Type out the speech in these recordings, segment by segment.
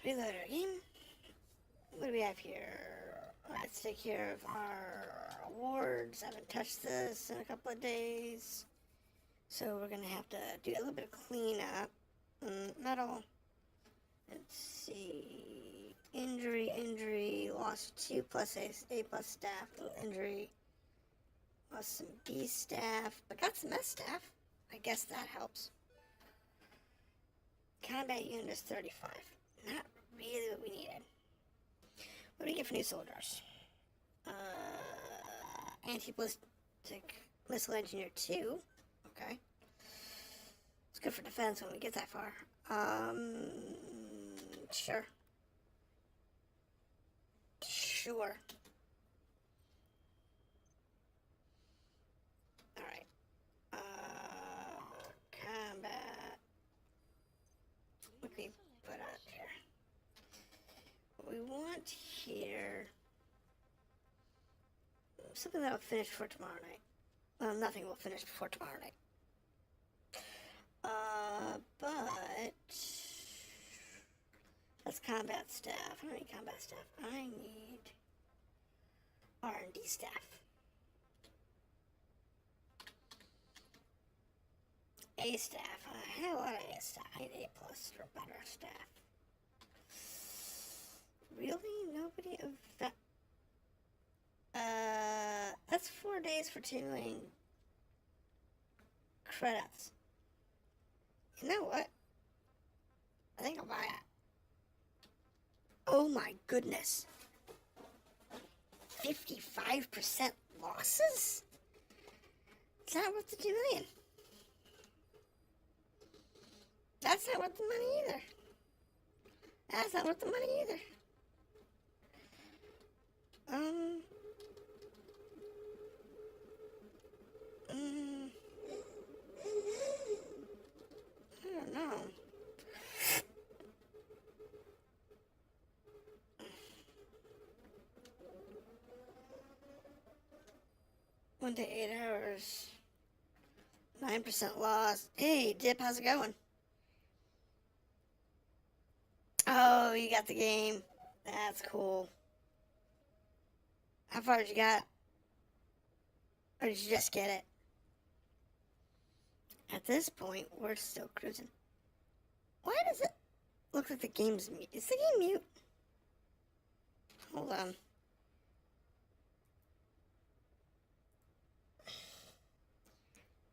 Reload our game. What do we have here? Let's take care of our awards. I haven't touched this in a couple of days. So we're gonna have to do a little bit of cleanup. Metal. Let's see. Injury. Lost 2 plus A plus staff. Little injury. Lost some B staff. But got some S staff. I guess that helps. Combat unit is 35. Not really what we needed. What do we get for new soldiers? Anti-ballistic missile engineer 2. Okay. It's good for defense when we get that far. Sure. Alright. Combat. What can we put out here? What we want here... something that'll finish before tomorrow night. Well, nothing will finish before tomorrow night. But... that's combat staff. I don't need combat staff. I need... R&D staff. A staff. I have a lot of A staff. I need A plus or better staff. Really? Nobody of that... that's 4 days for 2 million credits. You know what? I think I'll buy it. Oh my goodness. 55% losses? It's not worth the 2 million. That's not worth the money either. That's not worth the money either. I don't know. One to 8 hours. 9% loss. Hey, Dip, how's it going? Oh, you got the game. That's cool. How far did you got? Or did you just get it? At this point, we're still cruising. Why does it look like the game's mute? Is the game mute? Hold on.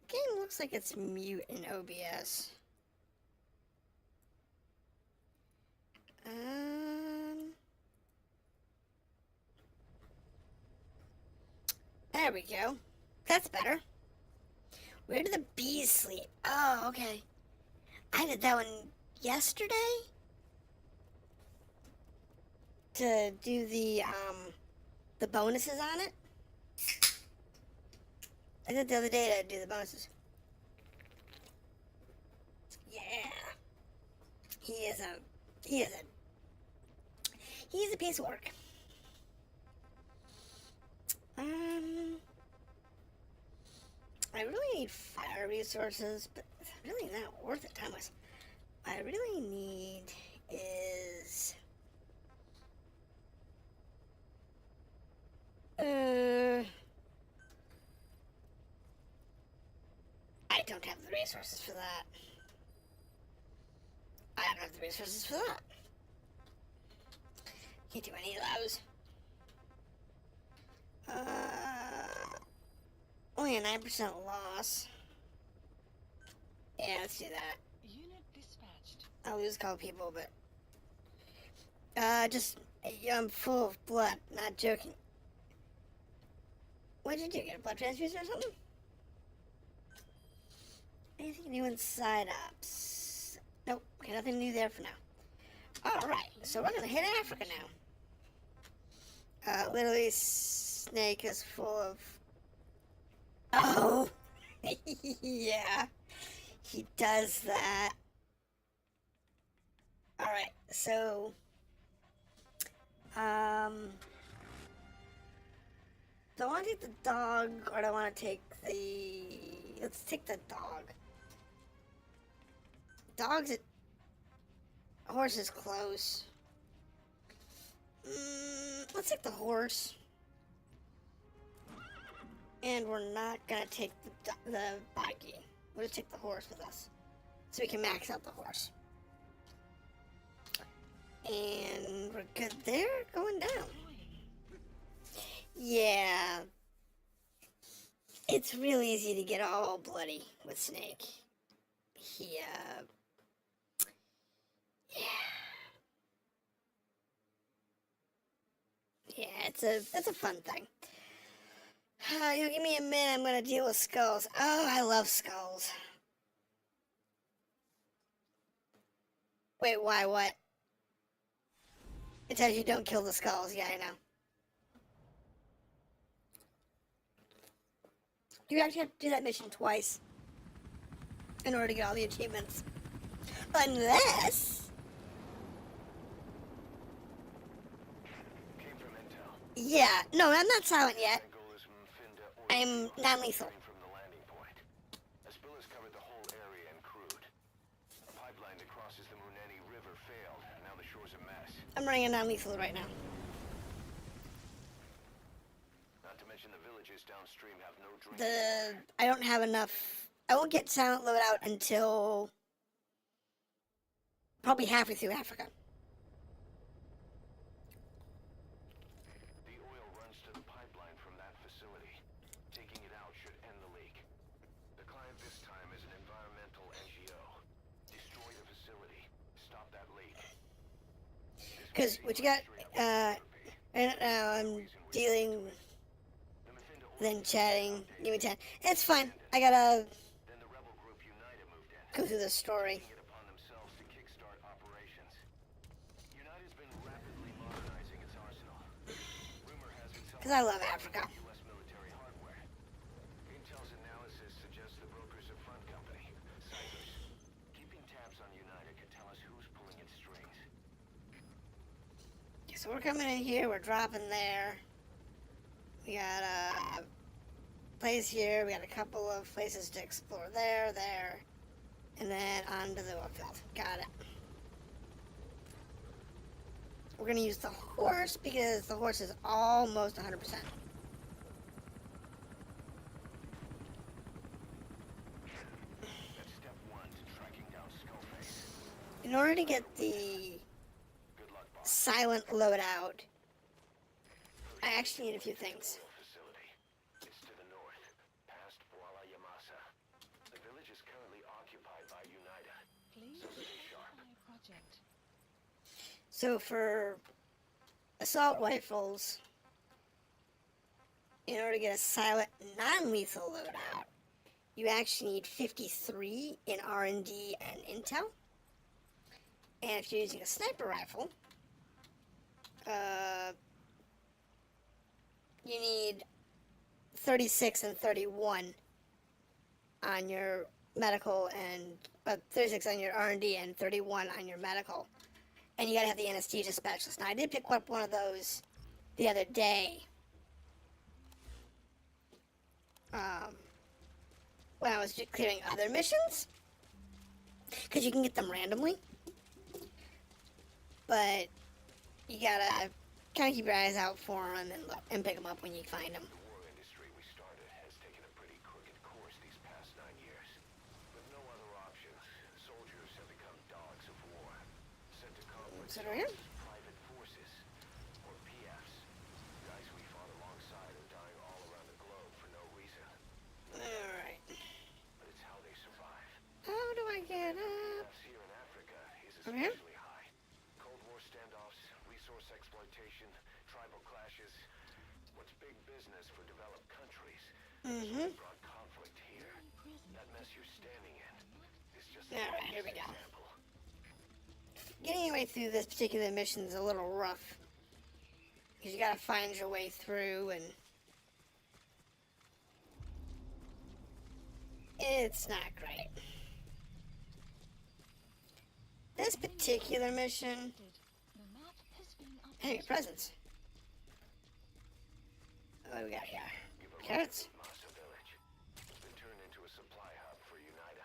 The game looks like it's mute in OBS. There we go. That's better. Where do the bees sleep? Oh, okay. I did that one yesterday to do the bonuses on it. I did the other day to do the bonuses. Yeah. He's a piece of work. I really need fire resources, but it's really not worth it time-wise. What I really need is... I don't have the resources for that. I don't have the resources for that. Can't do any of those. Only a 9% loss. Yeah, let's do that. Unit dispatched. I'll lose a couple people, but... I'm full of blood. Not joking. What'd you do? Get a blood transfusion or something? Anything new in side ops? Nope. Okay, nothing new there for now. Alright, so we're gonna hit Africa now. Literally, Snake is full of... Oh! Yeah. He does that. Alright, so... do I want to take the dog, or do I want to take the... Let's take the dog. Dog's at... Horse is close. Let's take the horse. And we're not gonna take the buggy. We'll just take the horse with us. So we can max out the horse. And we're good there, going down. Yeah. It's real easy to get all bloody with Snake. Yeah. Yeah, it's a fun thing. You give me a minute, I'm gonna deal with skulls. Oh, I love skulls. Wait, why, what? It tells you don't kill the skulls, yeah, I know. You actually have to do that mission twice in order to get all the achievements. Unless... Yeah, no, I'm not silent yet. I'm non-lethal. I'm running a non-lethal right now. Not to mention the villages downstream have no drink. I don't have enough. I won't get silent loadout until probably halfway through Africa. The oil runs to the pipeline from that facility. Taking it out should end the leak. The client this time is an environmental NGO. Destroy the facility. Stop that leak. Because what you got, right now I'm dealing, then chatting, give me 10. It's fine. I gotta go through the story. Because I love Africa. Intel's analysis suggests the broker's a front company, Cyprus. Keeping tabs on United can tell us who's pulling its strings. So we're coming in here, we're dropping there. We got a place here, we got a couple of places to explore there, and then on to the oil field. Got it. We're gonna use the horse because the horse is almost 100%. That's step one to tracking down Skullface. In order to get the Good luck, boss. silent loadout, I actually need a few things. Facility. It's to the north, past Kuala Yamasa. The village is currently occupied by United. Please So stay sharp. my project. So for assault rifles, in order to get a silent non-lethal loadout, you actually need 53 in R&D and Intel. And if you're using a sniper rifle, you need 36 and 31 on your medical and 36 on your R&D and 31 on your medical. And you gotta have the anesthesia specialist. Now I did pick up one of those the other day. When I was clearing other missions. Because you can get them randomly. But you gotta kind of keep your eyes out for them and pick them up when you find them. The war industry we started has taken a pretty crooked course these past 9 years. With no other options, soldiers have become dogs of war. Sent to conflict Sit over here. as private forces, or PFs. Guys we fought alongside are dying all around the globe for no reason. Alright. But it's how they survive. How do I get up? Deaths here in Africa is Over here? especially high. Cold War standoffs, resource exploitation, tribal clashes. What's big business for developed countries? Mm-hmm. Brought conflict here. That mess you're standing in is just Alright, here we go. example. Getting your way through this particular mission is a little rough. Because you gotta find your way through and... it's not great. This particular mission... The map has been Hey, updated. presents. What do we got here? Carrots? Masa village. It's been turned into a supply hub for United,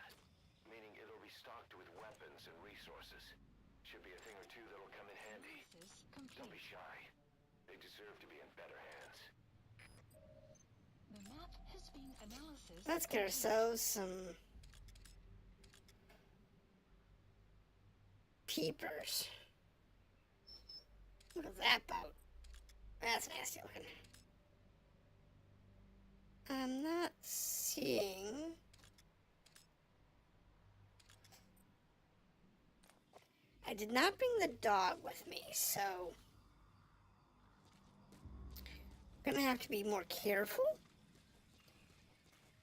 meaning it'll be stocked with weapons and resources. Should be a thing or two that'll come in handy. Analysis Don't be complete. shy. They deserve to be in better hands. The map has been analysis. Let's get ourselves some peepers. Look at that boat. That's nasty looking. I'm not seeing. I did not bring the dog with me, so I'm gonna have to be more careful.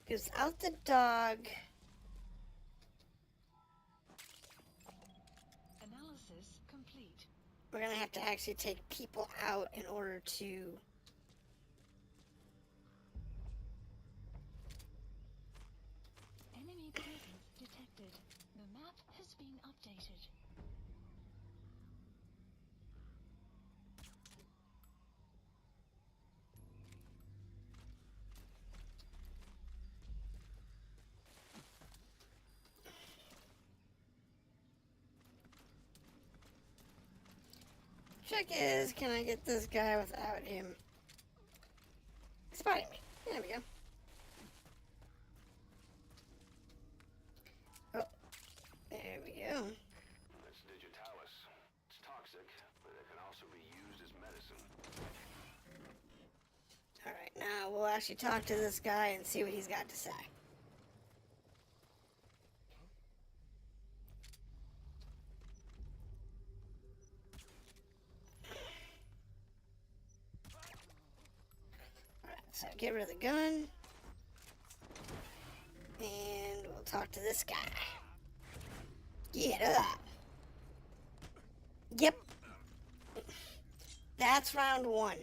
Because without the dog, Analysis complete. we're gonna have to actually take people out in order to Enemy presence detected. The map has been updated. check is, can I get this guy without him spotting me? There we go. Oh, there we go. That's digitalis. It's toxic, but it can also be used as medicine. Alright, now we'll actually talk to this guy and see what he's got to say. Alright, so get rid of the gun. And we'll talk to this guy. Get up. Yep. That's round one. The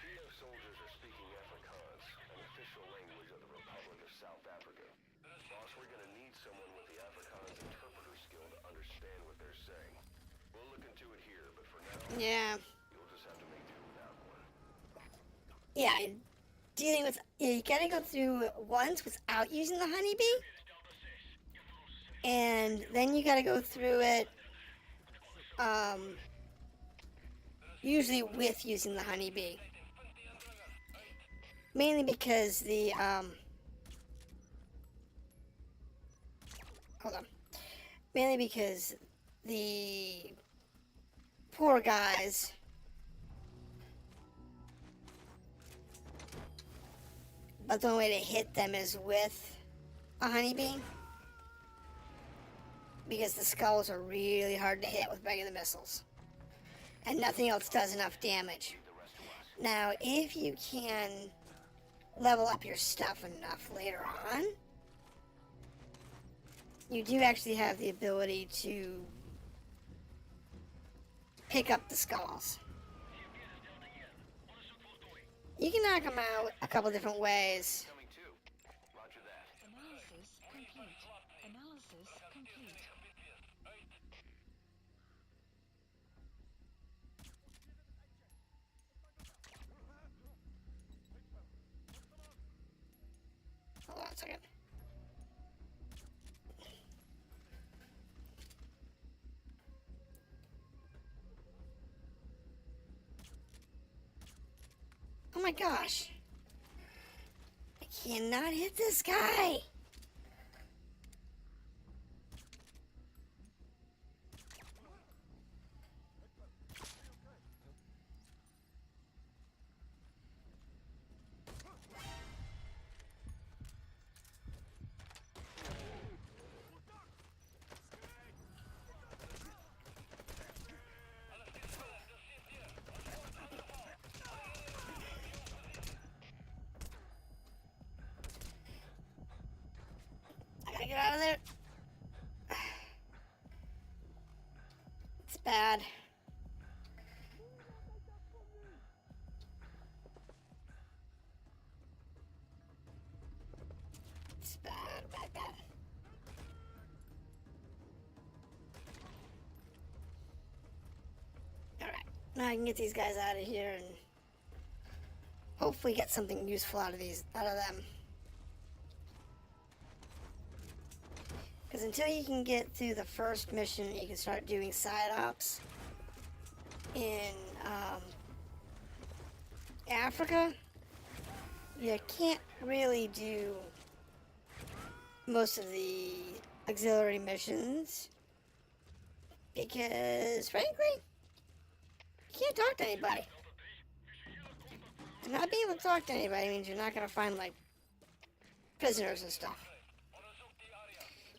PF soldiers are speaking Afrikaans, an official language of the Republic of South Africa. Boss, we're gonna need someone with the Afrikaans interpreter skill to understand what they're saying. We'll look into it here, but for now, Yeah. you'll just have to make do without one. Yeah, dealing with, yeah, you gotta go through once without using the honeybee, and then you gotta go through it usually with using the honeybee, mainly because the hold on, mainly because the poor guys but the only way to hit them is with a honeybee, because the skulls are really hard to hit with regular missiles, and nothing else does enough damage. Now, if you can level up your stuff enough later on, you do actually have the ability to pick up the skulls. You can knock them out a couple different ways. Coming too. Roger that. Analysis complete. Analysis complete. Hold on a second. Oh my gosh. I cannot hit this guy. I gotta get out of there. It's bad. It's bad, bad, bad. Alright, now I can get these guys out of here and hopefully get something useful out of them. Because until you can get through the first mission, you can start doing side ops in Africa. You can't really do most of the auxiliary missions because, frankly, you can't talk to anybody. And not being able to talk to anybody means you're not going to find, like, prisoners and stuff.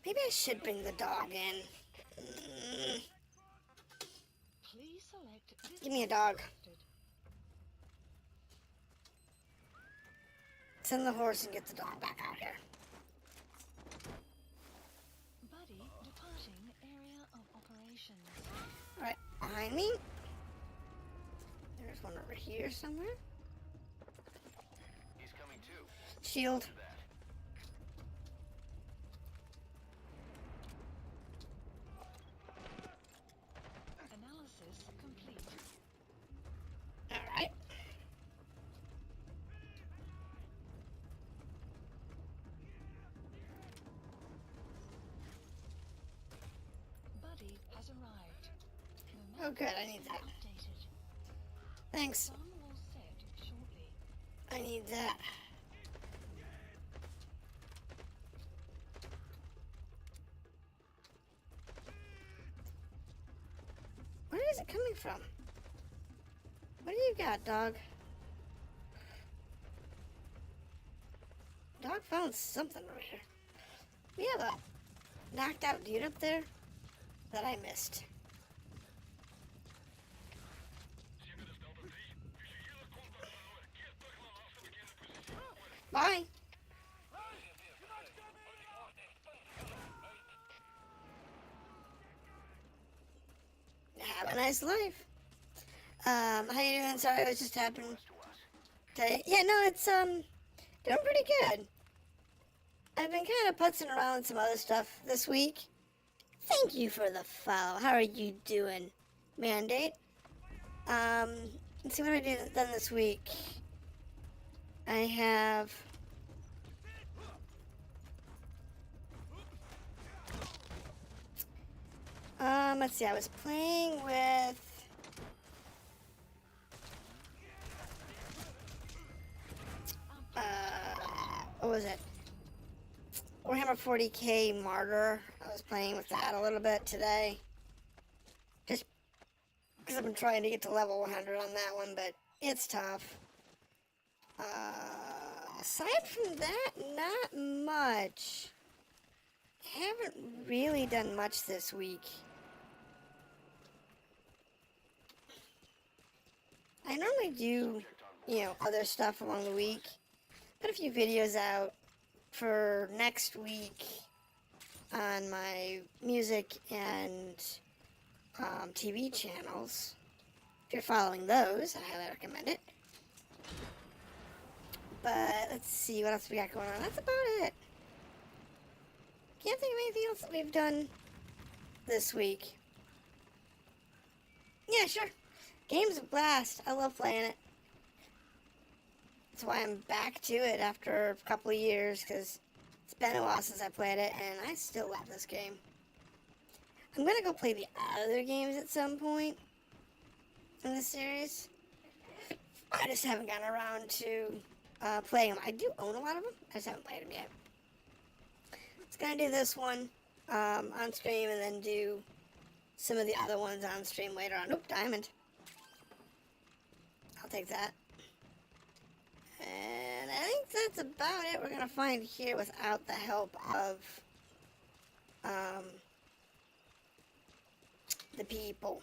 Maybe I should bring the dog in. Please select this Give me a dog. Send the horse and get the dog back out here. Buddy departing area of operations. Alright, behind me. There's one over here somewhere. He's coming too. Shield. Analysis complete. Alright. Buddy has arrived. Oh good, I need that. Updated. Thanks. Sun will set shortly. I need that. Where is it coming from? What do you got, dog? Dog found something over here. We have a knocked out dude up there that I missed. Bye. Have a nice life. How you doing? Sorry, it was just happening today. Yeah, no, it's doing pretty good. I've been kind of putzing around with some other stuff this week. Thank you for the follow. How are you doing, Mandate? Let's see what I done this week. I have let's see, I was playing with what was it? Warhammer 40k Martyr. I was playing with that a little bit today. Just because I've been trying to get to level 100 on that one, but it's tough. Aside from that, not much. Haven't really done much this week. I normally do, other stuff along the week. Put a few videos out for next week on my music and TV channels. If you're following those, I highly recommend it. But let's see what else we got going on. That's about it. Can't think of anything else that we've done this week. Yeah, sure. Game's a blast. I love playing it. That's why I'm back to it after a couple of years, because it's been a while since I played it, and I still love this game. I'm going to go play the other games at some point in the series. I just haven't gotten around to playing them. I do own a lot of them. I just haven't played them yet. It's going to do this one on stream and then do some of the other ones on stream later on. Oop, diamond. I'll take that. And I think that's about it we're going to find here without the help of the people.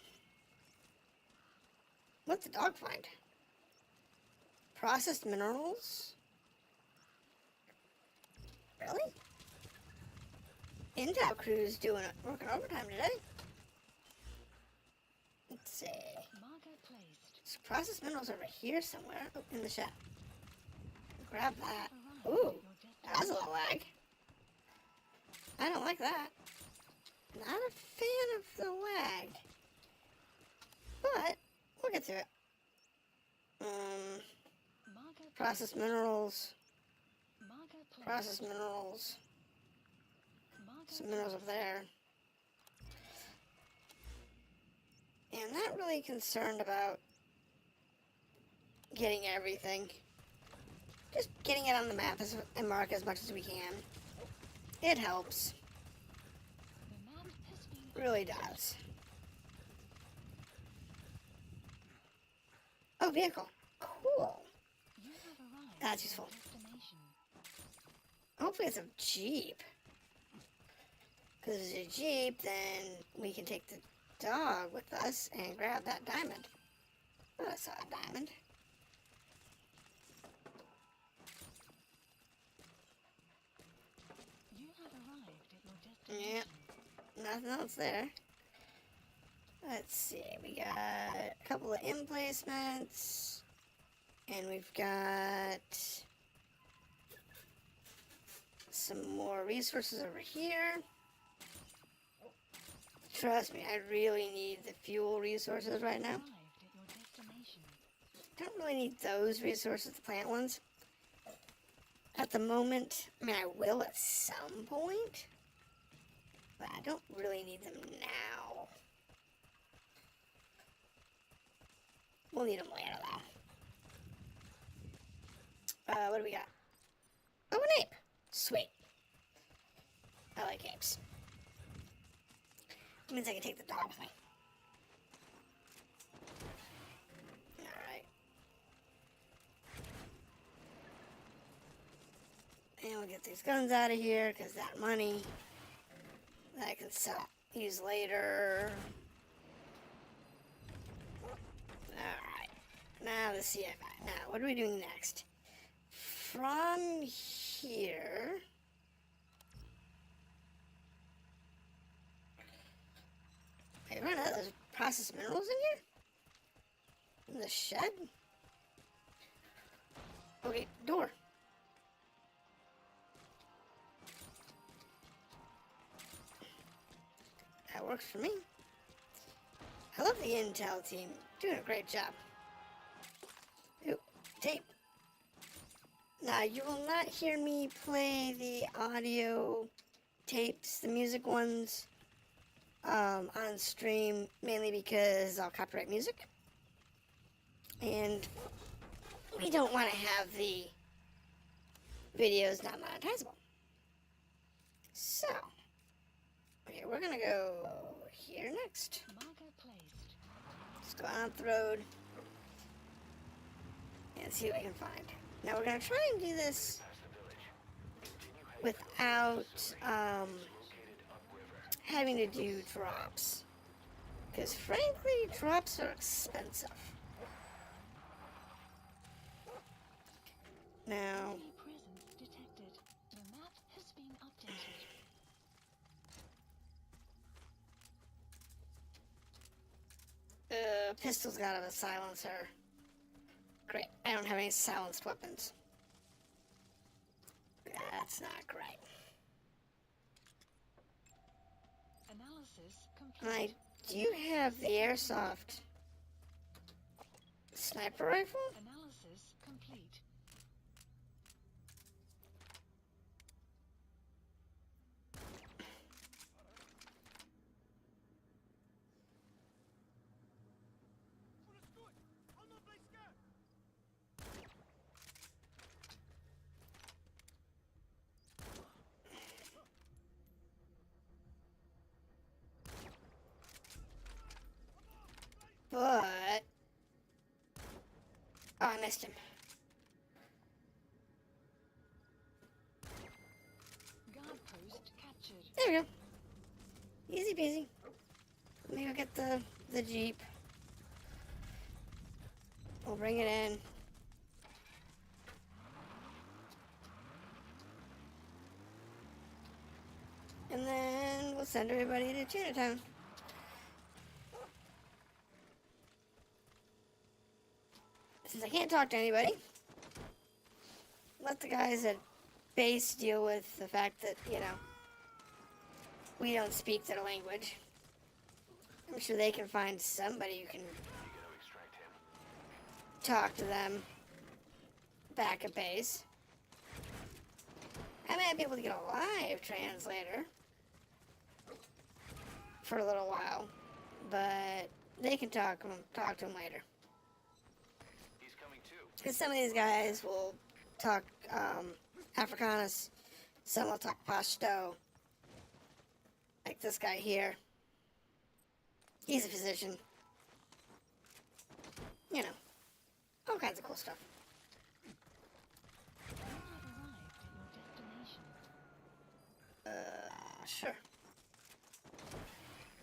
What's the dog find? Processed minerals? Really? Intel crew's working overtime today. Let's see. Marker placed. Processed minerals over here somewhere. Oh, in the shop. Grab that. Ooh, that was a little lag. I don't like that. Not a fan of the lag. But we'll get to it. Processed minerals. Processed minerals. some minerals up there. And I'm not really concerned about getting everything. Just getting it on the map and mark as much as we can. It helps. The map has been Really does. Oh, vehicle. Cool. You have arrived That's at useful. your destination. Hopefully it's a Jeep. Because if it's a Jeep, then we can take the dog with us and grab that diamond. Oh, I saw a diamond. You have arrived at your destination. Yep. Nothing else there. Let's see. We got a couple of emplacements. And we've got some more resources over here. Trust me, I really need the fuel resources right now. Arrived at your destination. Don't really need those resources, the plant ones. At the moment, I mean, I will at some point, but I don't really need them now. We'll need them later, though. What do we got? Oh, an ape. Sweet. I like apes. That means I can take the dog with me. Alright. And we'll get these guns out of here, because that money that I can sell, use later. Alright. Now the CFI. Now, what are we doing next? From here... Hey, run out of processed minerals in here? In the shed? Okay, door. That works for me. I love the intel team. Doing a great job. Ooh, tape. Now, you will not hear me play the audio tapes, the music ones, on stream, mainly because I'll copyright music. And we don't want to have the videos not monetizable. So, okay, we're going to go here next. Marker placed. Just go out the road and see what we can find. Now we're going to try and do this without having to do drops. Because frankly, drops are expensive. Now, Enemy presence detected. The map has been updated. pistol's got a silencer. Great, I don't have any silenced weapons. That's not great. Analysis And I complete. do have the airsoft sniper rifle. Analysis complete. But... Oh, I missed him. Guard post captured. There we go. Easy peasy. Let me go get the Jeep. We'll bring it in. And then we'll send everybody to Chinatown. Since I can't talk to anybody, let the guys at base deal with the fact that, you know, we don't speak their language. I'm sure they can find somebody who can talk to them back at base. I might be able to get a live translator. for a little while, but they can talk to him later. He's coming too. Because some of these guys will talk Afrikaans, some will talk Pashto, like this guy here. He's a physician. You know, all kinds of cool stuff. You have arrived at your destination. Sure.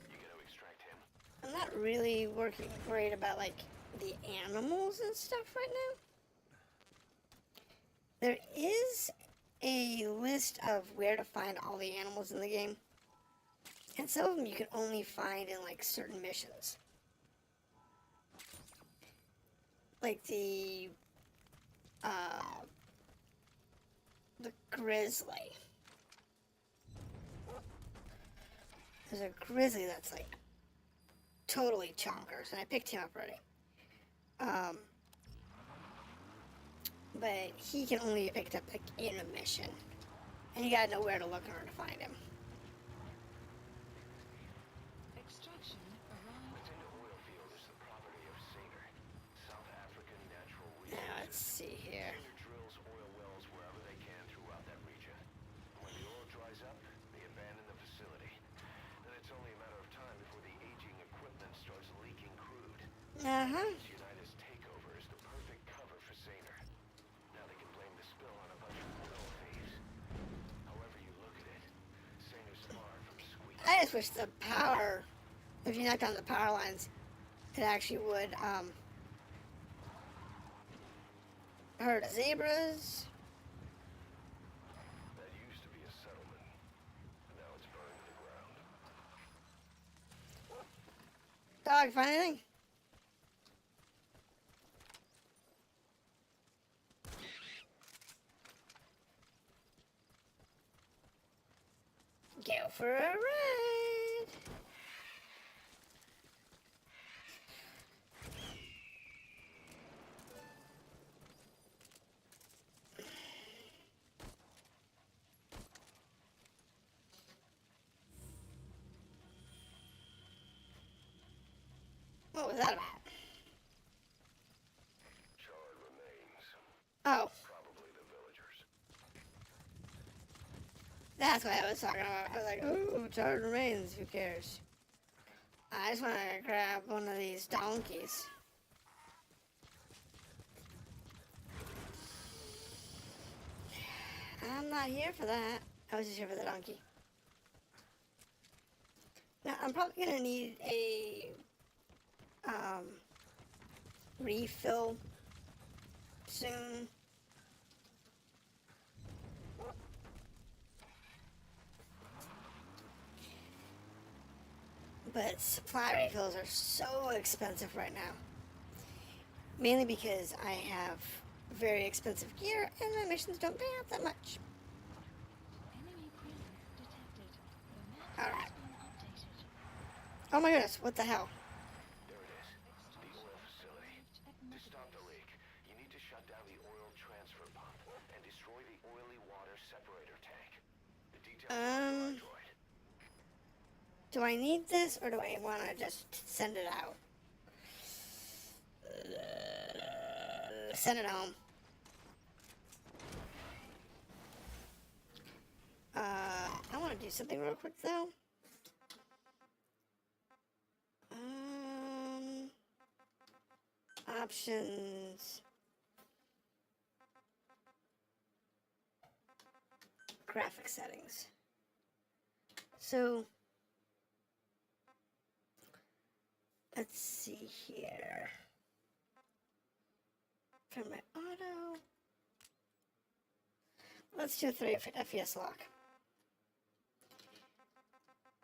You gonna extract him? I'm not really worried about, like, the animals and stuff right now. There is a list of where to find all the animals in the game. And some of them you can only find in, like, certain missions. Like the grizzly. There's a grizzly that's, like, totally chonkers, and I picked him up already. But he can only be picked up, like, in a mission. And you gotta know where to look in order to find him. Extraction arrived. Within the oil field is the property of Saner, South African Natural Now, Resources. let's see here. Saner drills oil wells wherever they can throughout that region. When the oil dries up, they abandon the facility. Then it's only a matter of time before the aging equipment starts leaking crude. Uh-huh. United's takeover is the perfect cover for Saner. Now they can blame the spill on a bunch of oil thieves. However you look at it, Saner's far from squeaky. I just wish the power, if you knocked down the power lines, it actually would, hurt zebras. That used to be a settlement. Now it's burned to the ground. Dog, find anything? Go for a ride. What was that about? Charred remains. Oh, Probably the villagers. that's what I was talking about. I was like, ooh, charred remains, who cares? I just want to grab one of these donkeys. I'm not here for that. I was just here for the donkey. Now, I'm probably going to need a refill soon. But supply refills are so expensive right now. Mainly because I have very expensive gear and my missions don't pay out that much. Enemy presence detected. The map Alright. has been updated. Oh my goodness, what the hell? There it is. The oil facility. To stop the leak, you need to shut down the oil transfer pump and destroy the oily water separator tank. The details are on the droid. Do I need this or do I want to just send it out? Send it home. I want to do something real quick though. Options. Graphic settings. So, let's see here. Turn my auto. Let's do 3 FPS lock.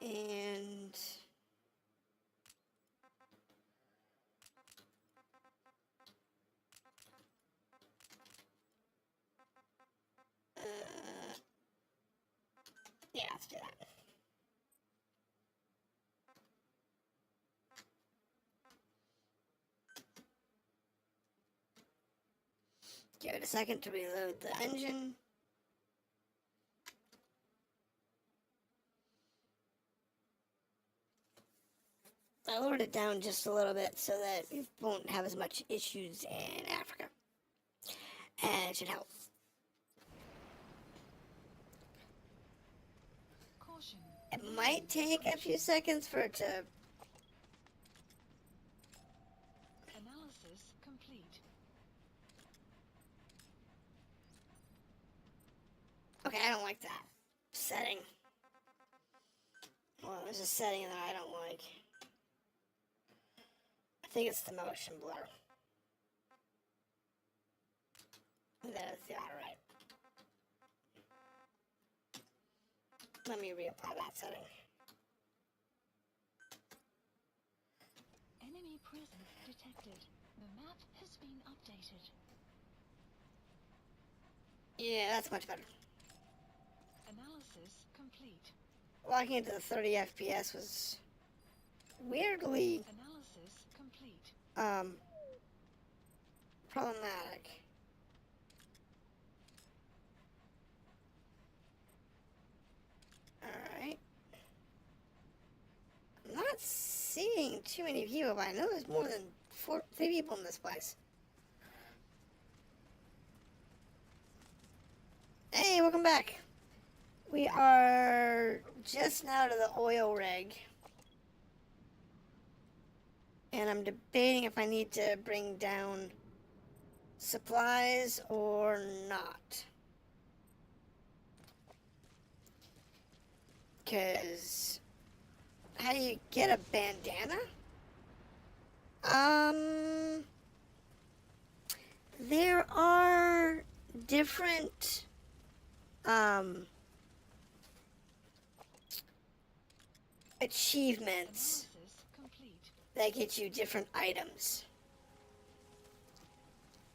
And yeah, let's do that. Give it a second to reload the engine. I lowered it down just a little bit so that it won't have as much issues in Africa. And it should help. Caution. It might take a few seconds for it to... Analysis complete. Okay, I don't like that setting. Well, there's a setting that I don't like. I think it's the motion blur. That's the auto right. Let me reapply that setting. Enemy presence detected. The map has been updated. Yeah, that's much better. Analysis complete. Walking into the 30 FPS was weirdly Analysis complete. problematic. Alright. I'm not seeing too many people, but I know there's more than 3 people in this place. Hey, welcome back. We are just now to the oil rig. And I'm debating if I need to bring down supplies or not. Because how do you get a bandana? There are different achievements Analysis complete. that get you different items.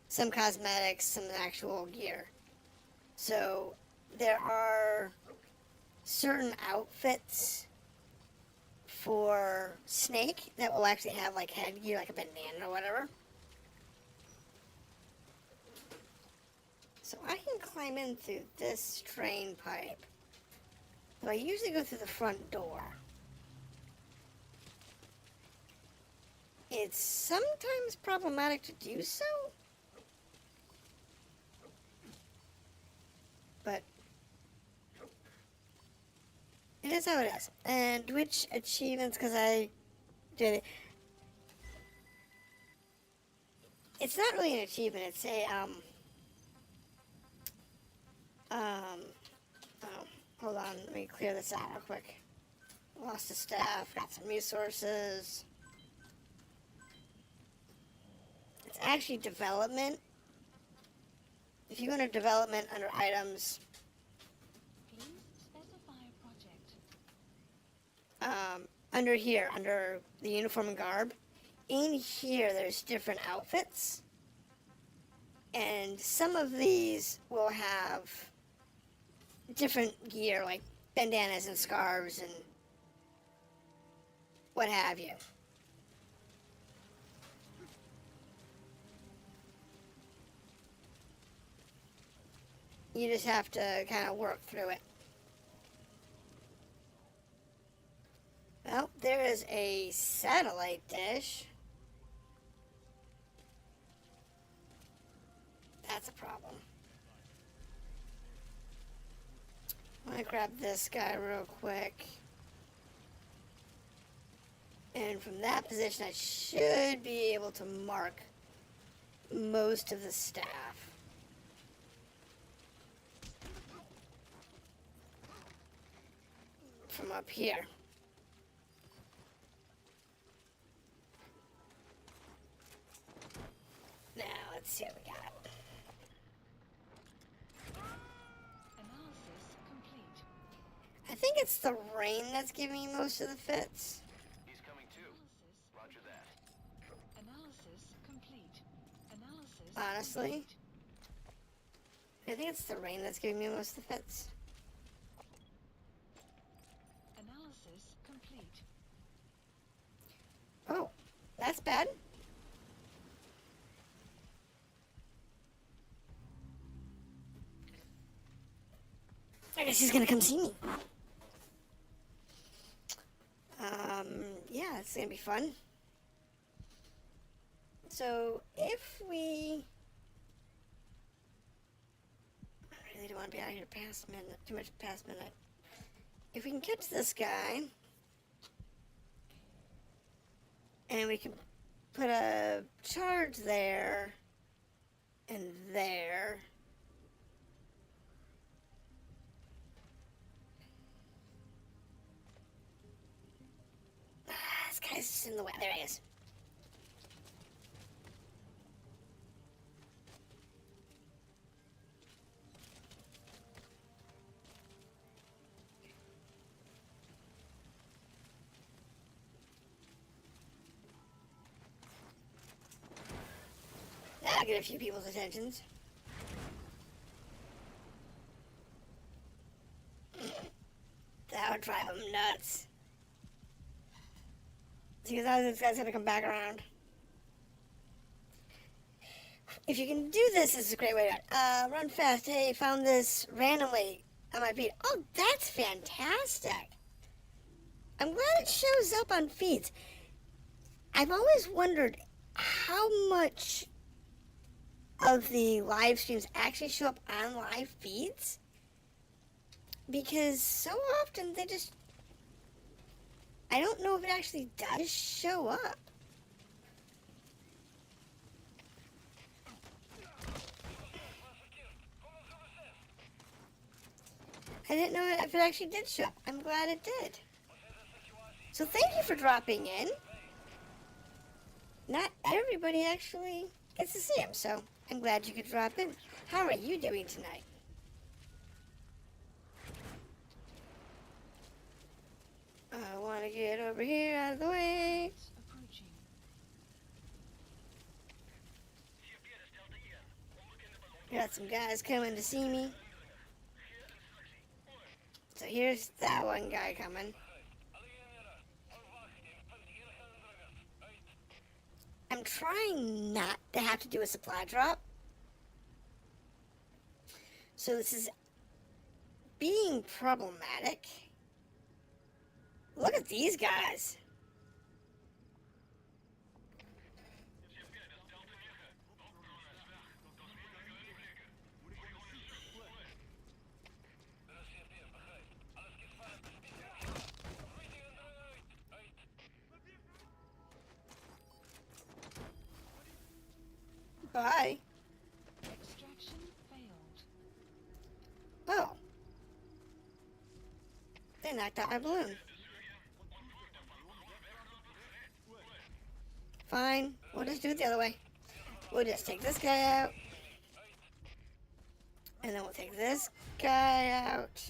Some cosmetics, some actual gear. So there are certain outfits for Snake that will actually have like headgear, like a bandana or whatever. So I can climb in through this drain pipe. But I usually go through the front door. It's sometimes problematic to do so. But it is how it is. And which achievements, because I did it. It's not really an achievement, it's a, oh, hold on, let me clear this out real quick. Lost a staff, got some resources. It's actually development. If you go to development under items, Please specify a project. under here, under the uniform and garb, in here there's different outfits. And some of these will have different gear, like bandanas and scarves and what have you. You just have to kind of work through it. Well, there is a satellite dish. That's a problem. I'm gonna grab this guy real quick. And from that position, I should be able to mark most of the staff. From up here. Now, let's see what we got. Analysis complete. I think it's the rain that's giving me most of the fits. He's coming too. Roger that. Analysis complete. Analysis Honestly, complete. I think it's the rain that's giving me most of the fits. Analysis complete. Oh, that's bad. I guess he's gonna come see me. Yeah, It's gonna be fun. So if we, I really don't want to be out here past midnight, too much past midnight. If we can catch this guy, and we can put a charge there and there. This guy's just in the way. There he is. That'll get a few people's attentions. That would drive them nuts. Because this guy's gonna come back around. If you can do this, this is a great way to run fast. Hey, found this randomly on my feed. Oh, that's fantastic. I'm glad it shows up on feeds. I've always wondered how much of the live streams actually show up on live feeds, because so often they just, I don't know if it actually does show up. I didn't know if it actually did show up. I'm glad it did. So thank you for dropping in. Not everybody actually gets to see him, so I'm glad you could drop in. How are you doing tonight? I want to get over here out of the way. Approaching. Got some guys coming to see me. So here's that one guy coming. I'm trying not to have to do a supply drop. So this is being problematic. Look at these guys. Bye. Extraction failed. Oh. They knocked out my balloon. Fine. We'll just do it the other way. We'll just take this guy out. And then we'll take this guy out.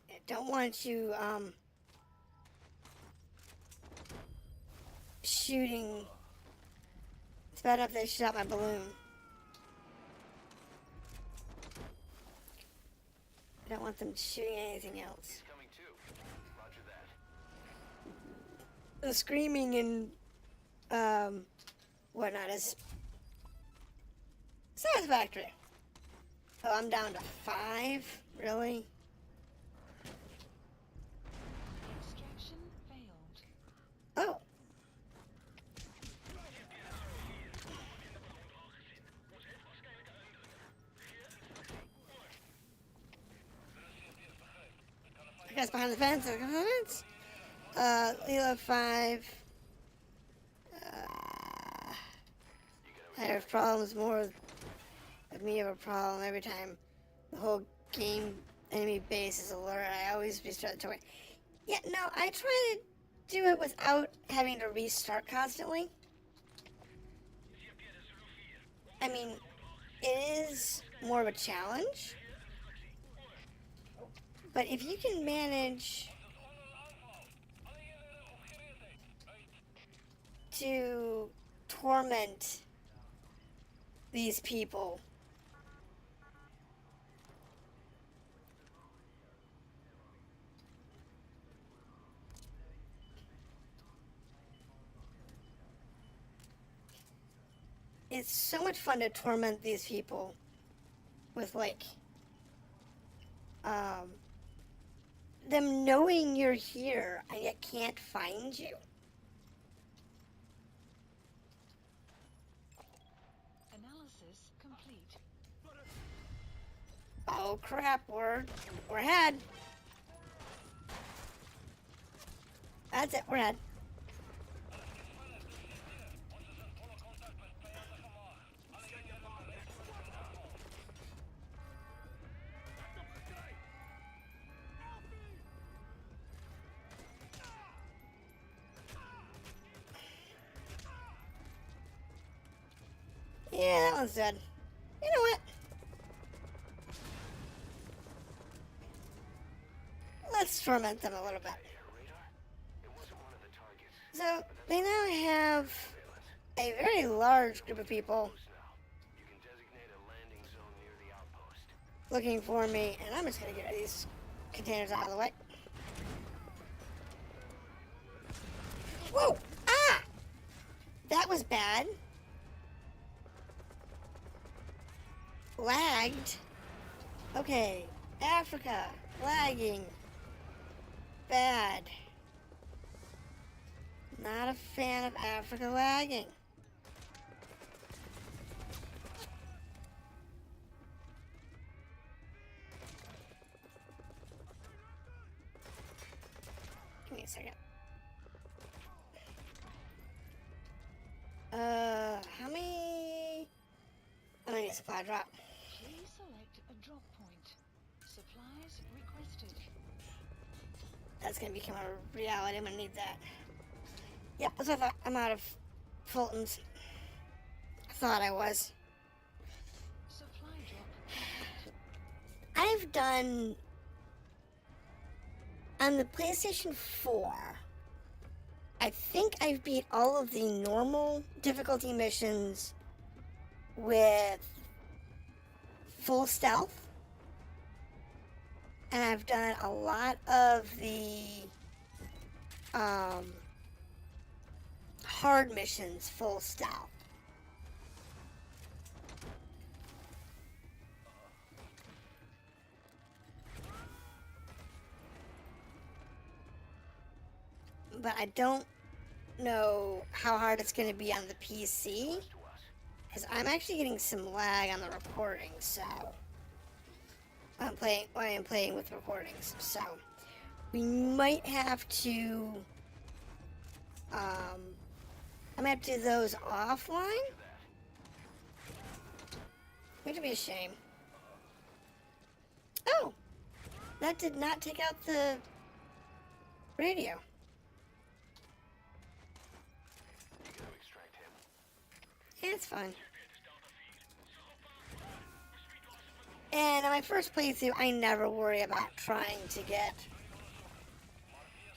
I don't want you, shooting. It's bad enough they shot my balloon. I don't want them shooting anything else. He's coming too. Roger that. The screaming and whatnot is satisfactory. Oh, I'm down to 5? Really? Extraction failed. Oh. I guess behind the fence. Leela 5. I have problems more with me of a problem every time the whole game enemy base is alert. I always restart the toy. Yeah, no, I try to do it without having to restart constantly. I mean, it is more of a challenge. But if you can manage to torment these people, it's so much fun to torment these people with, like, them knowing you're here and yet can't find you. Analysis complete. Oh crap, we're ahead. That's it, we're ahead. Yeah, that one's dead. You know what? Let's torment them a little bit. So, they now have a very large group of people looking for me, and I'm just going to get these containers out of the way. Whoa! Ah! That was bad. Lagged. Okay, Africa. Lagging. Bad. Not a fan of Africa lagging. Give me a second. How many? I'm gonna need a supply drop. Please select a drop point. Supplies requested. That's gonna become a reality. I'm gonna need that. Yep, that's what I thought. I'm out of Fultons. I thought I was. Supply drop. I've done on the PlayStation 4. I think I've beat all of the normal difficulty missions with full stealth. And I've done a lot of the hard missions full stealth. But I don't know how hard it's going to be on the PC, because I'm actually getting some lag on the recording, so I am playing with recordings, so we might have to I might have to do those offline, which would be a shame. Oh, that did not take out the radio. Yeah, it's fine. And on my first playthrough, I never worry about trying to get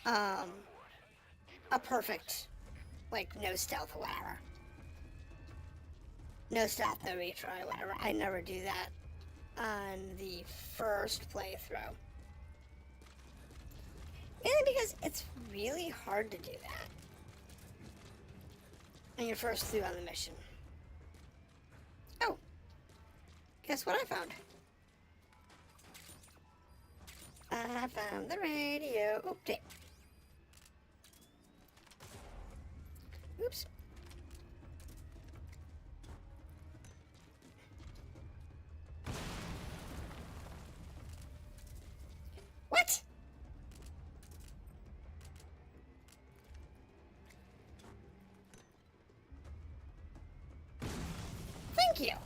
a perfect, like, no stealth or whatever. No stealth, no retry, whatever. I never do that on the first playthrough. Mainly because it's really hard to do that on your first through on the mission. Oh, guess what I found? I found the radio. Oh, damn. Oops. What? Thank you.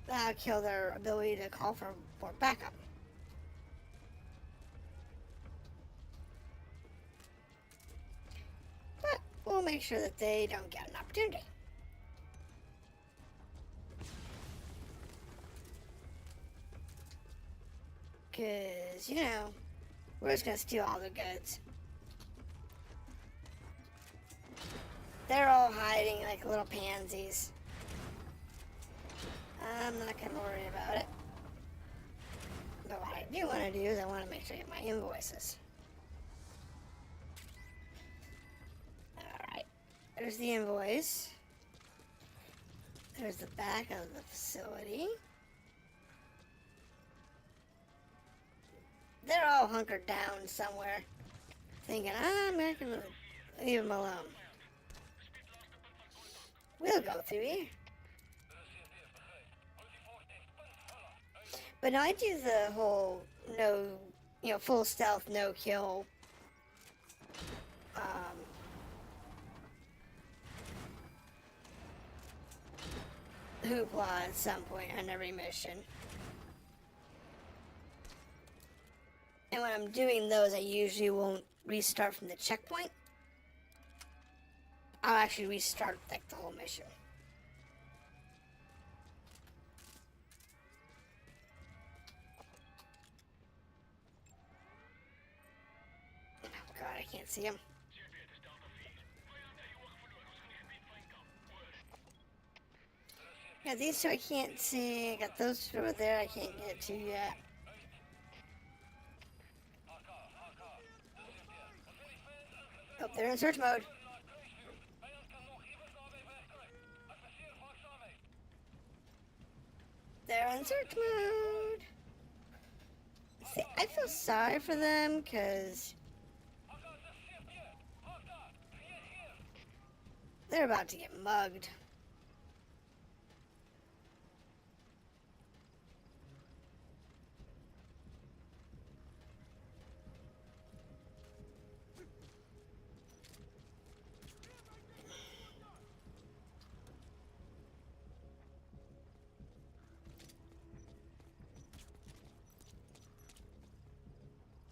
That'll kill their ability to call for backup. But we'll make sure that they don't get an opportunity. Because, you know, we're just going to steal all the goods. They're all hiding like little pansies. I'm not going to worry about it. But what I do want to do is I want to make sure I get my invoices. Alright. There's the invoice. There's the back of the facility. they're all hunkered down somewhere, thinking, I'm not gonna leave them alone. We'll go through here. But no, I do the whole no, full stealth, no kill. Hoopla at some point on every mission. And when I'm doing those, I usually won't restart from the checkpoint. I'll actually restart like the whole mission. Oh god, I can't see him. Yeah, these two I can't see. I got those two over there I can't get to yet. Oh, they're in search mode. They're in search mode. See, I feel sorry for them because they're about to get mugged.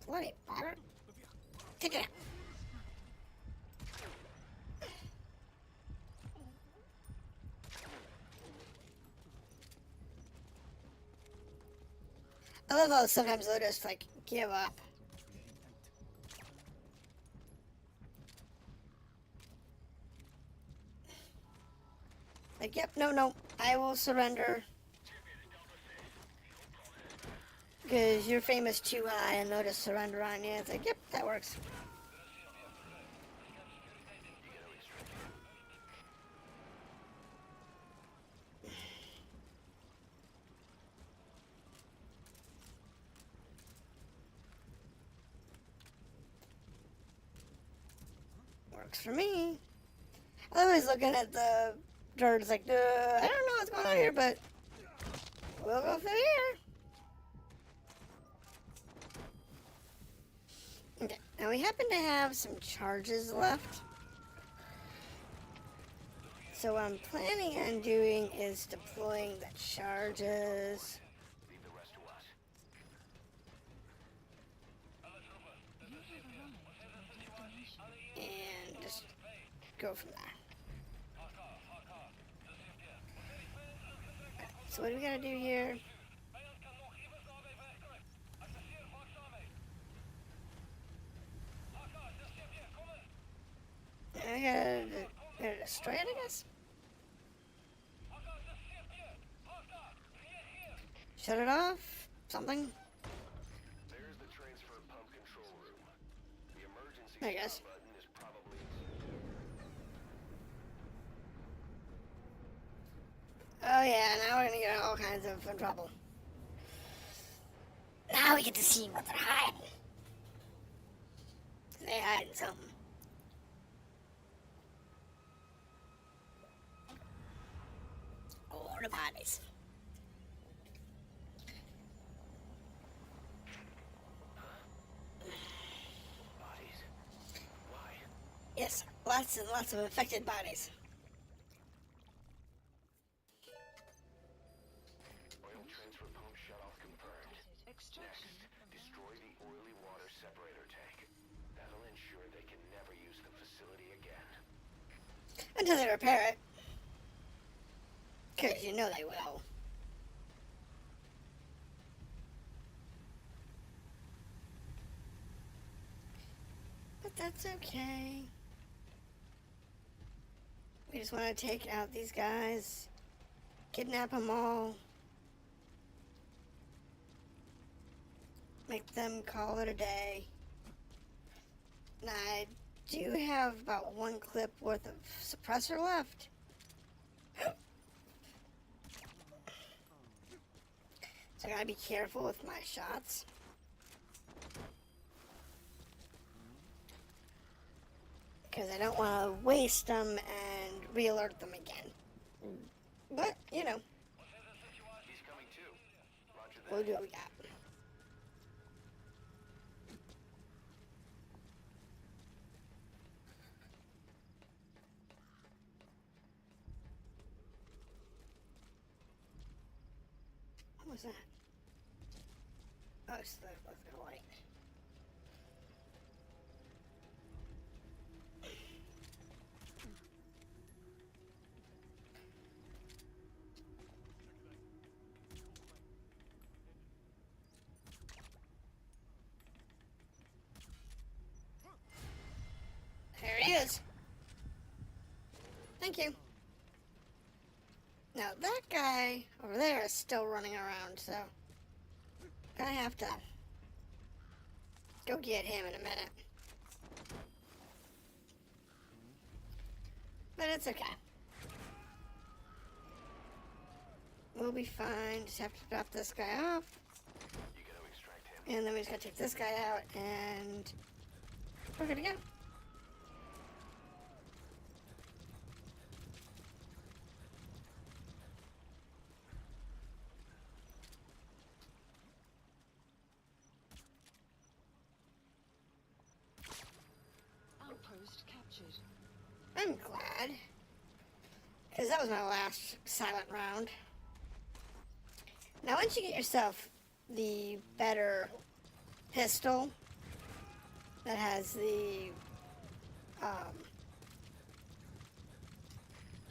Bloody bother. Take it out. I love how sometimes they'll just like give up. Like, yep, no, I will surrender. Because you're famous too high and they'll just surrender on you. It's like, yep, that works. Works for me. I'm always looking at the birds like, I don't know what's going on here, but we'll go through here. Okay, now we happen to have some charges left. So what I'm planning on doing is deploying the charges. Leave the rest to us. And just go from there. So what do we gotta do here? I gotta destroy it, I guess? Shut it off? Something? There's the transfer pump control room. The emergency I guess. stop button is probably... Oh yeah, now we're gonna get in all kinds of trouble. Now we get to see what they're hiding. They're hiding something. Oh, the bodies. Bodies? Why? Yes, lots and lots of infected bodies. Oil transfer pump shut-off confirmed. Extraction. Next, destroy the oily water separator tank. That'll ensure they can never use the facility again. Until they repair it. Because you know they will. But that's okay. We just want to take out these guys. Kidnap them all. Make them call it a day. Now, I do have about one clip worth of suppressor left. So I gotta be careful with my shots. Because I don't want to waste them and re-alert them again. But, you know. He's coming too. Roger that. We'll do what we got. What was that? Oh, it's the light. There he is. Thank you. Now that guy over there is still running around, so gonna have to go get him in a minute. But it's okay. We'll be fine. Just have to drop this guy off. You gotta extract him. And then we just gotta take this guy out and we're good to go. Outpost captured. I'm glad. Because that was my last silent round. Now once you get yourself the better pistol that has the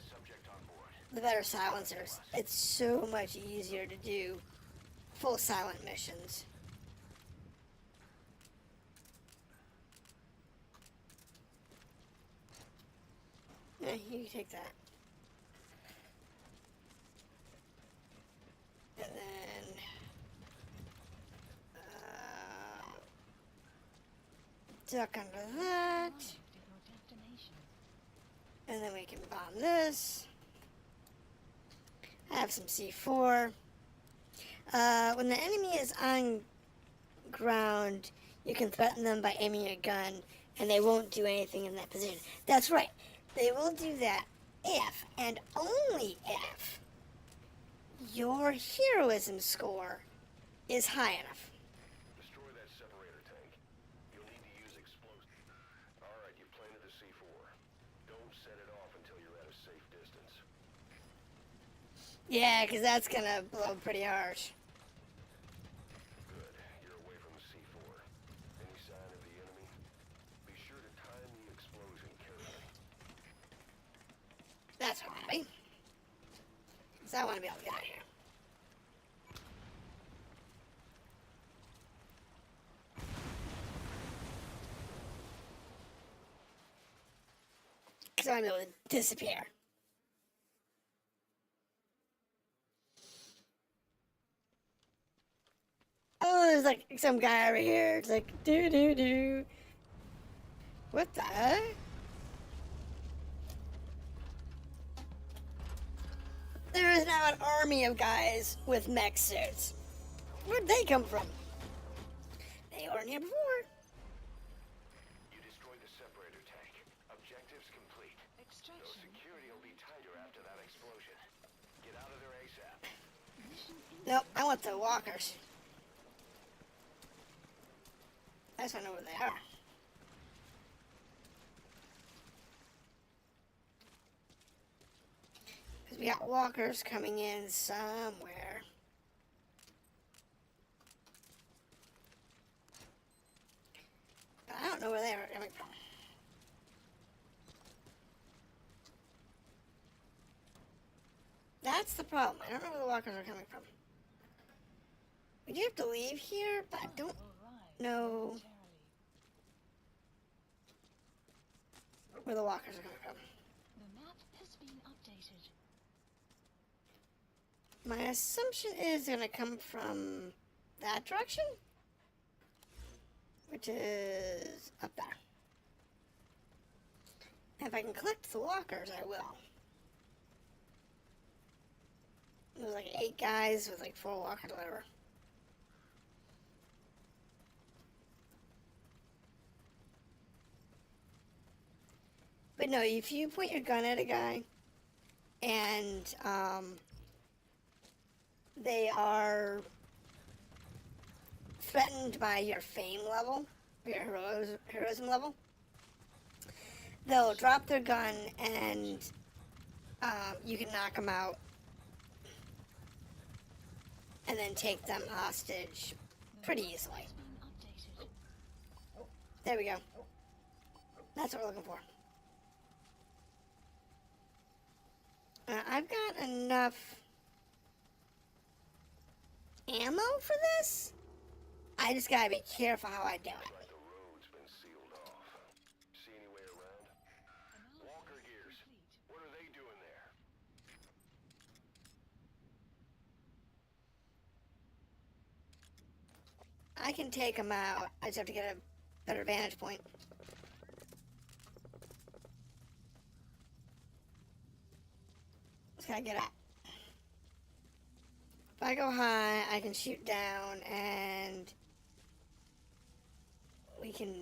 Subject on board. the better silencers, it's so much easier to do full silent missions. Yeah, you can take that. And then duck under that. Arrived at your destination. And then we can bomb this. I have some C4. When the enemy is on ground, you can threaten them by aiming your gun, and they won't do anything in that position. That's right. They will do that if, and only if, your heroism score is high enough. Destroy that separator tank. You'll need to use explosives. Alright, you planted the C4. Don't set it off until you're at a safe distance. Yeah, because that's going to blow pretty harsh. Good. You're away from the C4. Any sign of the enemy? Be sure to time the explosion carefully. That's right. So I want to be able to get out of here. Because I want to be able to disappear. Oh, there's like some guy over here. It's like, do. What the heck? There is now an army of guys with mech suits. Where'd they come from? They weren't here before. You destroyed the separator tank. Objectives complete. No Extraction. security will be tighter after that explosion. Get out of there ASAP. Mission Nope, I want the walkers. I just don't know where they are. Because we got walkers coming in somewhere. But I don't know where they are coming from. That's the problem. I don't know where the walkers are coming from. We do have to leave here, but I don't arrived know momentarily. where the walkers are coming from. The map has been updated. My assumption is going to come from that direction, which is up there. If I can collect the walkers, I will. There's like 8 guys with like 4 walkers, whatever. But no, if you point your gun at a guy and they are threatened by your fame level, your heroism level, they'll drop their gun and you can knock them out and then take them hostage pretty easily. There we go. That's what we're looking for. I've got enough ammo for this. I just gotta be careful how I do it. Like the road's been sealed off. See any way around? Walker gears. What are they doing there? I can take them out. I just have to get a better vantage point. Just gotta get up. If I go high, I can shoot down and we can...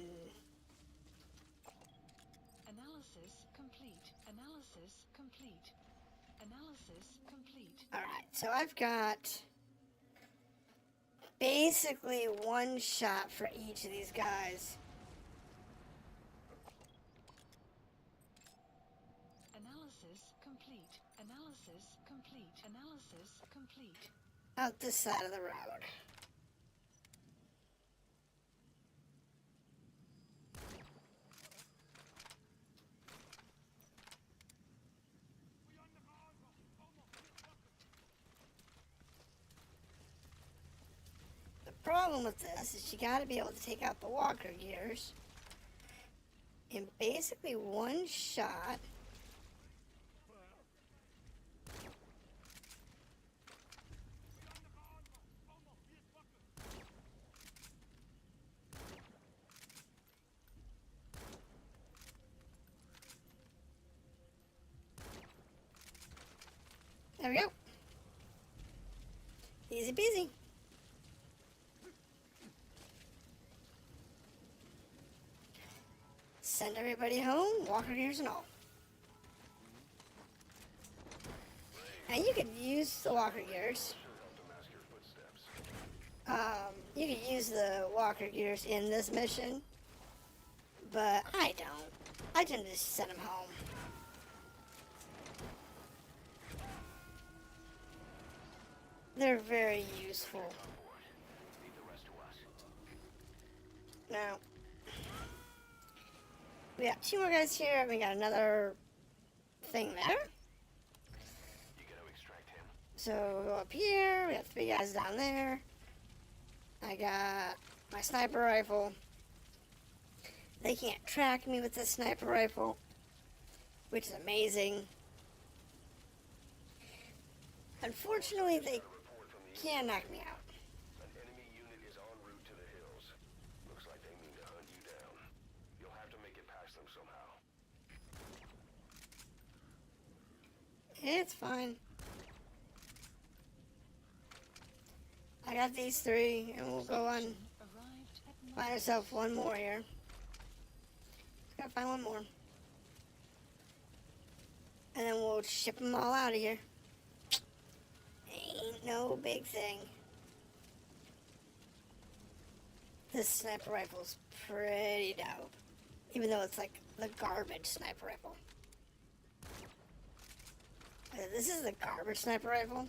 Analysis complete. Analysis complete. Analysis complete. Alright, so I've got basically one shot for each of these guys. Analysis complete. Analysis complete. Analysis complete. Out this side of the road. The problem with this is you gotta be able to take out the walker gears in basically one shot. There we go. Easy peasy. Send everybody home, walker gears and all. Now you could use the walker gears. You could use the walker gears in this mission, but I don't. I tend to just send them home. They're very useful. Now, we got two more guys here, and we got another thing there. So we'll go up here, we got three guys down there. I got my sniper rifle. They can't track me with this sniper rifle, which is amazing. Unfortunately, they can't knock me out. An enemy unit is en route to the hills. Looks like they mean to hunt you down. You'll have to make it past them somehow. It's fine. I got these three, and we'll go on. Find ourselves one more here. Gotta find one more. And then we'll ship them all out of here. Ain't no big thing. This sniper rifle's pretty dope. Even though it's like the garbage sniper rifle. This is the garbage sniper rifle.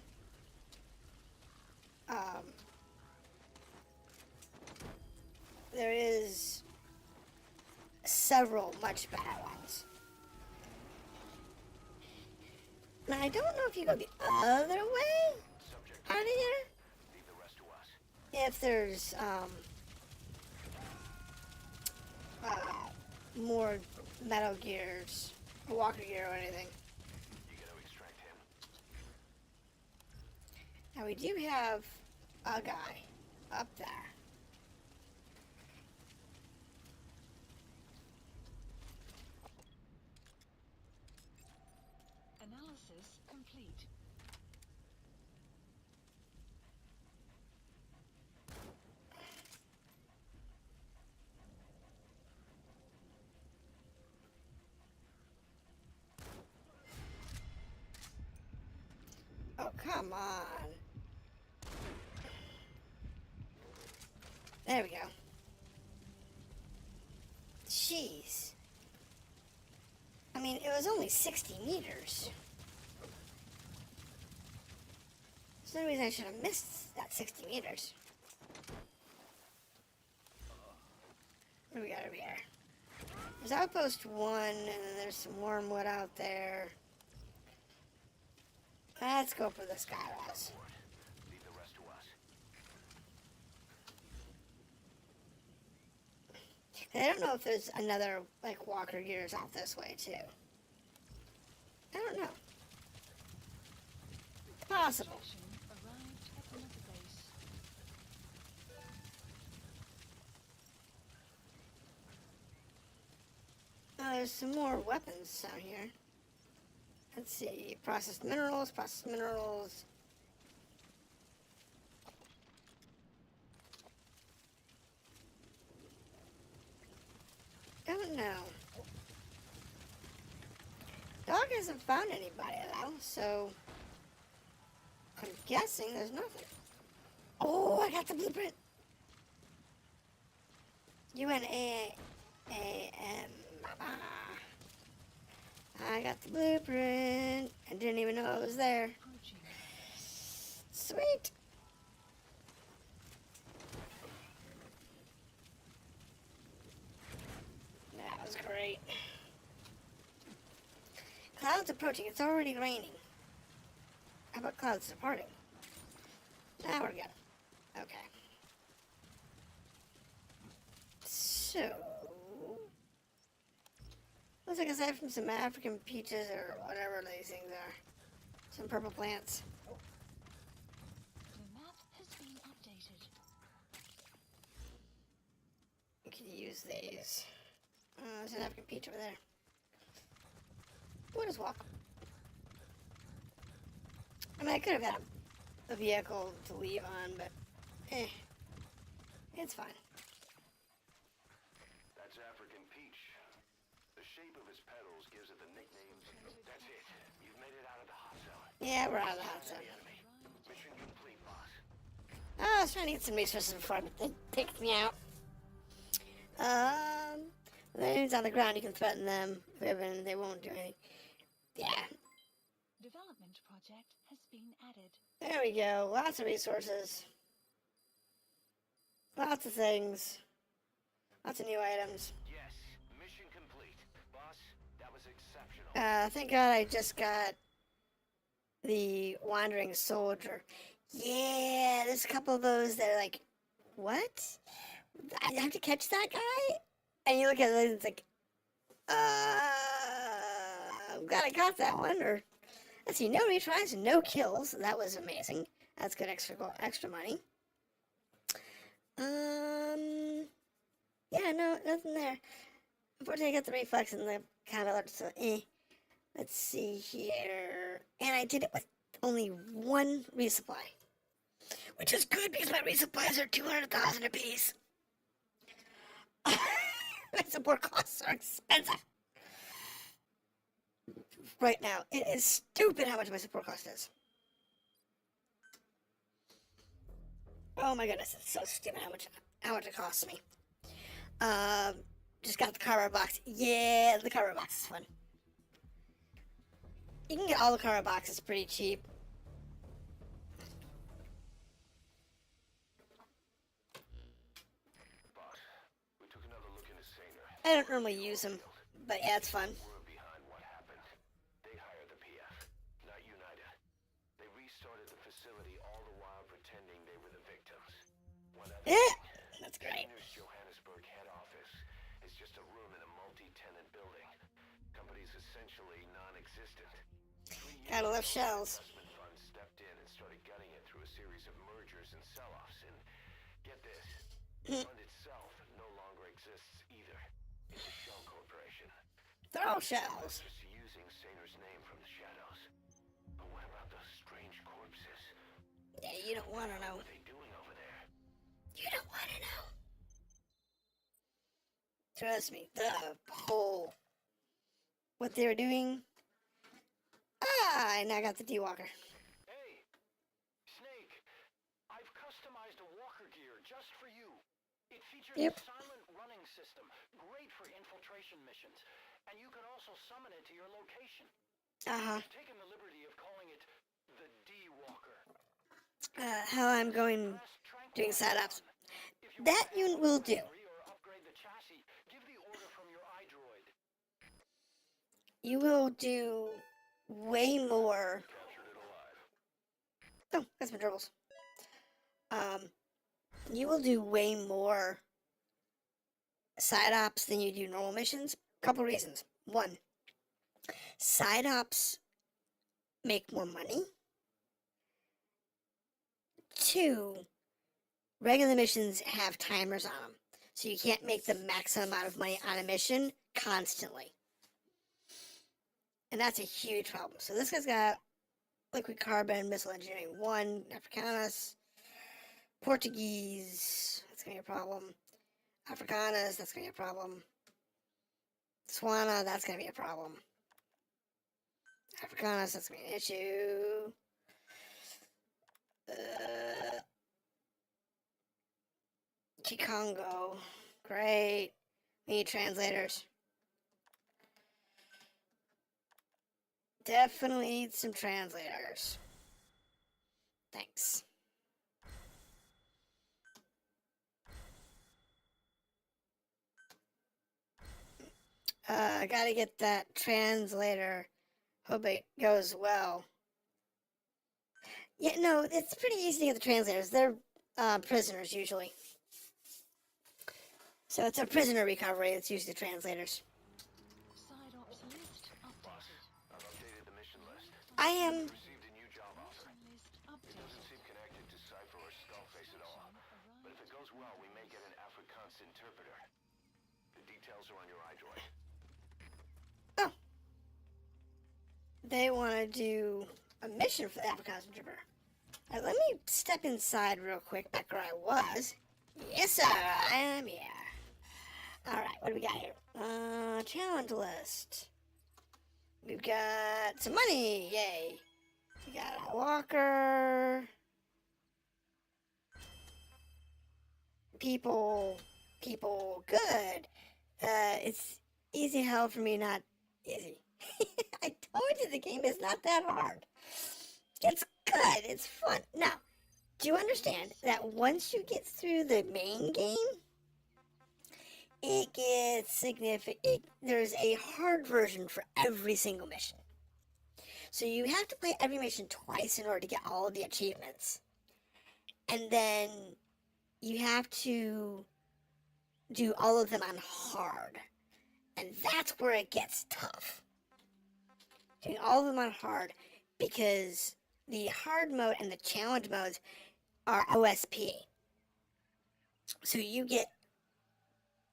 There is several much better ones. Now, I don't know if you go the other way out of here. If there's more Metal Gears, or Walker Gear, or anything. Now we do have a guy up there. Analysis complete. come on. There we go. Jeez. I mean, it was only 60 meters. There's no reason I should have missed that 60 meters. What do we got over here? There's outpost 1, and then there's some wormwood out there. Let's go for the skyrise. Leave the rest to us. I don't know if there's another, like, walker gears out this way, too. I don't know. It's possible. Section arrived at another base. Oh, there's some more weapons out here. Let's see. Processed minerals, processed minerals. Don't know. Dog hasn't found anybody though, so I'm guessing there's nothing. Oh, I got the blueprint. UNAAM. I got the blueprint. I didn't even know it was there. Approaching. Sweet. That was great. Clouds approaching. It's already raining. How about clouds departing? Now we're good. Okay. So, looks like aside from some African peaches or whatever these things are, some purple plants. The map has been updated. We could use these. There's an African peach over there. We'll just walk. I mean, I could have had a vehicle to leave on, but it's fine. That's African peach. The shape of its petals gives it the nickname. That's it. You've made it out of the hot zone. Yeah, we're out of the hot zone. Mission complete, boss. Oh, I was trying to get some resources before they picked me out. The enemies on the ground, you can threaten them. They won't do anything. Yeah, Development project has been added. there we go. Lots of resources. Lots of things. Lots of new items. Yes, mission complete. Boss, that was exceptional. Thank God I just got the Wandering Soldier. Yeah, there's a couple of those that are like, what? I have to catch that guy? And you look at it and it's like, I'm glad I caught that one. Or, let's see, no retries, no kills. That was amazing. That's good extra money. Yeah, no, nothing there. Unfortunately, I got the reflex and the kind of so Let's see here. And I did it with only one resupply. Which is good because my resupplies are 200,000 apiece. My support costs are expensive. Right now, it is stupid how much my support cost is. Oh my goodness, it's so stupid how much it costs me. Just got the cardboard box. Yeah, the cardboard box is fun. You can get all the cardboard boxes pretty cheap. Boss, we took another look into Saner. I don't normally use them, but yeah, it's fun. We're behind what happened. They hired the PF, not United. They restarted the facility all the while pretending they were the victims. One other Yeah, thing, that's great. Saner's Johannesburg head office is just a room in a multi-tenant building. Company's essentially non-existent. 3 years Gotta love ago, shells. investment funds stepped in and started gutting it through a series of mergers and sell-offs. And get this, the fund itself no longer exists either. It's a shell corporation. They're all shells. Just using Saner's name from the shadows. But what about those strange corpses? Yeah, you don't want to know. What are they doing over there? You don't want to know. Trust me, the whole what they were doing. Ah, and I got the D-Walker. Hey, Yep. silent running system, great for infiltration missions. And you can also summon it to your location. Uh-huh. I've taken the liberty of calling it the D-Walker. How I'm going Press doing tranquilize setups. on. If you That want to you handle will the do. delivery or upgrade the chassis, give the order from your iDroid. You will do way more. Captured it alive. Oh, that's my dribbles. You will do way more side ops than you do normal missions. Couple reasons. One, side ops make more money. Two, regular missions have timers on them, so you can't make the maximum amount of money on a mission constantly. And that's a huge problem. So this guy's got liquid carbon, missile engineering 1, Africanus, Portuguese, that's going to be a problem. Africanus, that's going to be a problem. Swana, that's going to be a problem. Africanus, that's going to be an issue. Kikongo, great. We need translators. Definitely need some translators. Thanks. I gotta get that translator. Hope it goes well. Yeah, no, it's pretty easy to get the translators. They're prisoners usually. So it's a prisoner recovery. It's usually the translators. Side ops list Boss, updated. I've updated the mission list. I am. Received a new job offer. Mission list Doesn't updated. seem connected to Cypher or Skullface at all. But if it goes well, we may get an Afrikaans interpreter. The details are on your iDroid. Oh. They want to do a mission for the Afrikaans interpreter. Let me step inside real quick back where I was. Yes, sir, I am here. Alright, what do we got here? Challenge list. We've got some money, yay. We got a walker. People, good. It's easy hell for me, not easy. I told you the game is not that hard. It's good, it's fun. Now, do you understand that once you get through the main game, it gets significant. There's a hard version for every single mission. So you have to play every mission twice in order to get all of the achievements. And then you have to do all of them on hard. And that's where it gets tough. Doing all of them on hard because the hard mode and the challenge modes are OSP. So you get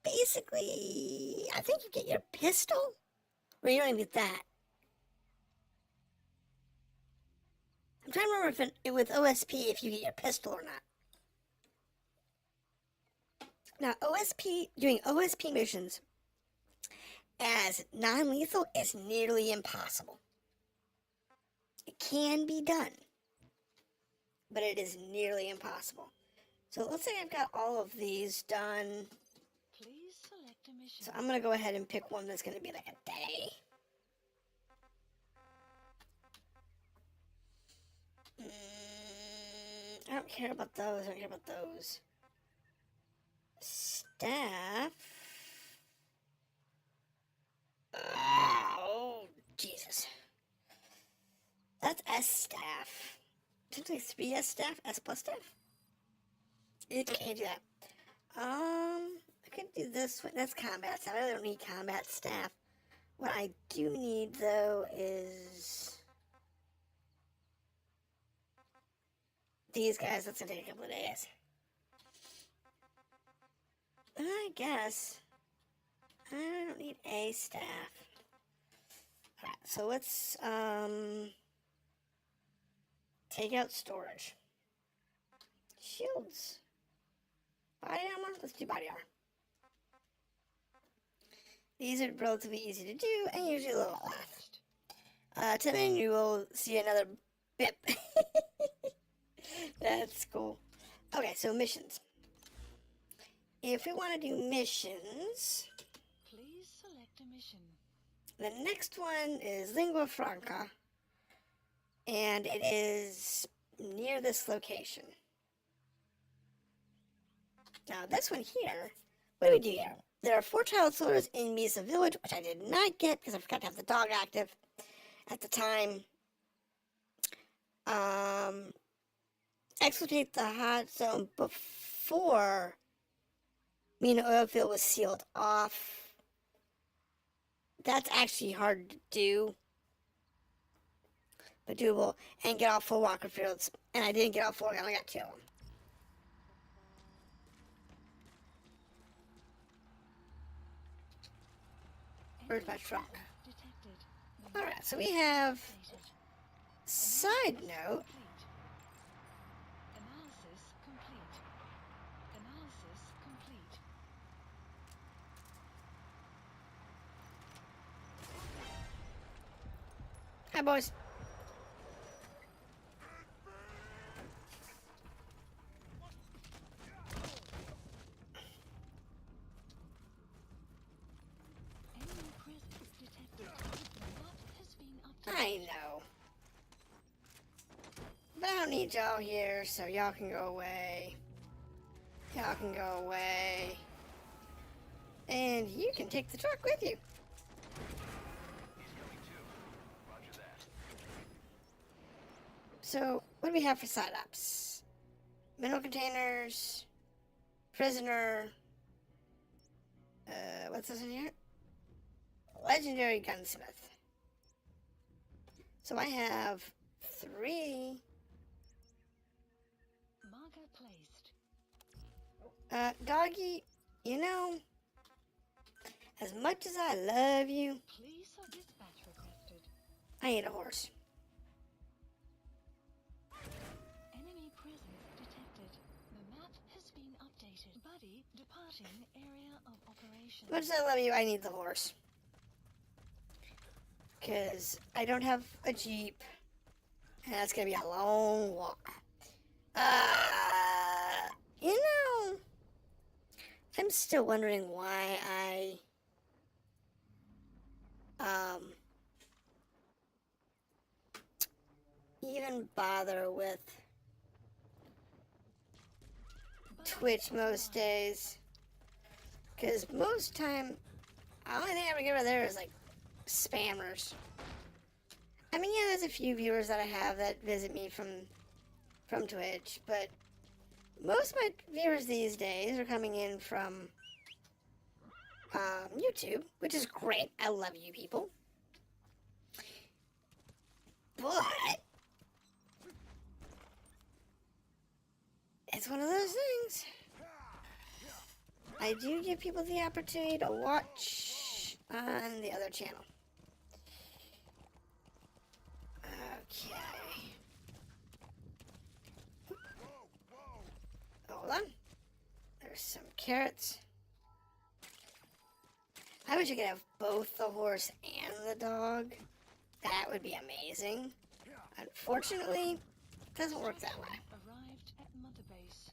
basically, I think you get your pistol, or you don't even get that. I'm trying to remember if with OSP if you get your pistol or not. Now, doing OSP missions as non-lethal is nearly impossible. It can be done, but it is nearly impossible. So it looks like I've got all of these done. Please select a mission. So I'm going to go ahead and pick one that's going to be like a day. I don't care about those. I don't care about those. Staff. Oh, Jesus. That's S staff. Technically 3S staff? S plus staff? You can't do that. I could do this one. That's combat staff. I really don't need combat staff. What I do need, though, is these guys. That's going to take a couple of days. I guess I don't need a staff. Alright, so let's take out storage. Shields. Body armor? Let's do body armor. These are relatively easy to do and usually low off. Today you will see another bip. That's cool. Okay, so missions. if we want to do missions, Please select a mission. the next one is Lingua Franca, and it is near this location. Now, this one here, what do we do here? There are 4 child soldiers in Misa Village, which I did not get because I forgot to have the dog active at the time. Exfiltrate the hot zone before Mina oil field was sealed off. That's actually hard to do, but doable. And get all 4 walker fields. And I didn't get all 4, I only got 2 of them. Where's my truck? Detected. Alright, so we have, side note, Analysis complete. Analysis complete. hi boys. Enemy presence detected. The map has been updated. I know. But I don't need y'all here, so y'all can go away. Y'all can go away. And you can take the truck with you. He's coming too. Roger that. So, what do we have for side ups? Mineral containers, prisoner, what's this in here? Legendary gunsmith. So I have 3. Marker placed. Doggy, you know, as much as I love you, Please dispatch requested. I need a horse. Enemy presence detected. The map has been updated. Buddy departing area of operation. As much as I love you, I need the horse. Because I don't have a Jeep, and that's going to be a long walk. You know, I'm still wondering why I, even bother with Twitch most days. Because most time, the only thing I ever get over there is like spammers. I mean, yeah, there's a few viewers that I have that visit me from Twitch, but most of my viewers these days are coming in from YouTube, which is great. I love you people. But it's one of those things. I do give people the opportunity to watch on the other channel. Okay. Hold on. There's some carrots. I wish I could have both the horse and the dog. That would be amazing. Unfortunately, it doesn't work that way. Arrived at Mother Base.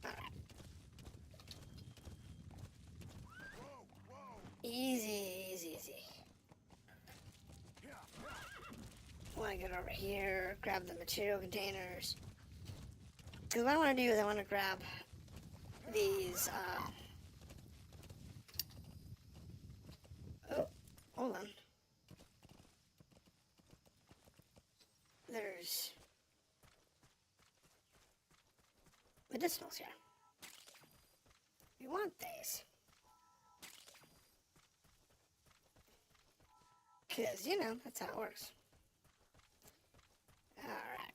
Alright. Easy, easy, easy. I want to get over here, grab the material containers. Because what I want to do is I want to grab these, oh, hold on. There's medicinals here. We want these. Because, you know, that's how it works. Alright.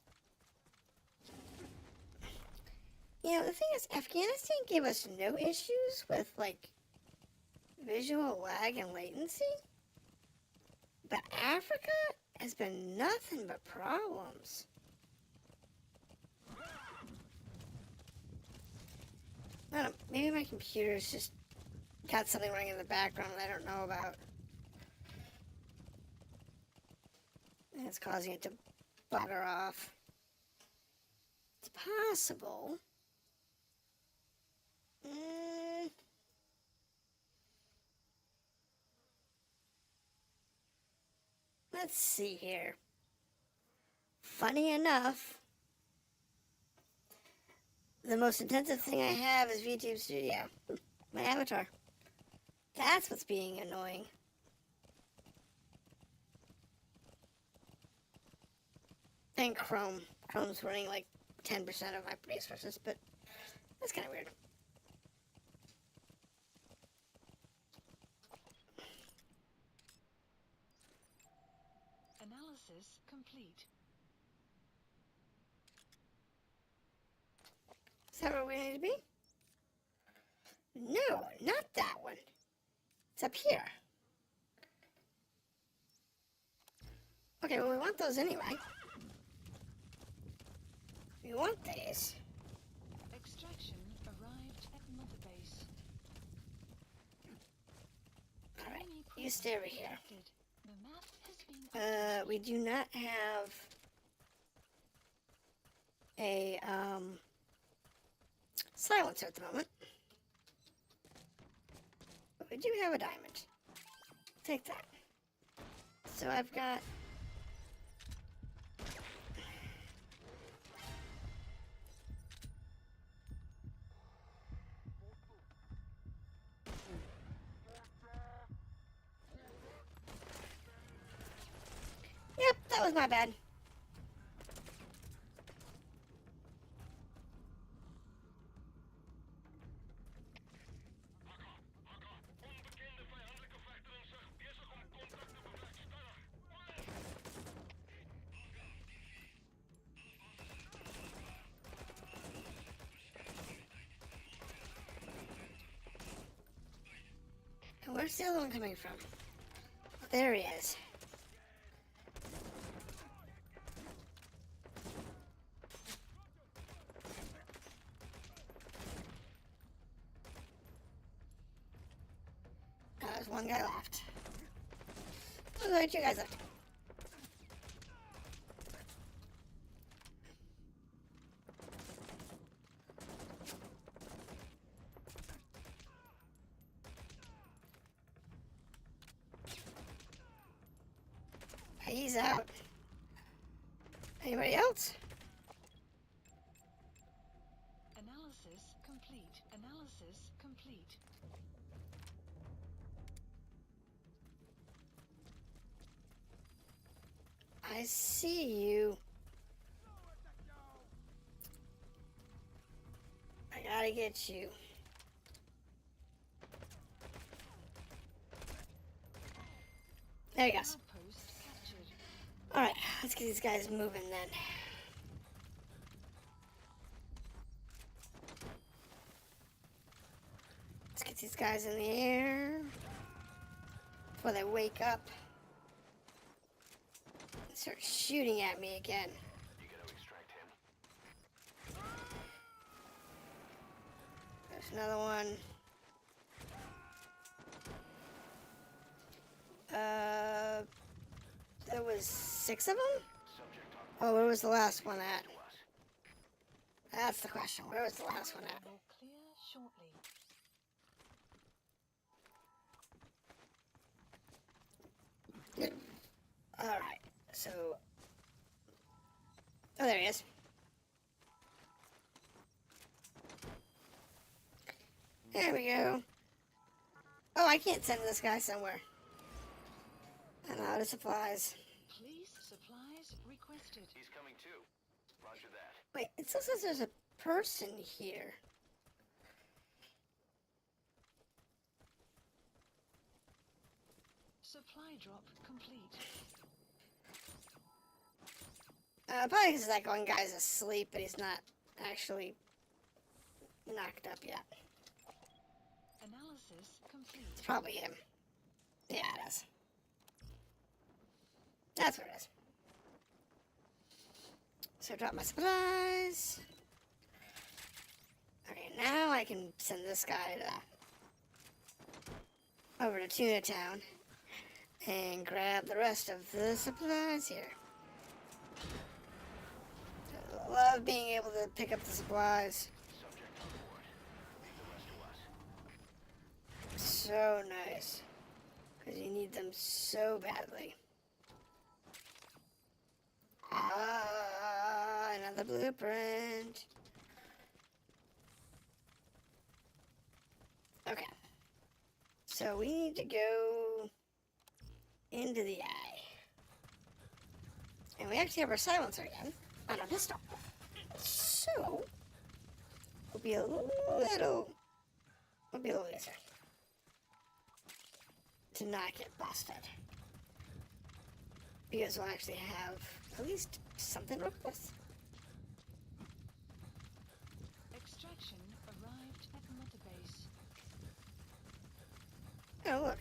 You know, the thing is, Afghanistan gave us no issues with, like, visual lag and latency. But Africa has been nothing but problems. I don't know, maybe my computer's just got something running in the background that I don't know about. And it's causing it to bugger off. It's possible Mm. Let's see here. Funny enough, the most intensive thing I have is VTube Studio. My avatar. That's what's being annoying. And Chrome. Chrome's running like 10% of my resources, but that's kind of weird. Analysis complete. Is that where we need to be? No, not that one. It's up here. Okay, well, we want those anyway. We want these. Extraction arrived at Mother Base. Alright, Enemy you stay over presence here. detected. The map has been We do not have a, silencer at the moment. But we do have a diamond. Take that. So I've got... Yep, that was my bad. And where's the other one coming from? There he is. There's one guy left. Oh, there are two guys left. He's out. Anybody else? analysis complete. Analysis complete. I see you. I gotta get you. There he goes. Outpost captured. Alright, let's get these guys moving then. Let's get these guys in the air before they wake up and start shooting at me again. You gotta extract him. There's another one. There was 6 of them? Subject on Oh, where was the last one at? to us. That's the question. Where was the last one at? Will clear shortly. Alright, so... Oh, there he is. There we go. Oh, I can't send this guy somewhere. I'm out of supplies. Please supplies requested. He's coming too. Roger that. Wait, it still says there's a person here. Supply drop complete. Probably because that one guy's asleep, but he's not actually knocked up yet. Analysis complete. It's probably him. Yeah, it is. That's what it is. So drop my supplies. Okay, now I can send this guy over to Tuna Town and grab the rest of the supplies here. I love being able to pick up the supplies. Subject on board. The rest so nice. Because you need them so badly. Ah, another blueprint. Okay. So we need to go into the eye. And we actually have our silencer again on our pistol. So, we'll be a little easier to not get busted. Because we'll actually have at least something to work with. Extraction arrived at Mother Base. Oh, look.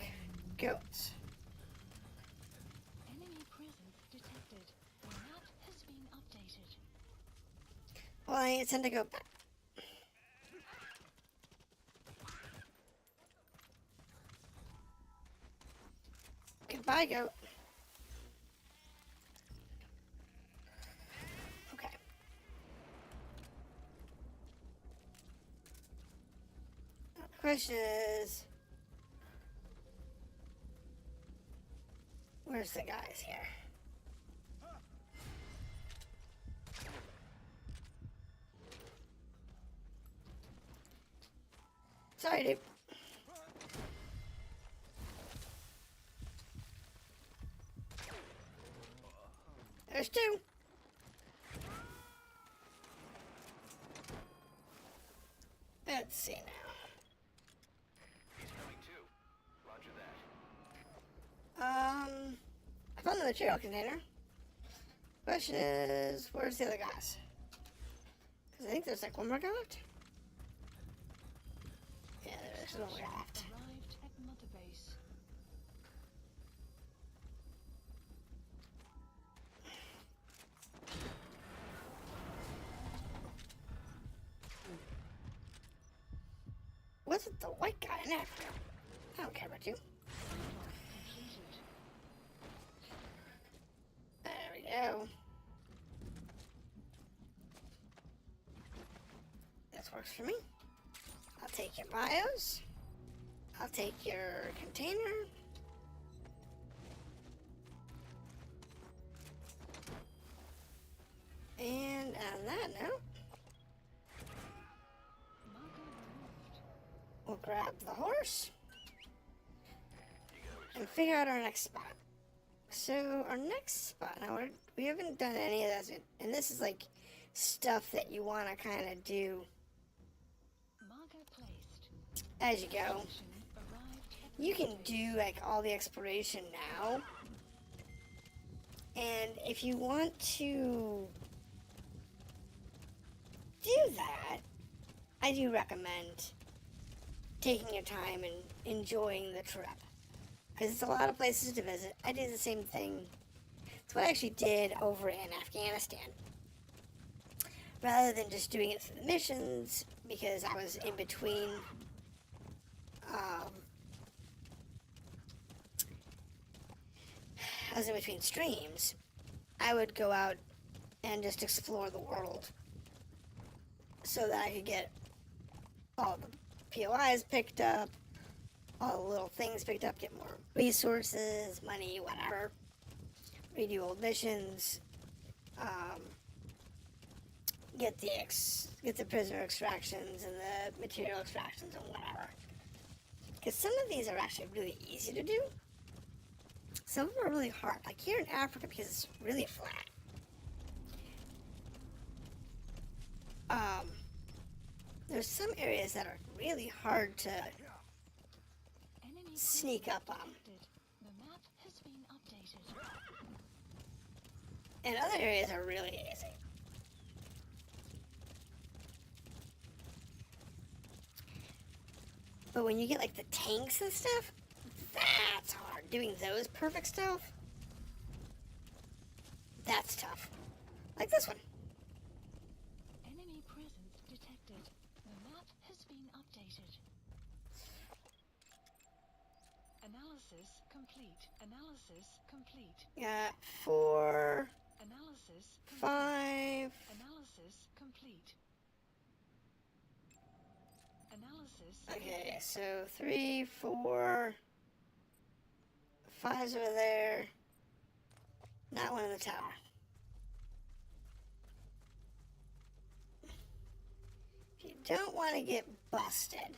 Goats. Enemy presence detected. The map has been updated. Well, I intend to go back. Goodbye, goat. Okay. Now the question is, where's the guys here? Sorry, dude. There's two. Let's see now. He's coming too. Roger that. I found the material container. Question is, where's the other guys? Because I think there's like one more guy left. Yeah, there's one more guy left. Arrived at Mother Base. Was it the white guy in Africa? I don't care about you. Completed. There we go. This works for me. I'll take your bios. I'll take your container. And on that note, Marker removed. we'll grab the horse and figure out our next spot. So our next spot, now we haven't done any of this, and this is like stuff that you want to kind of do Marker placed. as you go. Mission arrived at You can Mother Base. do like all the exploration now, and if you want to do that, I do recommend taking your time and enjoying the trip, because it's a lot of places to visit. I did the same thing. It's what I actually did over in Afghanistan, rather than just doing it for the missions, because I was in between streams. I would go out and just explore the world so that I could get all the POIs picked up, all the little things picked up, get more resources, money, whatever, redo old missions, get the prisoner extractions and the material extractions and whatever. Because some of these are actually really easy to do. Some of them are really hard. Like here in Africa, because it's really flat. There's some areas that are really hard to Enemy sneak up on. detected. The map has been updated. And other areas are really easy. But when you get like the tanks and stuff, that's hard. Doing those perfect stealth, that's tough. Like this one. Enemy presence detected. The map has been updated. Analysis complete. Analysis complete. Got 4, Analysis complete. 5. Analysis complete. Analysis Analysis. Okay, so 3, 4, 5's over there. Not one in the tower. If you don't want to get busted.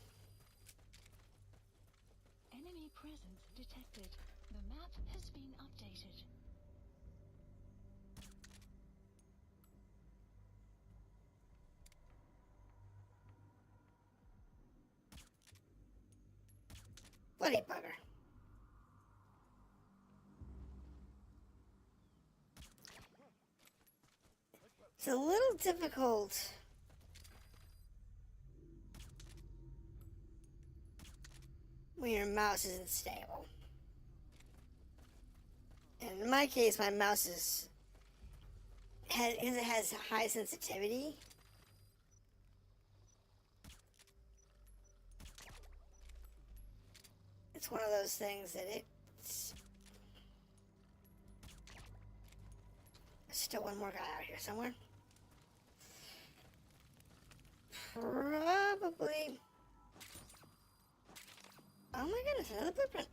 Enemy presence detected. The map has been updated. Bloody bugger. It's a little difficult when your mouse isn't stable. And in my case, my mouse is, because it has high sensitivity. It's one of those things that it's... There's still one more guy out here somewhere. Probably... Oh my goodness, another blueprint.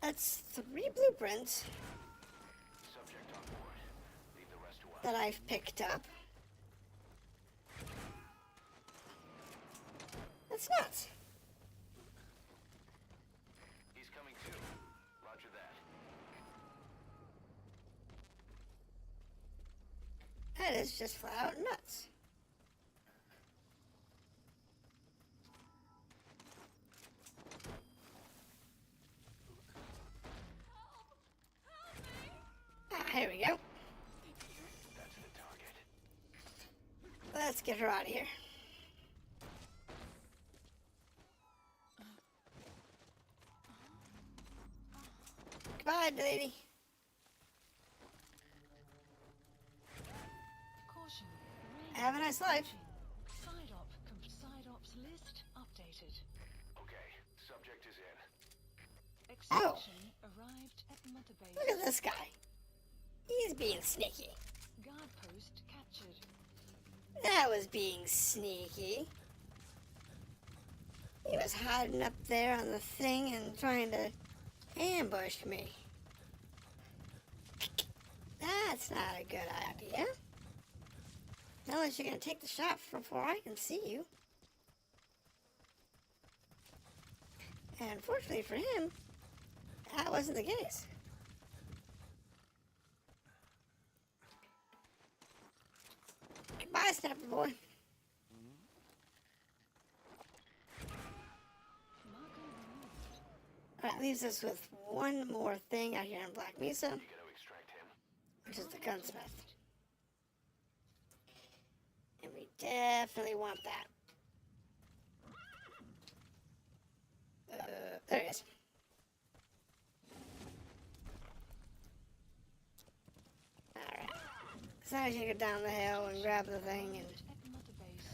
That's 3 blueprints Subject on board. Leave the rest to us. that I've picked up. That's nuts. He's coming too. Roger that. That is just flat out nuts. Ah, here we go. That's the target. Let's get her out of here. Goodbye, lady. Caution. Have a nice life. Side ops list updated. Okay, subject is in. Extraction arrived at Mother Base. Look at this guy. He's being sneaky. Guard post captured. That was being sneaky. He was hiding up there on the thing and trying to ambush me. That's not a good idea. Unless you're going to take the shot before I can see you. And fortunately for him, that wasn't the case. Goodbye, Snapper Boy. Marker removed. Alright, leaves us with one more thing out here in Black Mesa, You gonna extract him? which is the gunsmith. And we definitely want that. There it is. Alright. So now you go down the hill and grab the thing and At Mother Base.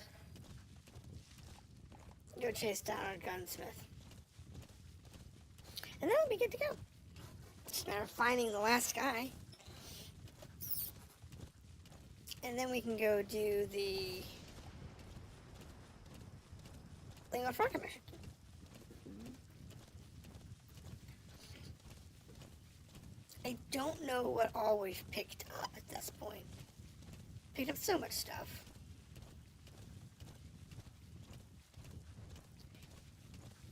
go chase down our gunsmith. And then we'll be good to go. Just a matter of finding the last guy. And then we can go do the Lingo Frog mission. I don't know what all we've picked up at this point. Picked up so much stuff.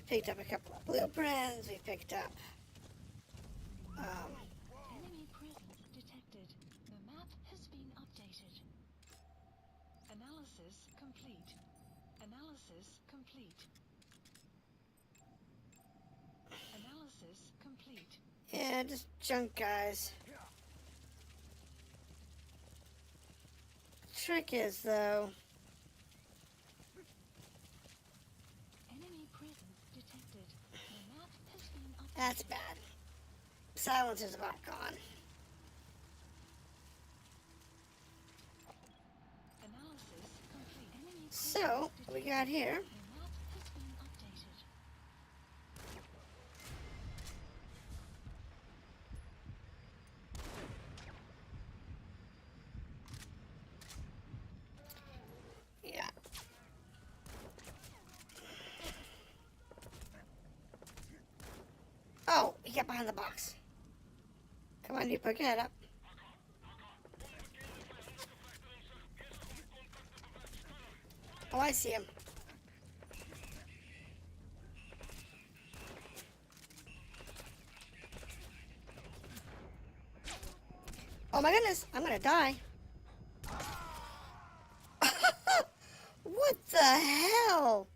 Picked up a couple of blueprints. We picked up Enemy presence detected. The map has been updated. Analysis complete. Analysis complete. Analysis complete. yeah, just junk guys. Trick is though, Enemy presence detected. The map has been updated. that's bad. Silence is about gone. Analysis complete. Enemy So, what we got here, The map has been updated. get behind the box. Come on, you poke your head up. Oh, I see him. Oh my goodness, I'm gonna die. What the hell?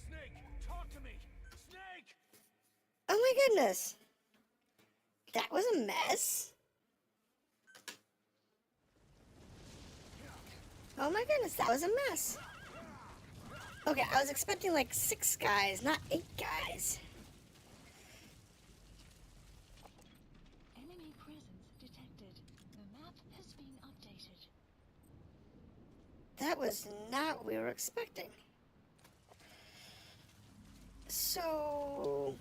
Snake, talk to me! Snake! Oh my goodness. That was a mess. Oh my goodness, that was a mess. Okay, I was expecting like 6 guys, not 8 guys. Enemy presence detected. The map has been updated. That was not what we were expecting. So,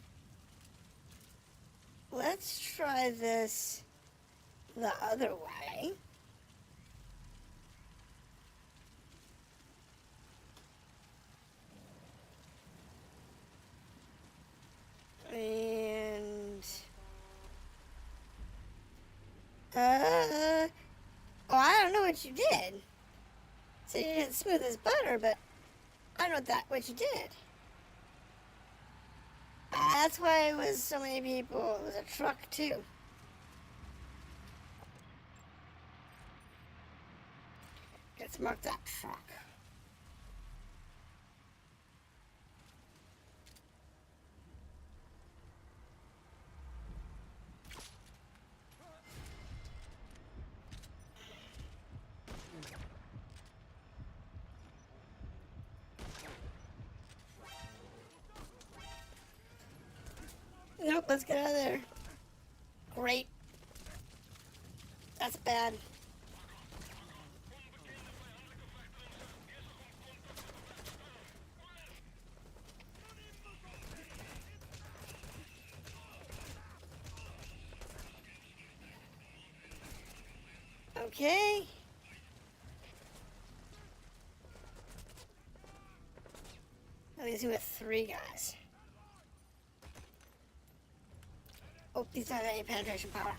let's try this the other way. And oh, I don't know what you did. So you did smooth as butter, but I don't know what you did. That's why it was so many people. It was a truck too. Let's mark that truck. Nope, let's get out of there. Great. That's bad. Okay. At least we have 3 guys. Oh, these don't have any penetration power.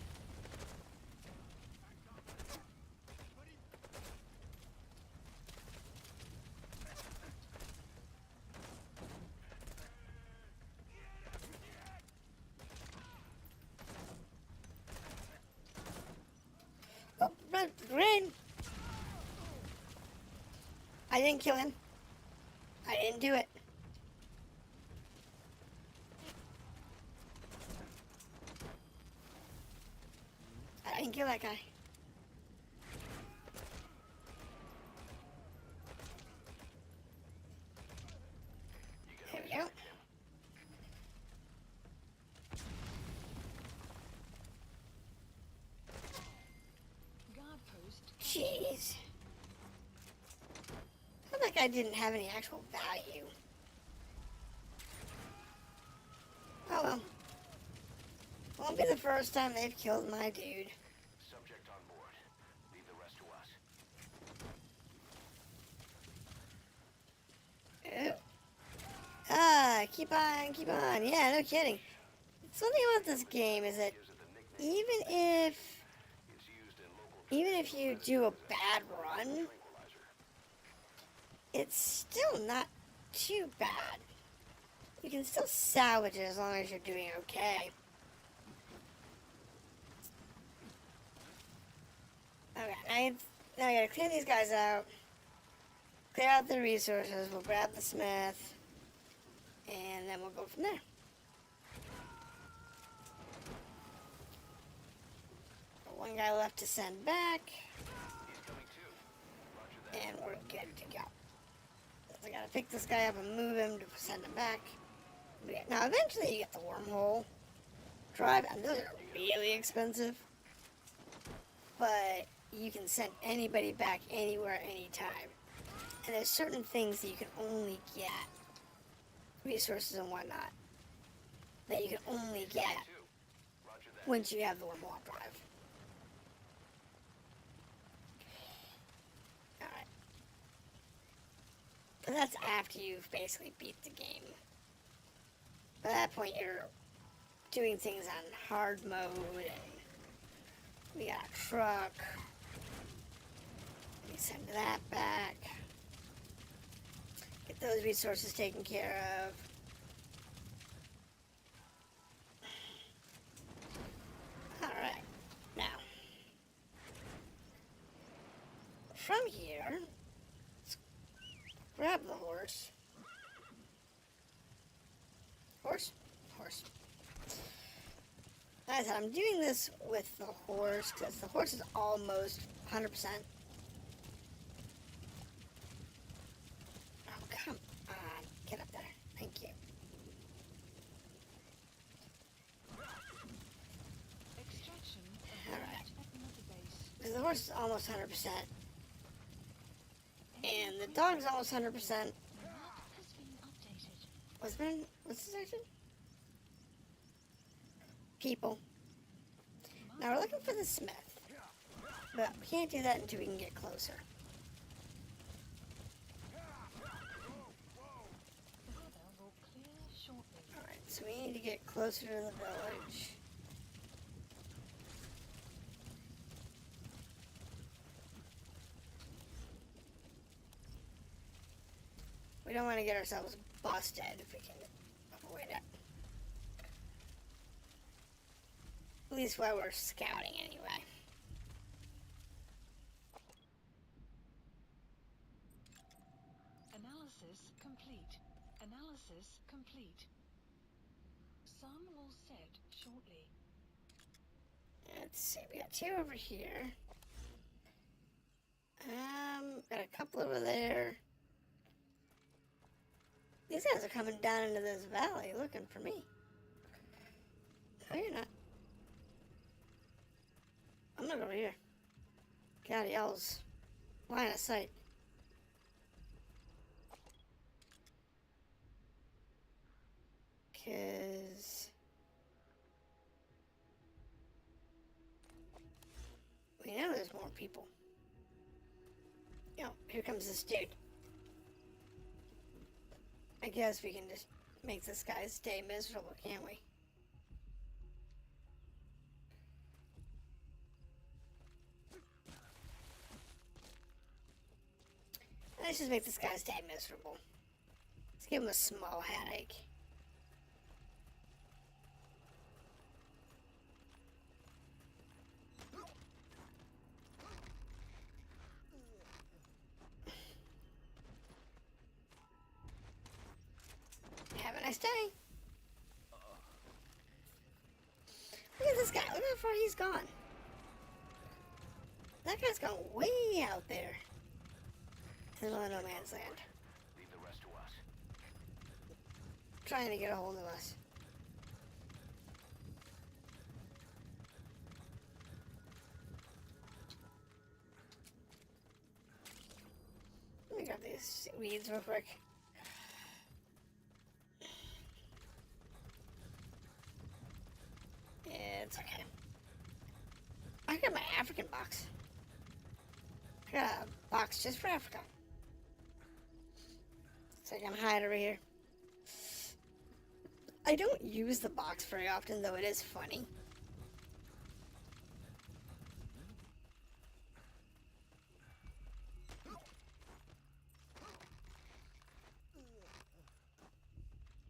Oh, green! I didn't kill him. I didn't do it. I didn't kill that guy. There we go. Guard post. Jeez. I felt like I didn't have any actual value. Oh well. Won't be the first time they've killed my dude. Subject on board. Leave the rest to us. Oh. Ah, keep on, keep on. Yeah, no kidding. Something about this game is that even if you do a bad run, it's still not too bad. You can still salvage it as long as you're doing okay. Okay, now I gotta clear these guys out. Clear out the resources. We'll grab the smith. And then we'll go from there. One guy left to send back. He's coming too. Roger that. And we're good to go. So I gotta pick this guy up and move him to send him back. Now eventually you get the wormhole drive, and those are really expensive. But you can send anybody back anywhere, anytime. And there's certain things that you can only get, resources and whatnot, that you can only get Roger that. once you have the wormhole drive. Alright. But that's after you've basically beat the game. By that point, you're doing things on hard mode. And we got a truck. We send that back. Get those resources taken care of. Alright, now. From here, let's grab the horse. Horse? Horse. As I said, I'm doing this with the horse because the horse is almost 100%. Oh, come on. Get up there. Thank you. Extraction Alright. at another base. Because the horse is almost 100%. And the dog's almost 100%. The map has been updated. What's this section? People. Now we're looking for the smith. But we can't do that until we can get closer. The weather will clear shortly. Alright, so we need to get closer to the village. We don't want to get ourselves busted if we can avoid it. At least while we're scouting anyway. Analysis complete. Analysis complete. Sun will set shortly. Let's see, we got two over here. Got a couple over there. These guys are coming down into this valley looking for me. No, you're not. I'm not over here. God, y'all's line of sight. Because we know there's more people. Oh, here comes this dude. I guess we can just make this guy stay miserable, can't we? Let's just make this guy stay miserable. Let's give him a small headache. Have a nice day. Look at this guy. Look how far he's gone. That guy's gone way out there. To the no man's land. Leave the rest to us. Trying to get a hold of us. Let me grab these weeds real quick. It's okay. I got my African box. I got a box just for Africa. So I can hide over here. I don't use the box very often, though it is funny.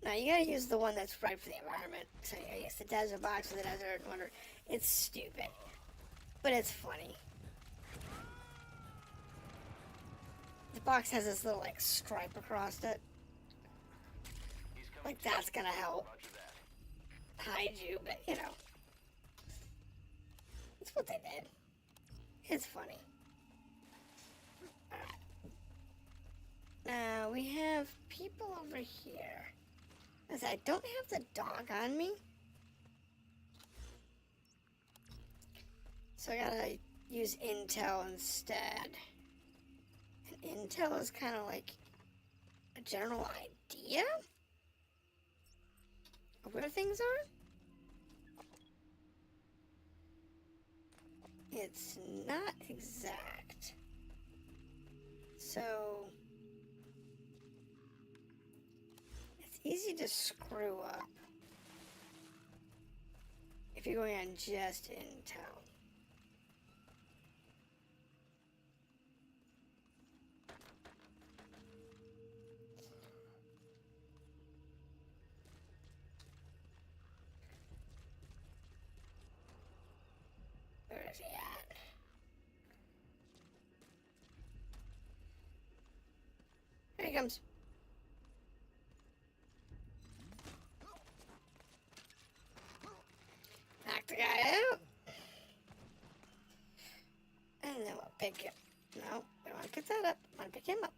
Now you gotta use the one that's right for the environment. So I guess the desert box or the desert wonder. It's stupid, but it's funny. The box has this little like stripe across it. Like that's gonna help hide you, but you know, it's what they did. It's funny. Alright. Now we have people over here. As I don't have the dog on me, so I gotta use intel instead. And intel is kind of like a general idea of where things are. It's not exact. So it's easy to screw up. if you're going on just in town. Where is he at? Here he comes. Knock the guy out. And then we'll pick him. No, we don't want to pick that up. We want to pick him up.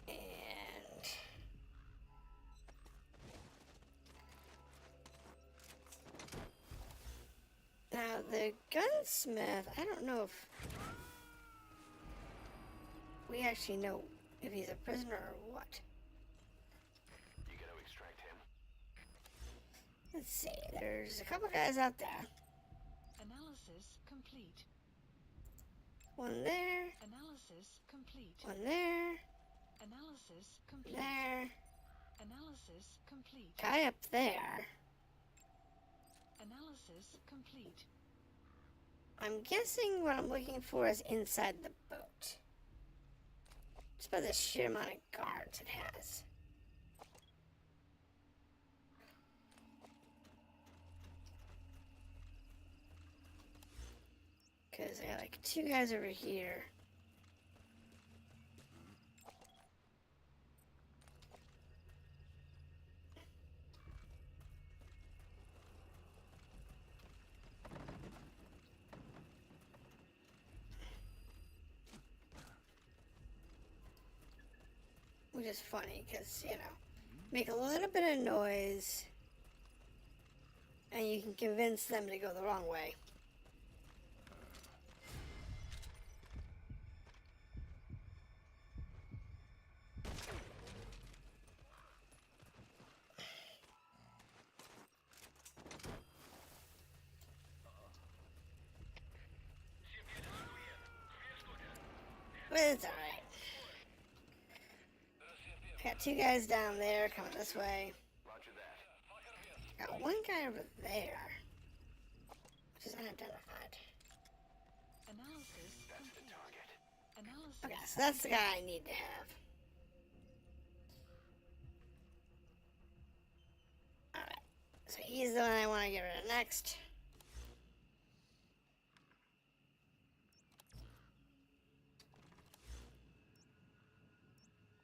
And now the gunsmith, I don't know if we actually know if he's a prisoner or what. You gonna extract him? Let's see, there's a couple guys out there. Analysis complete. One there, Analysis complete. one there, Analysis complete. there, Analysis complete. guy up there. Analysis complete. I'm guessing what I'm looking for is inside the boat. Just by the sheer amount of guards it has. Because I got like two guys over here. Which is funny because, you know, make a little bit of noise and you can convince them to go the wrong way. But it's alright. I got two guys down there coming this way. Roger that. Got one guy over there, which is unidentified. Analysis That's the complete. target. Analysis. Okay, so that's the guy I need to have. Alright, so he's the one I want to get rid of next.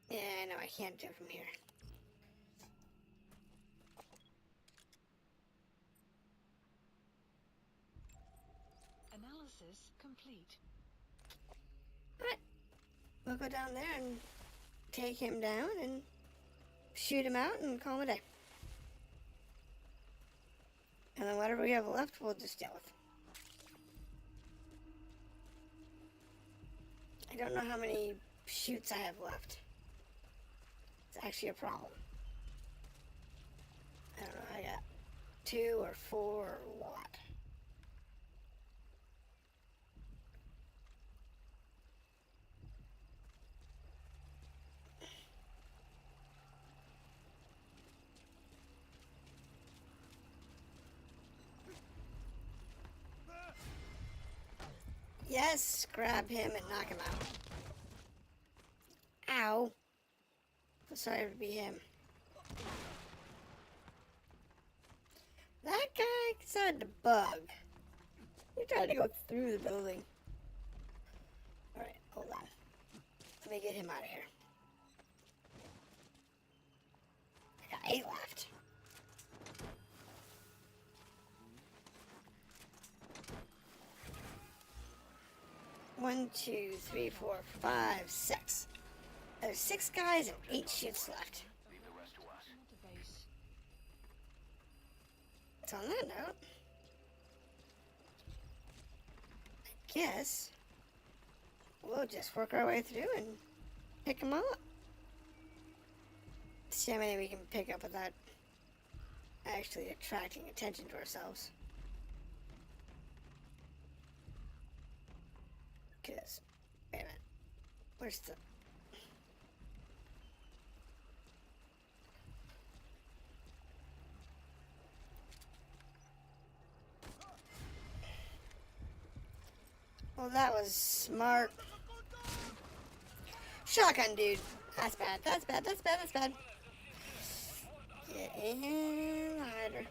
Yeah, I know, I can't do it from here. Analysis complete. Alright, we'll go down there and take him down and shoot him out and call him a day. And then whatever we have left, we'll just deal with. I don't know how many shoots I have left. It's actually a problem. I don't know, I got 2 or 4 or what. Yes, grab him and knock him out. Ow. Sorry to be him. That guy decided to bug. He tried to go through the building. Alright, hold on. Let me get him out of here. I got 8 left. One, 2, 3, 4, 5, 6. There's 6 guys and 8 shoots left. Leave the rest to us. Database. So on that note, I guess we'll just work our way through and pick them all up. See how many we can pick up without actually attracting attention to ourselves. Because, wait a minute, where's the... Well, that was smart. Shotgun, dude. That's bad. That's bad. That's bad. That's bad. Get in harder.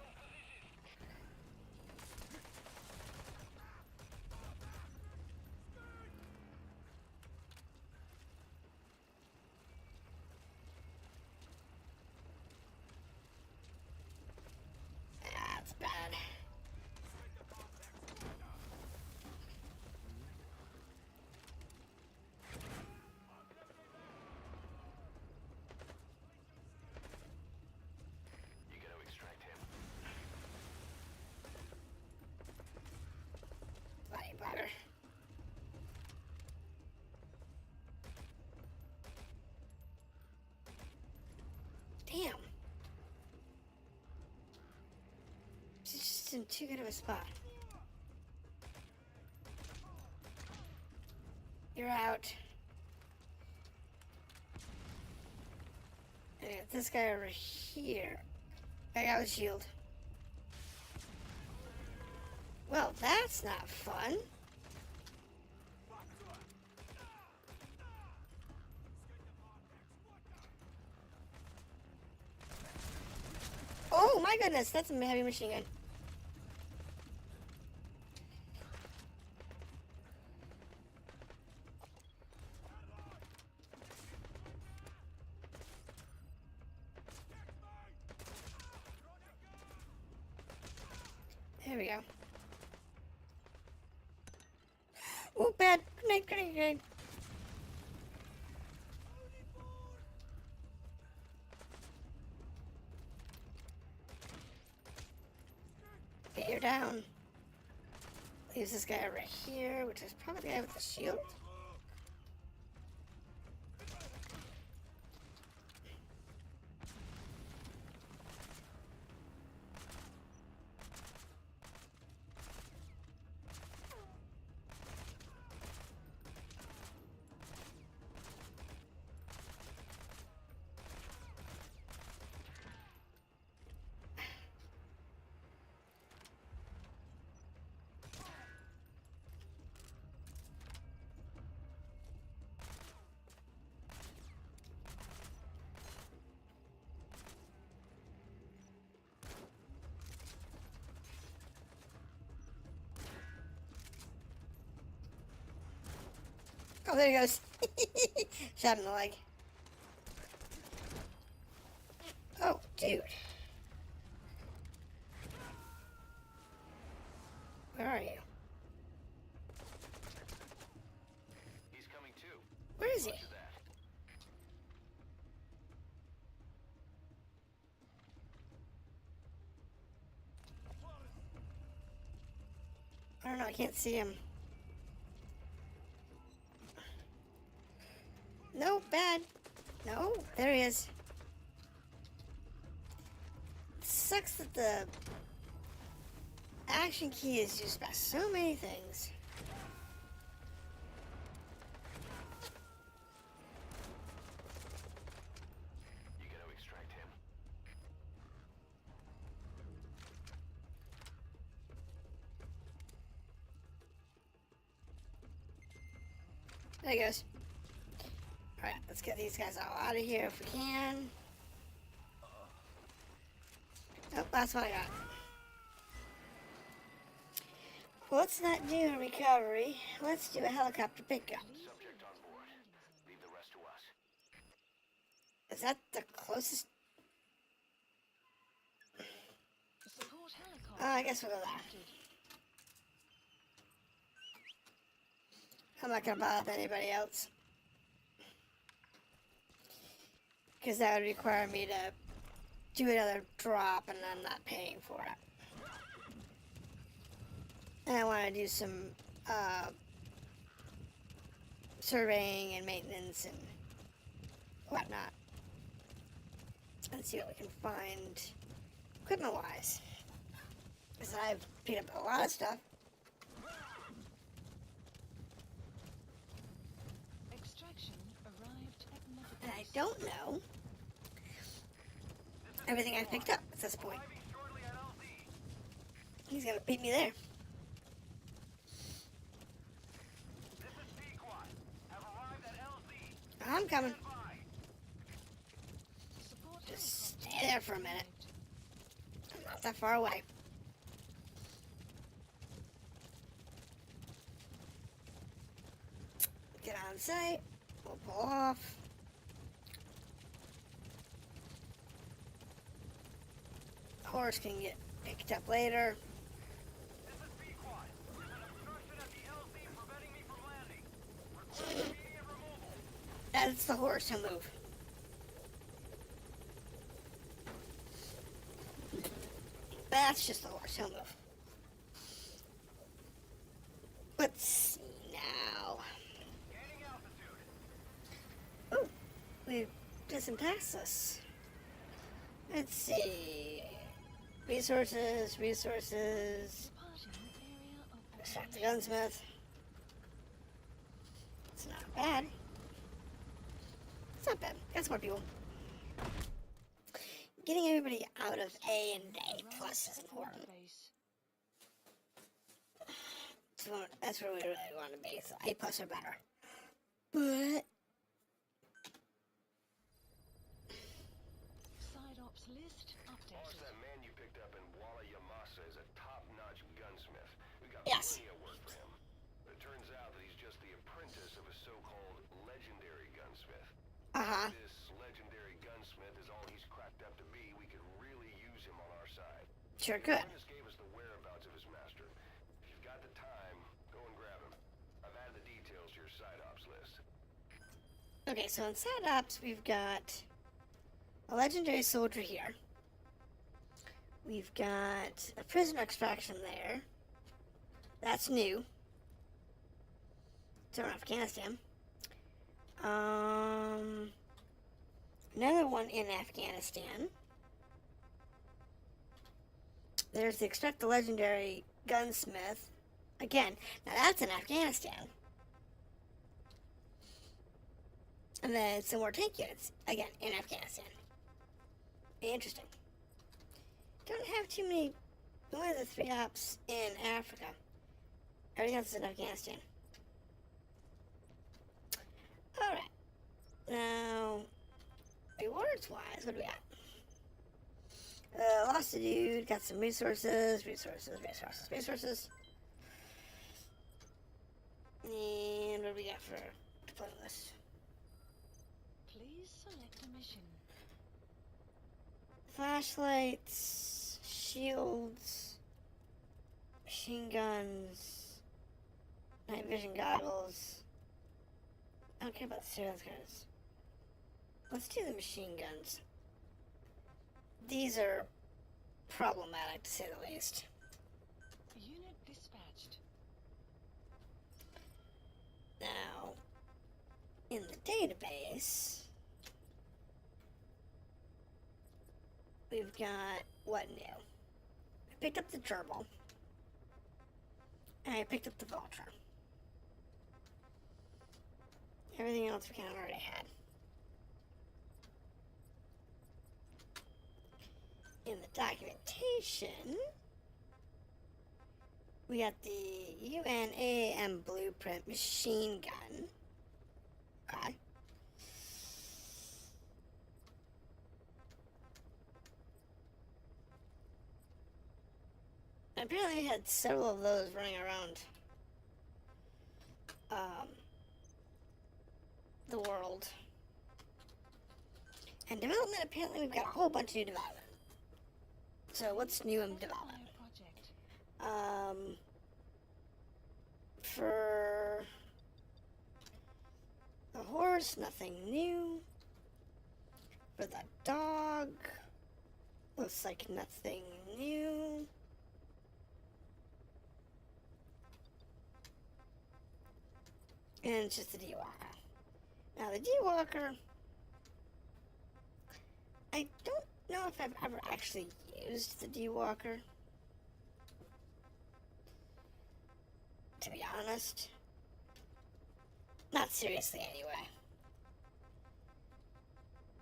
That's bad. You gotta extract him. Body bladder. Damn. She's just in too good of a spot. You're out. I got this guy over here. I got a shield. Well, that's not fun. Oh my goodness, that's a heavy machine gun. There we go. Oh, bad. Grenade, grenade, grenade. Okay, you're down. Leaves this guy over here, which is probably the guy with the shield. Oh, there he goes. Shot him in the leg. Oh, dude. Where are you? He's coming too. Where is he? Roger that. I don't know, I can't see him. No, bad. No, there he is. Sucks that the action key is used by so many things. You gotta extract him. There he goes. Alright, let's get these guys all out of here if we can. Oh, that's what I got. Well, let's not do a recovery. Let's do a helicopter pickup. Subject on board. Leave the rest to us. Is that the closest? Support helicopter. Oh, I guess we'll go there. I'm not gonna bother anybody else. Because that would require me to do another drop and I'm not paying for it. And I want to do some surveying and maintenance and whatnot. Let's see what we can find equipment-wise. Because I've picked up a lot of stuff. Extraction arrived at medical. And I don't know everything I've picked up at this point. He's gonna beat me there. I'm coming. Support Just helicopter stay there for a minute. arrived. I'm not that far away. Get on site. We'll pull off. Horse can get picked up later. This is B-Quad. There's an obstruction at the LZ preventing me from landing. Request immediate removal. That's the horse. He'll move. That's just the horse. He'll move. Let's see now. Gaining altitude. Oh, we did some tasks. Let's see. Resources. Departing area of Extract the gunsmith. It's not bad. It's not bad. Got some more people. Getting everybody out of A and A plus is important. base. That's where we really want to be. So A plus or better. But Side ops list Boss, updated. that man you picked up in Walla Yamasa is a top-notch gunsmith. We got Yes. plenty of work for him. But it turns out that he's just the apprentice of a so-called legendary gunsmith. uh-huh. If this legendary gunsmith is all he's cracked up to be, we could really use him on our side. Sure The could. apprentice gave us the whereabouts of his master. If you've got the time, go and grab him. I've added the details to your side ops list. Okay, so in side ops we've got a legendary soldier here. We've got a prisoner extraction there. That's new. It's from Afghanistan. Another one in Afghanistan. There's the extract the legendary gunsmith. Again, now that's in Afghanistan. And then some more tank units, again, in Afghanistan. Interesting. Don't have too many, only the 3 ops in Africa. Everything else is in Afghanistan. Alright. Now, rewards-wise, what do we got? Lost a dude, got some resources. And what do we got for deployment list? Please select a mission. Flashlights, shields, machine guns, night vision goggles. I don't care about the serial guns. Let's do the machine guns. These are problematic to say the least. Unit dispatched. Now, in the database, we've got what new? I picked up the gerbil, and I picked up the vulture. Everything else we kind of already had. In the documentation, we got the UNAM blueprint machine gun. Okay. Apparently, I had several of those running around the world. And development, apparently, we've got a whole bunch of new development. So, what's new in development? Project. For the horse, nothing new. For the dog, looks like nothing new. And it's just the D-Walker. Now, the D-Walker, I don't know if I've ever actually used the D-Walker. To be honest. Not seriously, anyway.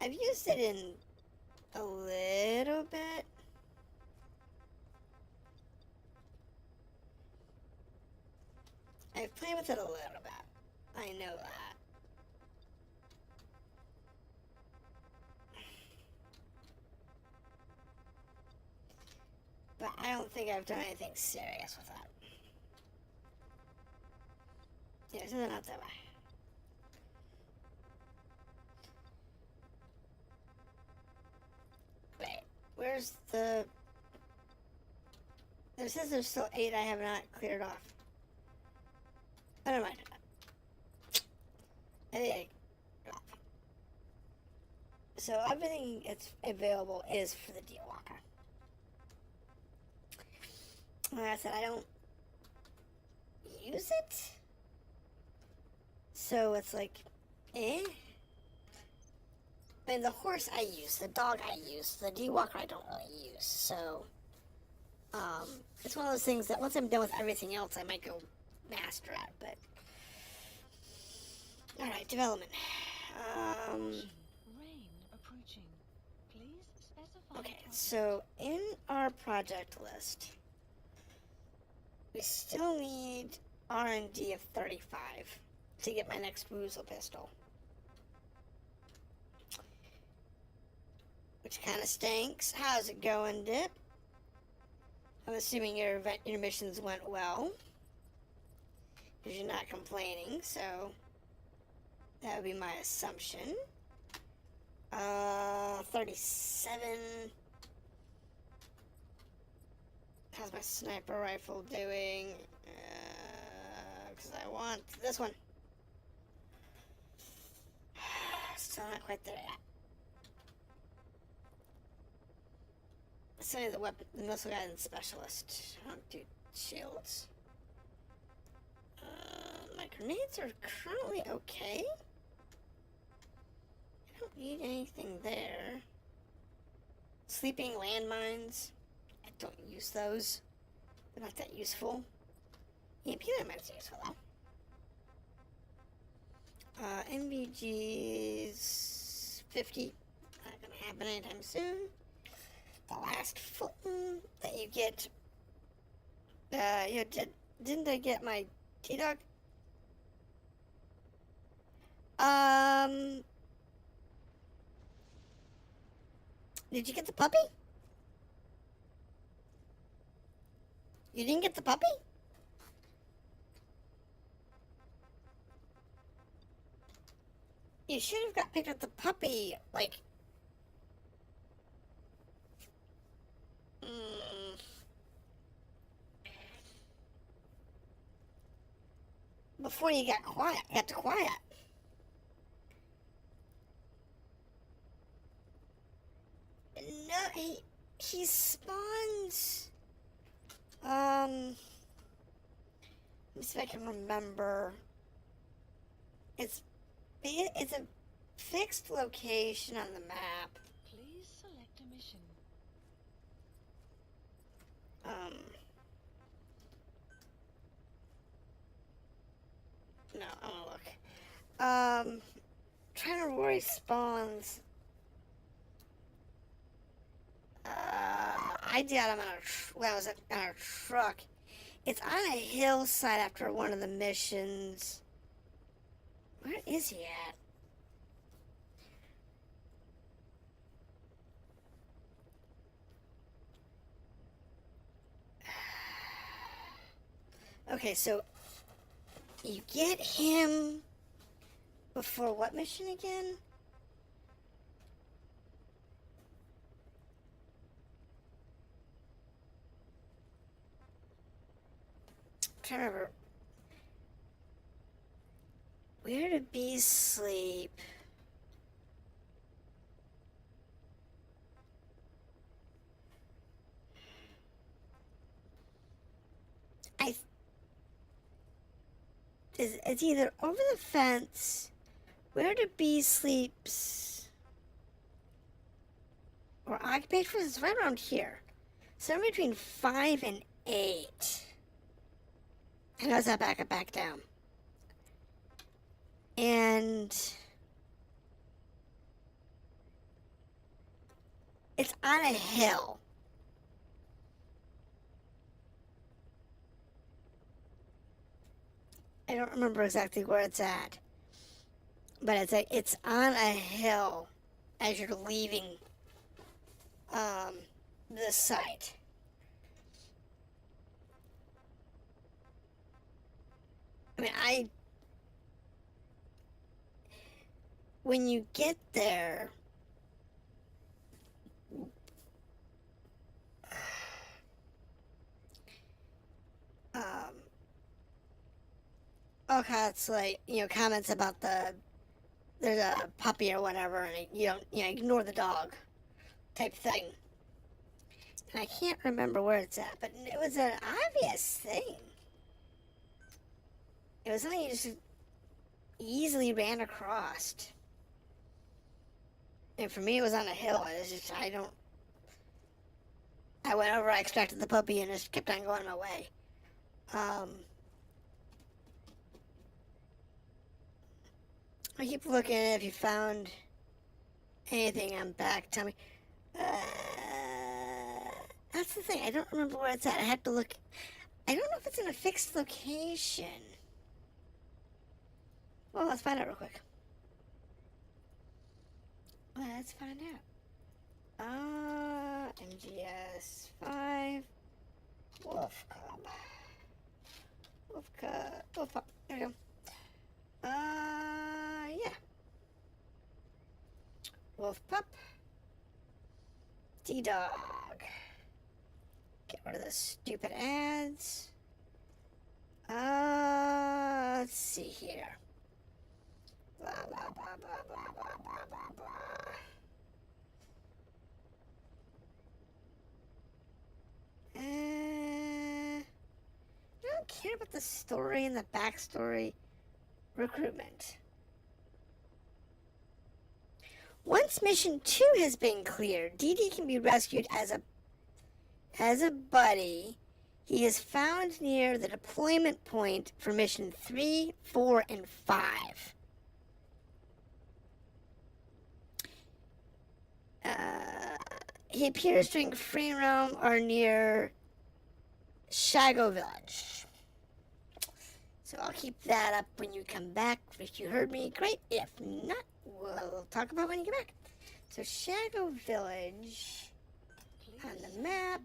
I've used it in a little bit. I've played with it a little bit. I know that. I don't think I've done anything serious with that. Yeah, so they're not that way. Wait, where's the... It says there's still 8 I have not cleared off. Oh, never mind. I think so everything that's available is for the deal walker. Like I said, I don't use it. So it's like, eh? I mean, the horse I use, the dog I use, the deal walker I don't really use. So, it's one of those things that once I'm done with everything else, I might go master at, but... Alright, development. Rain approaching. Please specify. Okay, so in our project list, we still need R&D of 35 to get my next Woozle pistol. Which kind of stinks. How's it going, Dip? I'm assuming your missions went well. Because you're not complaining, so that would be my assumption. 37. How's my sniper rifle doing? Because I want this one. Still not quite there yet. Let's say the missile guidance specialist. I don't do shields. My grenades are currently okay. I don't need anything there. Sleeping landmines. I don't use those. They're not that useful. EMP landmines are useful though. NVG's 50. Not gonna happen anytime soon. The last Fulton that you get. Didn't I get my T-Dog? Did you get the puppy? You didn't get the puppy? You should have picked up the puppy, like... before you got quiet. No, he spawns. Let me see if I can remember. It's a fixed location on the map. Please select a mission. No, I wanna look. Trying to remember where he spawns. I did him when I was on our truck. It's on a hillside after one of the missions. Where is he at? Okay, so you get him before what mission again? I'm trying to remember. Where do bees sleep? It's either over the fence, where do bees sleeps, or occupation is right around here. Somewhere between 5 and 8. And how's that back down? And it's on a hill. I don't remember exactly where it's at, but it's on a hill as you're leaving the site. mean, when you get there, okay, it's like, comments about there's a puppy or whatever, and you don't, ignore the dog type thing. And I can't remember where it's at, but it was an obvious thing. It was something you just easily ran across. And for me, it was on a hill. It was just, I went over, I extracted the puppy, and just kept on going my way. I keep looking. If you found anything on back, tell me. That's the thing. I don't remember where it's at. I have to look. I don't know if it's in a fixed location. Well, let's find out real quick. Let's find out. MGS5. Wolf Cub. Wolf Pup. There we go. Yeah. Wolf Pup. D-Dog. Get rid of the stupid ads. Let's see here. Blah, blah, blah, blah, blah, blah, blah, blah, blah. I don't care about the story and the backstory. Recruitment. Once mission 2 has been cleared, DD can be rescued as a buddy. He is found near the deployment point for mission 3, 4, and 5. He appears during free roam or near Shago Village. So I'll keep that up when you come back. If you heard me, great. If not, we'll talk about when you get back. So Shago Village on the map.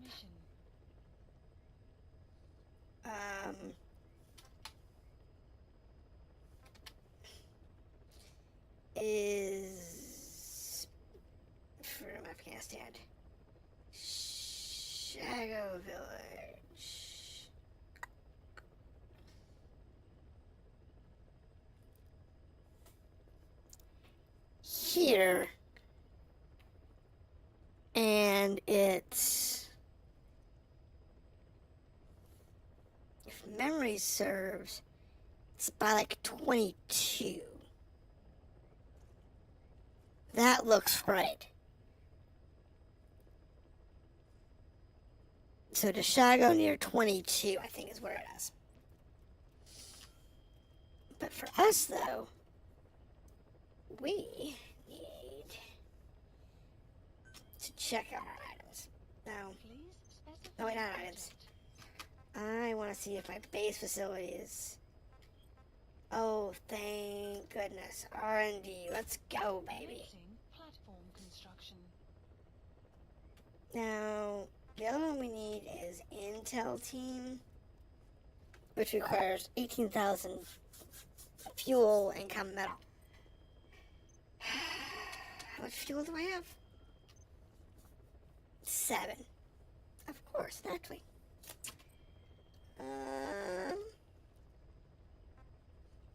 Is from Afghanistan. Shago Village. Here. And it's, if memory serves, it's by like 22. That looks right. So Deshago near 22, I think is where it is. But for us, though, we need to check out our items. No. No, wait, not items. I want to see if my base facility is... Oh, thank goodness. R&D. Let's go, baby. Now, the other one we need is Intel Team, which requires 18,000 fuel and common metal. How much fuel do I have? 7. Of course, naturally.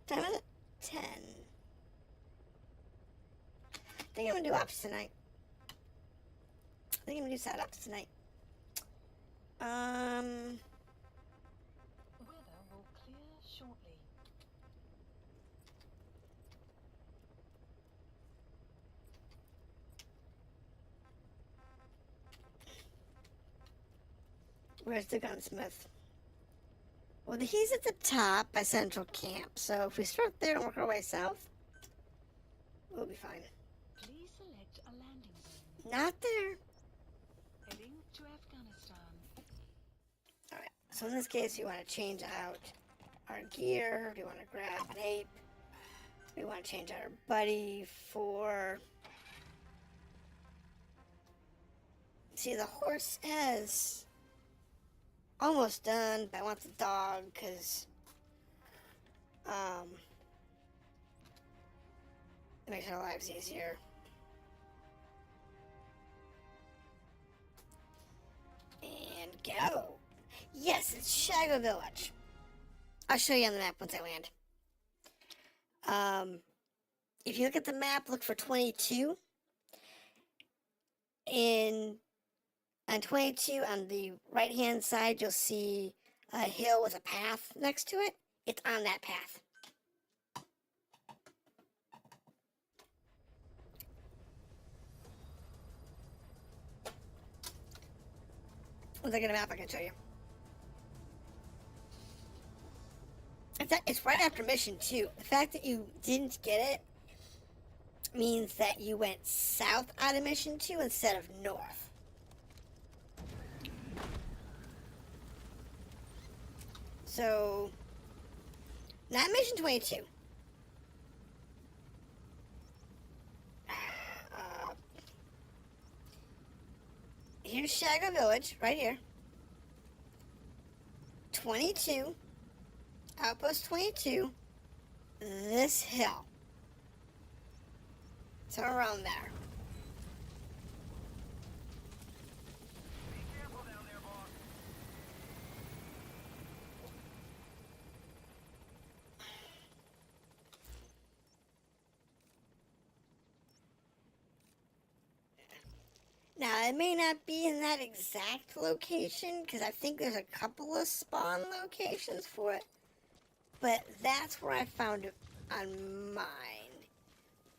Time is it? 10. I think I'm gonna do ops tonight. I think I'm gonna do side ops tonight. Weather will clear shortly. Where's the gunsmith? Well, he's at the top by Central Camp, so if we start there and work our way south, we'll be fine. Please select a landing zone. Not there. Heading to Afghanistan. Alright, so in this case, you want to change out our gear. We want to grab an ape. We want to change out our buddy for... See, the horse has... Almost done, but I want the dog, because It makes our lives easier. And go. Yes, it's Shago Village. I'll show you on the map once I land. If you look at the map, look for 22. On 22, on the right-hand side, you'll see a hill with a path next to it. It's on that path. Look at a map, I can show you. It's right after mission 2. The fact that you didn't get it means that you went south out of mission 2 instead of north. So, not mission 22. Here's Shago Village, right here. 22. Outpost 22. This hill. So around there. Be careful down there, boss. Now, it may not be in that exact location, because I think there's a couple of spawn locations for it. But that's where I found it on mine.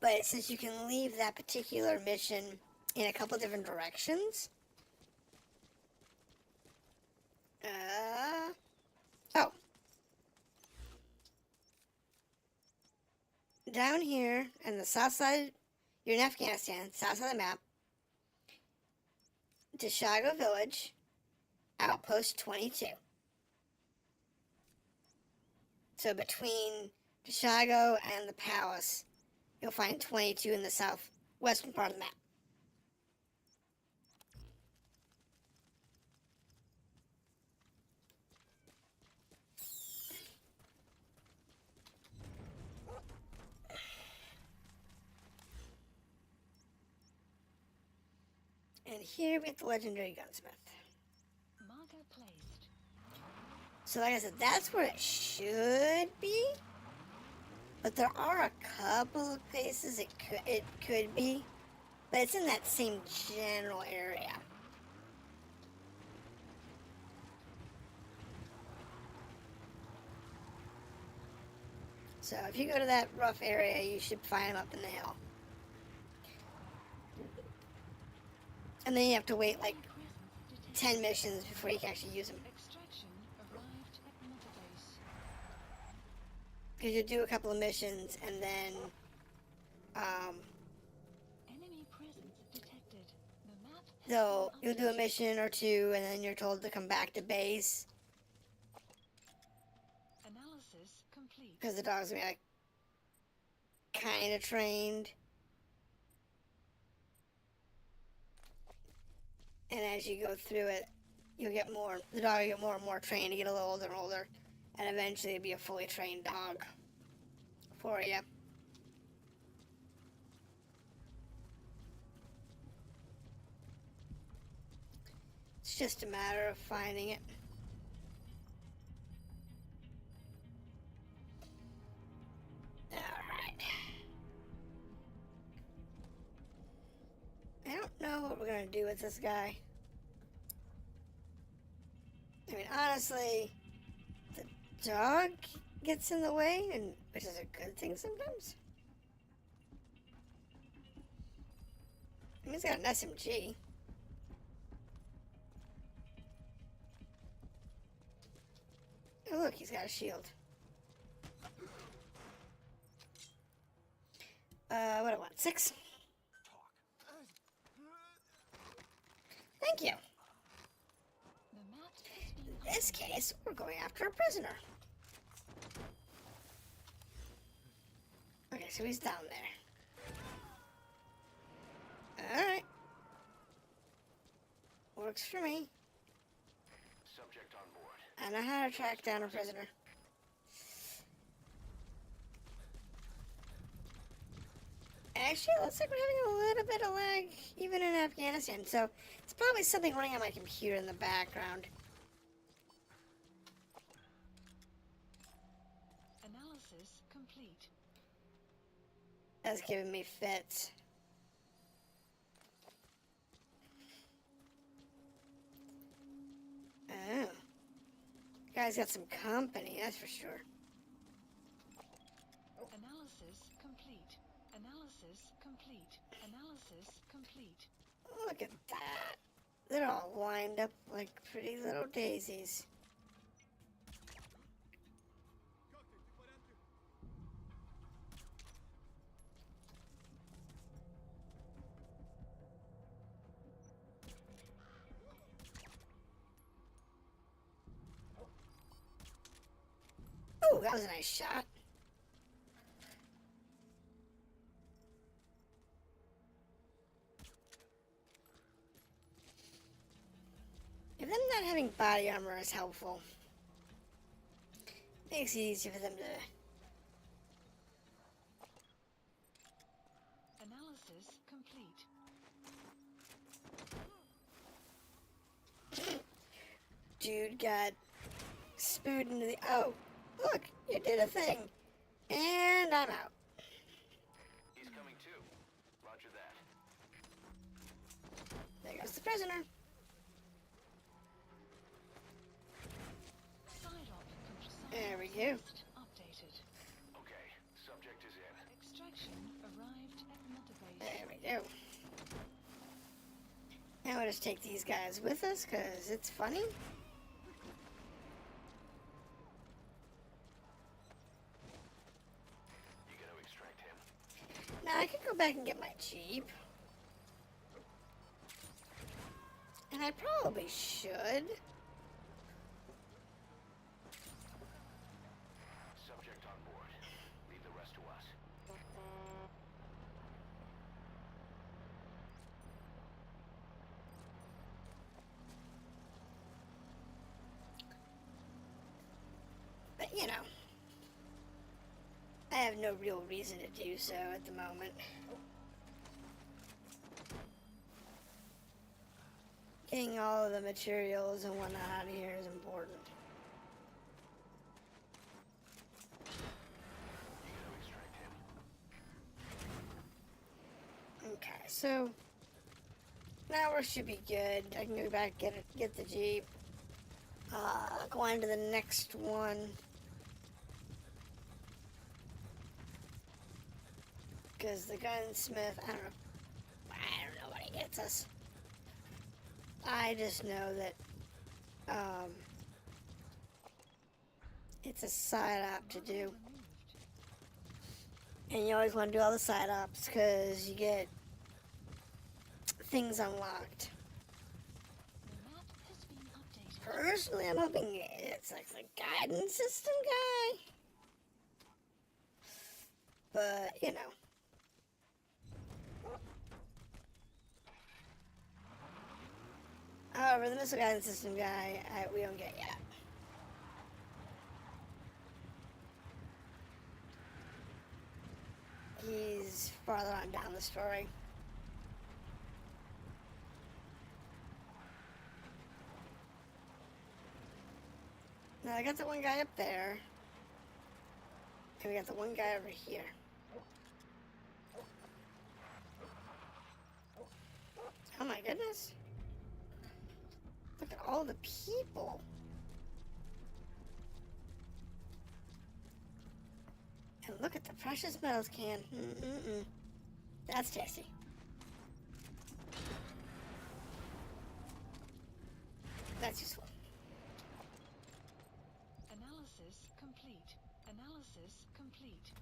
But since you can leave that particular mission in a couple different directions. Oh. Down here on the south side, you're in Afghanistan, south side of the map. Shago Village, Outpost 22. So between Shago and the palace, you'll find 22 in the southwestern part of the map. And here we have the legendary gunsmith. Marker placed. So like I said, that's where it should be. But there are a couple of places it could be. But it's in that same general area. So if you go to that rough area, you should find them up in the hill. And then you have to wait like 10 missions before you can actually use them. Extraction arrived at mother base. Because you do a couple of missions and then Enemy presence detected. The map has been you'll do a updated. mission or two and then you're told to come back to base. Analysis complete. Because the dog's gonna be like kind of trained. And as you go through it, the dog will get more and more trained to get a little older and older. And eventually it'll be a fully trained dog for you. It's just a matter of finding it. Alright. I don't know what we're going to do with this guy. I mean, honestly, the dog gets in the way, and which is a good thing sometimes. I mean, he's got an SMG. Oh, look, he's got a shield. What do I want? 6? Thank you. The map has been In this case, we're going after a prisoner. Okay, so he's down there. Alright. Works for me. Subject on board. I know how to track down a prisoner. Actually, it looks like we're having a little bit of lag, even in Afghanistan. So it's probably something running on my computer in the background. Analysis complete. That's giving me fits. Oh. Guy's got some company, that's for sure. Analysis complete. Analysis complete. Analysis complete. Look at that. They're all lined up like pretty little daisies. Oh, that was a nice shot. If them not having body armor is helpful. Makes it easier for them Analysis complete. to... Dude got spewed into the... Oh, look, you did a thing. And I'm out. He's coming too. Roger that. There goes the prisoner. There we go. Updated. Okay, subject is in. Extraction arrived at mother base. There we go. Now we'll just take these guys with us, because it's funny. You gonna extract him? Now I could go back and get my Jeep. And I probably should. Subject on board. Leave the rest to us. But, you know, I have no real reason to do so at the moment. Getting all of the materials and whatnot out of here is important. You gonna extract him? Okay, so now we should be good. I can go back get the Jeep. Go on to the next one. Because the gunsmith, I don't know what he gets us. I just know that it's a side op to do. And you always want to do all the side ops because you get things unlocked. The map has been updated. Personally, I'm hoping it's like the guidance system guy. But, you know. However, the missile guidance system guy, we don't get yet. He's farther on down the story. Now, I got the one guy up there. And we got the one guy over here. Oh my goodness. Look at all the people. And look at the precious metals can. That's tasty. That's useful. Analysis complete. Analysis complete.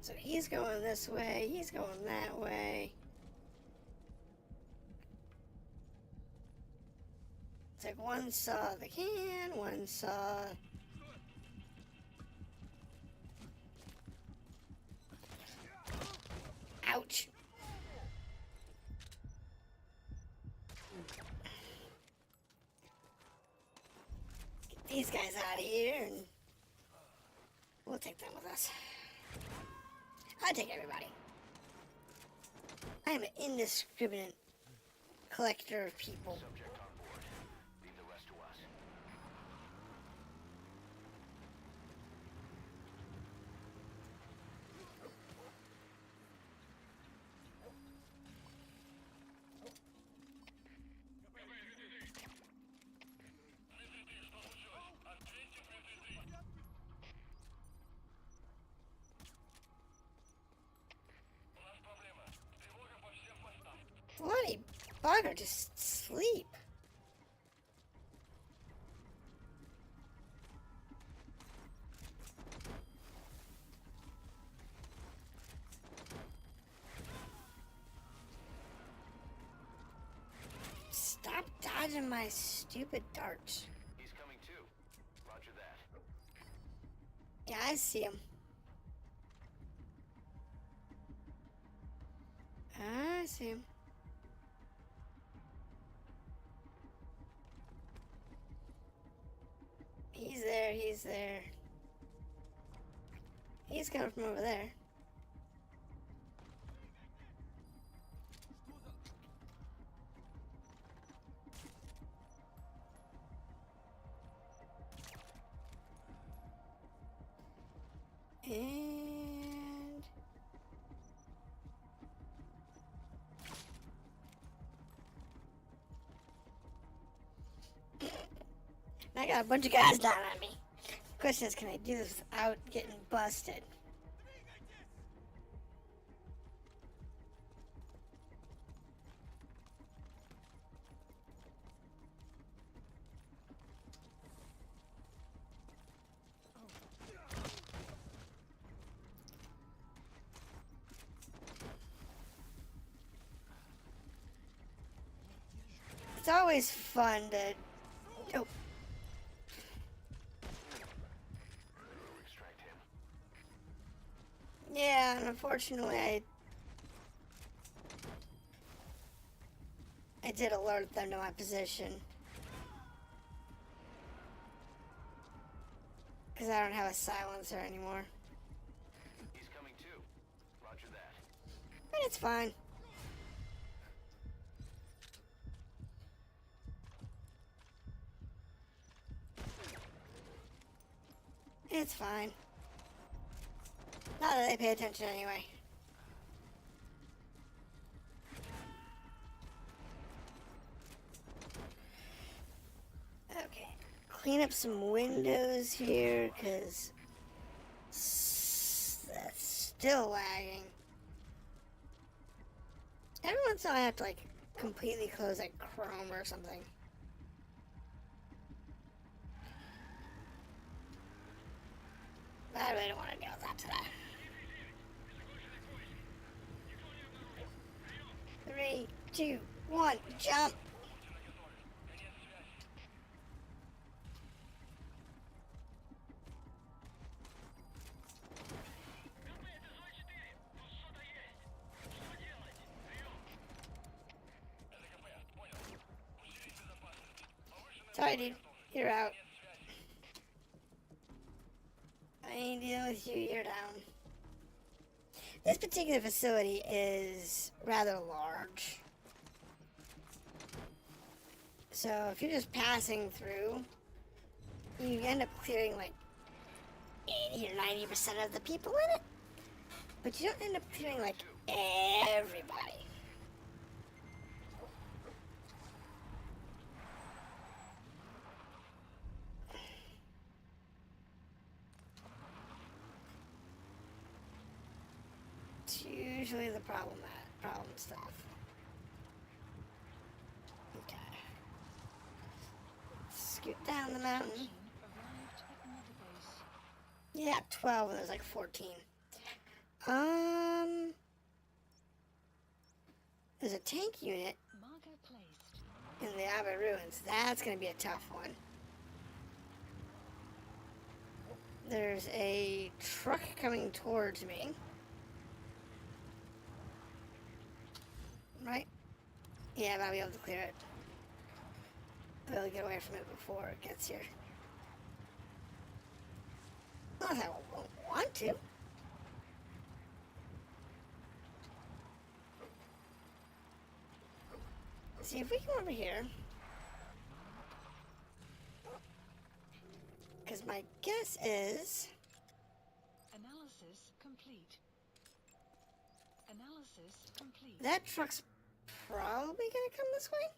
So he's going this way, he's going that way. It's like one saw the can, one saw... Ouch. Get these guys out of here and We'll take them with us. I take everybody. I am an indiscriminate collector of people. Subject on board. Leave the rest to us. Bloody bugger, just sleep. Stop dodging my stupid darts. He's coming too. Roger that. Yeah, I see him. I see him. He's there, he's there. He's coming from over there. And I got a bunch of guys down on me. Question is, can I do this without getting busted? It's always fun to... Oh. Extract him. Yeah, and unfortunately I did alert them to my position. Because I don't have a silencer anymore. He's coming too. Roger that. But it's fine. It's fine. Not that they pay attention anyway. Okay. Clean up some windows here, because that's still lagging. Every once in a while I have to, like, completely close, like, Chrome or something. I really don't want to deal with that today. 3, 2, 1, jump! Sorry, dude. You're out. I ain't dealing with you. You're down. This particular facility is rather large. So if you're just passing through, you end up clearing like 80 or 90% of the people in it. But you don't end up clearing like everybody. It's usually the problem stuff. Okay. Scoot down the mountain. Arrived at Mother Base. Yeah, 12 and there's like 14. There's a tank unit Marker placed. in the Abbey Ruins. That's gonna be a tough one. There's a truck coming towards me. Right? Yeah, but I'll be able to clear it. I'll be able to get away from it before it gets here. Not that I won't want to. See if we come over here. Because my guess is Analysis complete. Analysis complete. that truck's probably gonna come this way.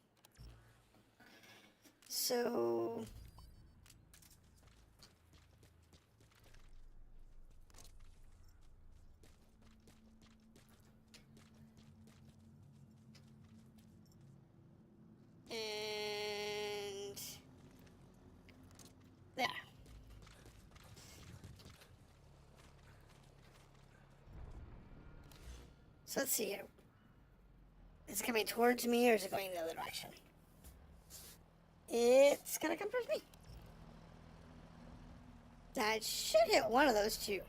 So and there. So let's see here. Is it coming towards me or is it going the other direction? It's gonna come towards me. I should hit one of those two.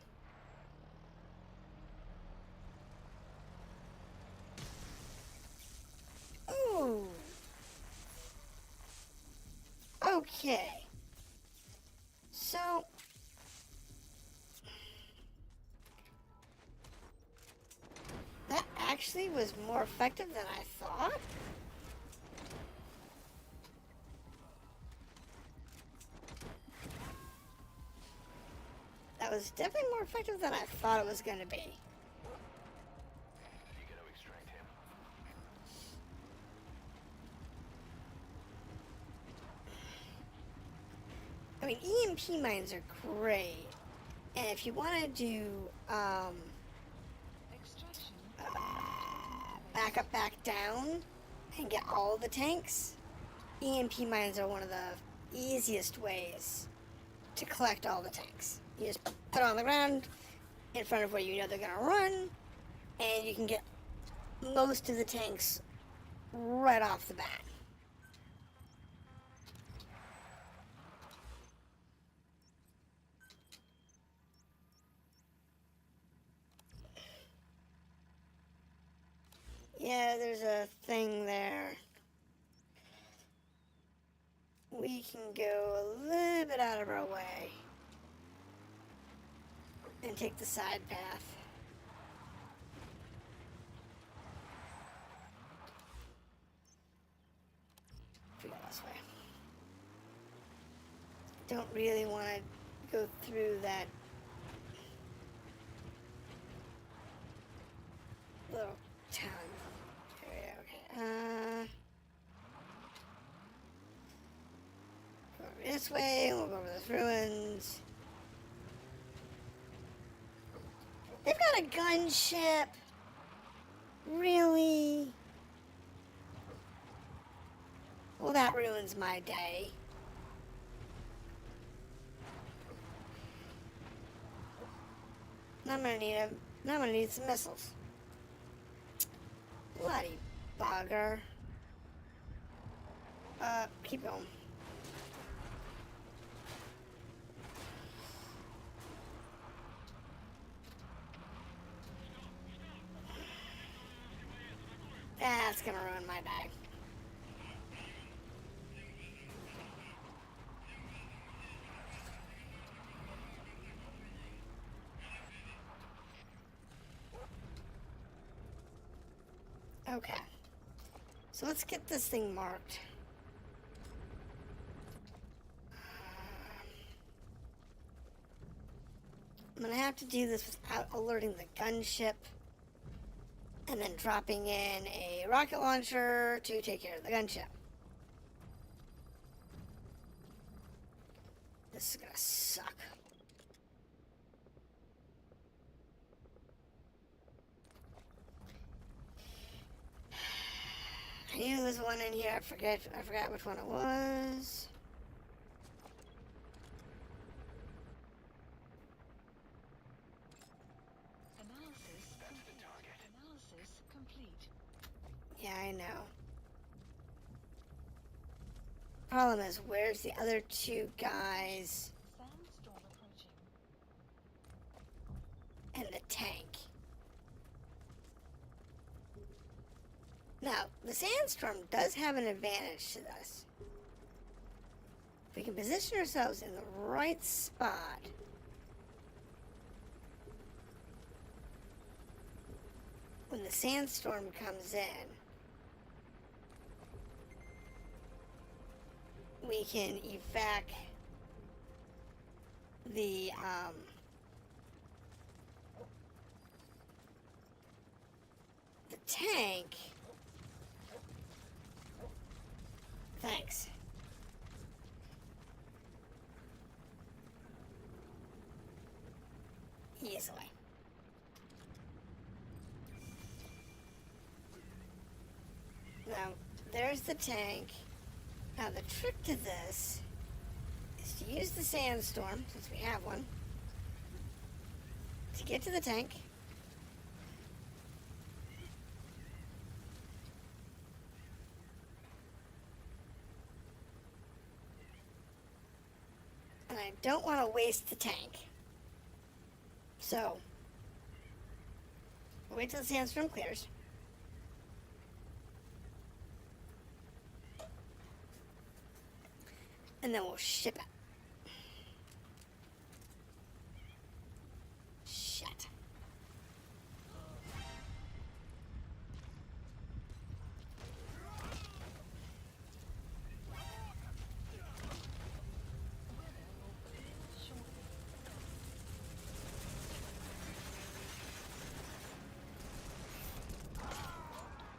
Ooh. Okay. So that actually was more effective than I thought. That was definitely more effective than I thought it was going to be. You gotta extract him. I mean, EMP mines are great. And if you want to do Extraction. back up, back down, and get all the tanks, EMP mines are one of the easiest ways to collect all the tanks. You just put it on the ground in front of where you know they're going to run, and you can get most of the tanks right off the bat. Yeah, there's a thing there. We can go a little bit out of our way and take the side path. If we go this way. Don't really want to go through that little town area. Okay. Go over this way, and we'll go over those ruins. They've got a gunship. Really? Well, that ruins my day. Now I'm gonna need now I'm gonna need some missiles. Bloody bugger. Keep going. That's gonna ruin my day. Okay. So let's get this thing marked. I'm gonna have to do this without alerting the gunship. And then dropping in a rocket launcher to take care of the gunship. This is gonna suck. I knew there was one in here. I forgot which one it was. Analysis complete. Yeah, I know. Problem is, where's the other two guys Sandstorm approaching. and the tank? Now, the sandstorm does have an advantage to this. If we can position ourselves in the right spot, when the sandstorm comes in, we can evac the tank. Thanks. Easily. Now, there's the tank. Now, the trick to this is to use the sandstorm, since we have one, to get to the tank. And I don't want to waste the tank. So, we'll wait till the sandstorm clears. And then we'll ship it. Shit.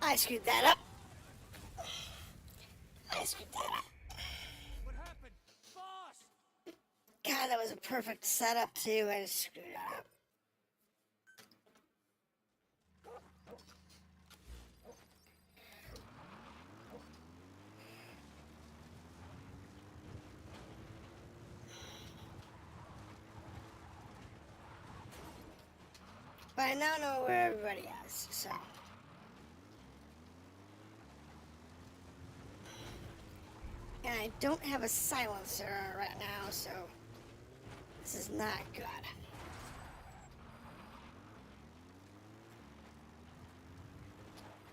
I screwed that up. I screwed that up. What happened? Boss! God, that was a perfect setup too. I just screwed it up. But I now know where everybody is, so. And I don't have a silencer right now, so this is not good.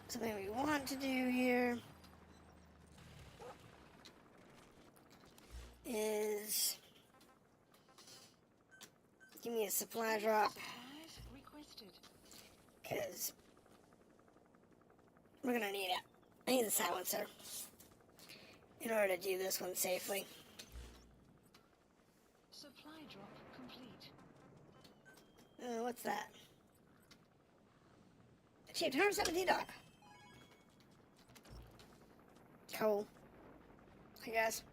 Something we want to do here is give me a supply drop, Supplies requested. because we're gonna need it. I need the silencer in order to do this one safely. Supply drop complete. What's that? Achieved $117. Cool. I guess.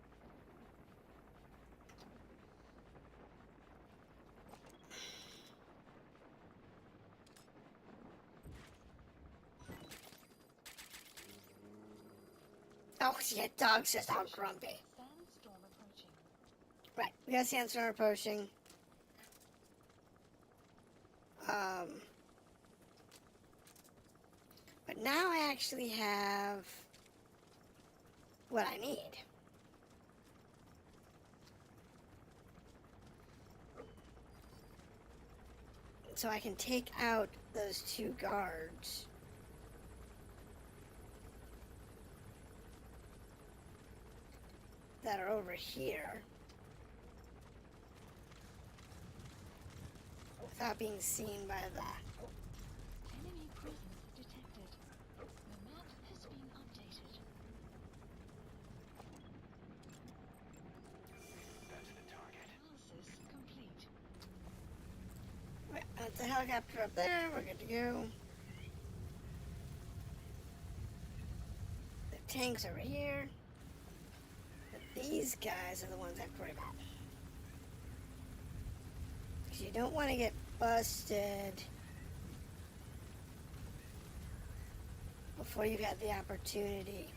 Oh, yeah, dog's just all grumpy. Sandstorm approaching. Right, we got sandstorm approaching. But now I actually have what I need. So I can take out those two guards. That are over here. Without being seen by the... Enemy presence detected. The map has been updated. That's the target. Analysis complete. Right, that's the helicopter up there. We're good to go. The tank's over here. But these guys are the ones I worry about. Because you don't want to get busted before you've had the opportunity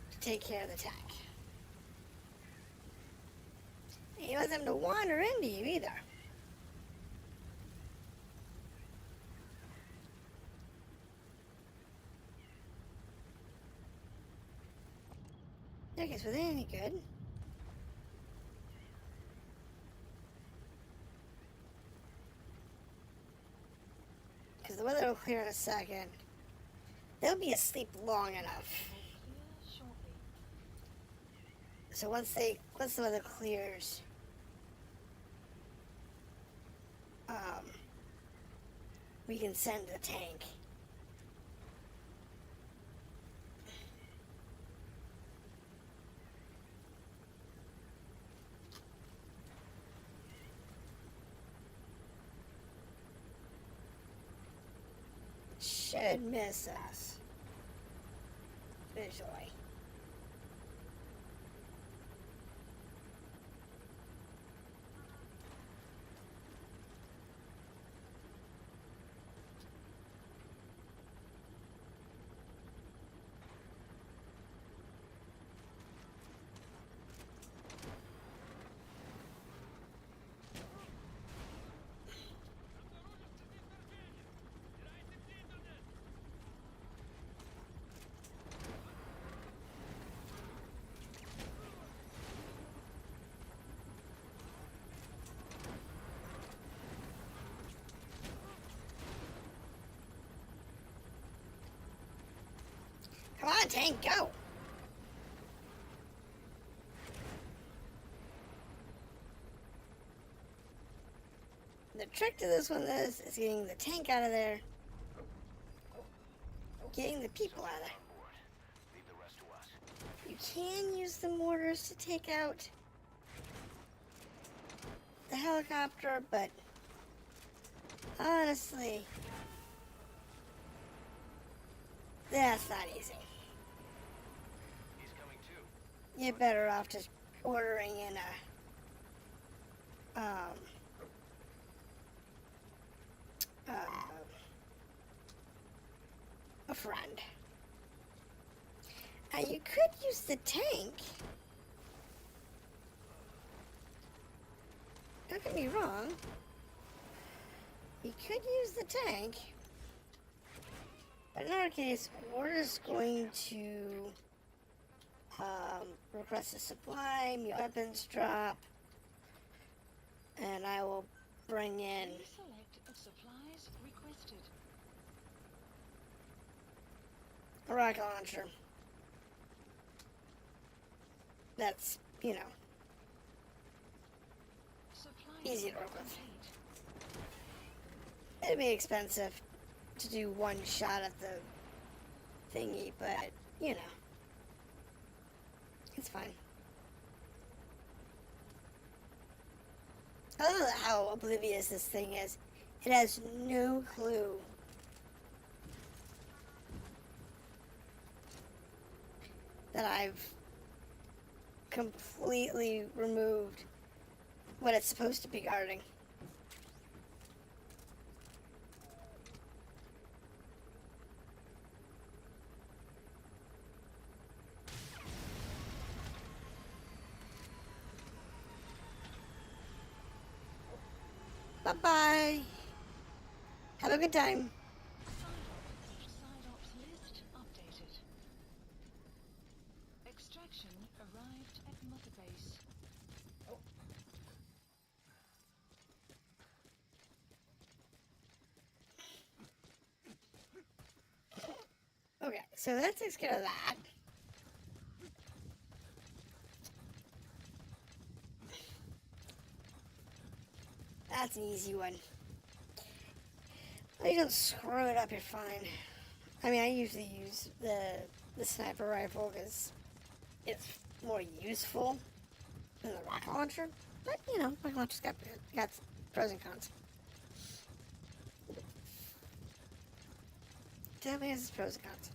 to take care of the tank. And you don't want them to wander into you either. I guess were they any good? Because the weather will clear in a second. They'll be asleep long enough. Clear shortly. So once the weather clears, we can send the tank. Should miss us visually. Come on, tank, go! The trick to this one is getting the tank out of there, getting the people out of there. Leave the rest to us. You can use the mortars to take out the helicopter, but honestly, that's not easy. He's coming too. You're better off just ordering in a friend. Now you could use the tank. Don't get me wrong. You could use the tank. But in our case, we're just going to request a supply, new weapons drop, and I will bring in Please select of supplies requested. a rocket launcher. That's, Supply easy to drop work with. complete. It'd be expensive to do one shot at the thingy, but, it's fine. I love how oblivious this thing is. It has no clue that I've completely removed what it's supposed to be guarding. Bye-bye. Have a good time. Side ops list updated. Extraction arrived at Mother Base. Okay, so that takes care of that. That's an easy one. If you don't screw it up, you're fine. I mean, I usually use the sniper rifle because it's more useful than the rocket launcher. But, rocket launcher's got pros and cons. Definitely has its pros and cons.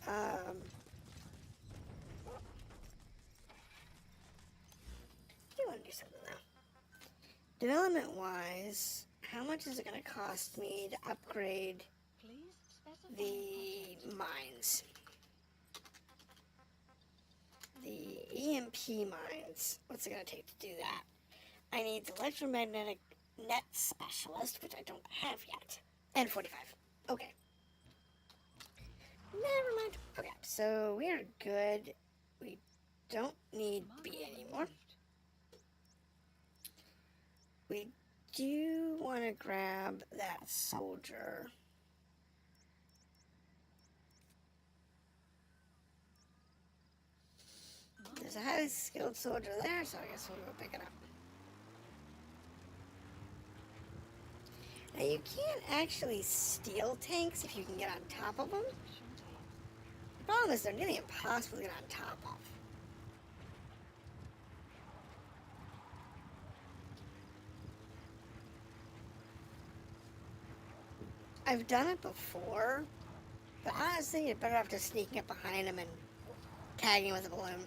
I do want to do something now. Development-wise, how much is it going to cost me to upgrade Please specify the object. mines? The EMP mines. What's it going to take to do that? I need the electromagnetic net specialist, which I don't have yet. And 45. Okay. Never mind. Okay, so we are good. We don't need B Marker anymore. removed. We do want to grab that soldier. There's a highly skilled soldier there, so I guess we'll go pick it up. Now you can't actually steal tanks if you can get on top of them. The problem is they're nearly impossible to get on top of. I've done it before, but honestly, you're better off just sneaking up behind them and tagging with a balloon.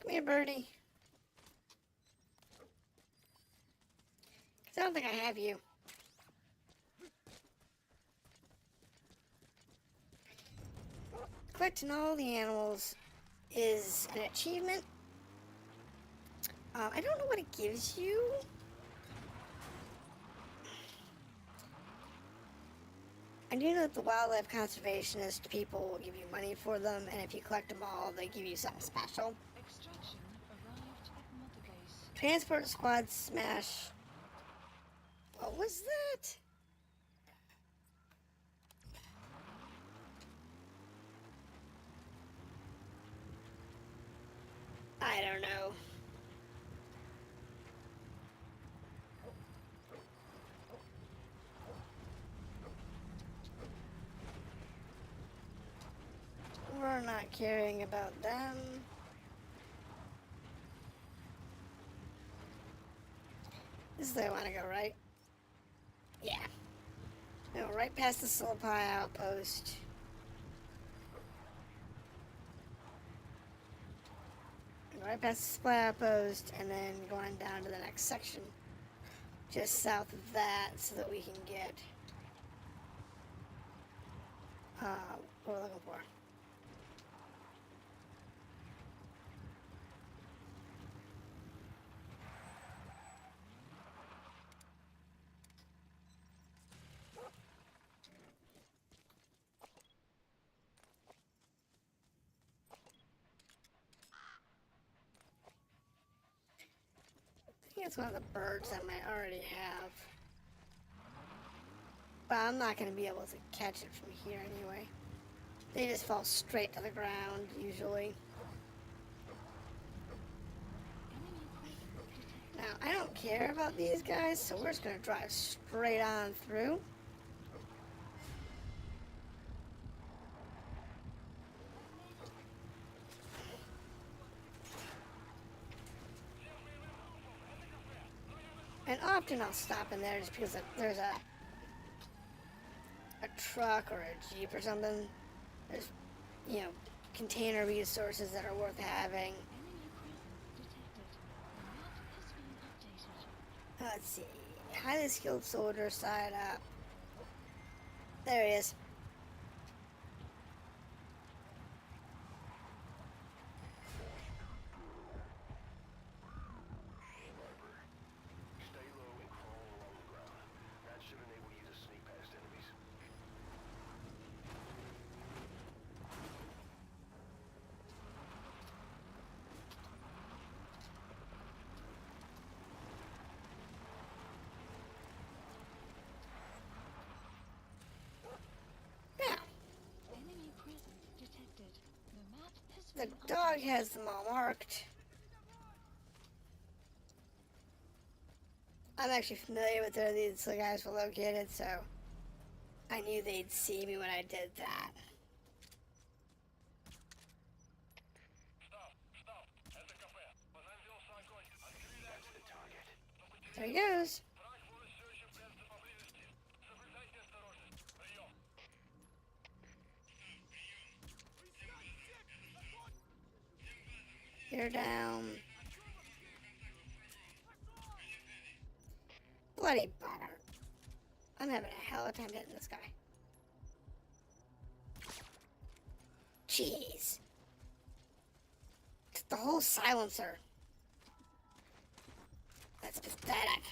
Come here, birdie. 'Cause I don't think I have you. Collecting all the animals is an achievement. I don't know what it gives you. I do know that the wildlife conservationist people will give you money for them, and if you collect them all, they give you something special. Extraction arrived at Mother Base. Transport squad smash. What was that? I don't know. We're not caring about them. This is where I want to go, right? Yeah. No, right past the Sulpai outpost. Right past the Sulpai outpost, and then going down to the next section. Just south of that, so that we can get what we're looking for. I think it's one of the birds I might already have. But I'm not going to be able to catch it from here anyway. They just fall straight to the ground, usually. Now, I don't care about these guys, so we're just going to drive straight on through. And often I'll stop in there just because there's a truck or a Jeep or something. There's, you know, container resources that are worth having. Let's see. Highly skilled soldier side up. There he is. Stay low and crawl along the ground. That should enable you to sneak past enemies. Now, Enemy presence detected. The map has the been dog has them all marked. I'm actually familiar with where these guys were located, so I knew they'd see me when I did that. That's the target. There he goes. You're down. Bloody bummer. I'm having a hell of a time hitting this guy. Jeez. The whole silencer. That's pathetic.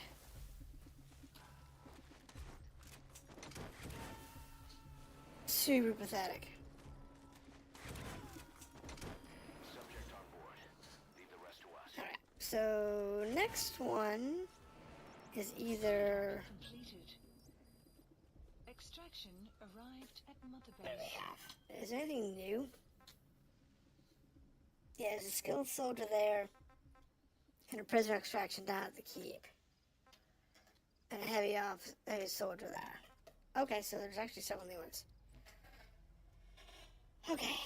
Super pathetic. Subject on board. Leave the rest to us. Alright, So next one is either Completed. Extraction arrived at Mother what do we Base. have? Is there anything new? Yeah, there's a skilled soldier there, and a prisoner extraction down at the keep, and a heavy soldier there. Okay, so there's actually several new ones. Okay,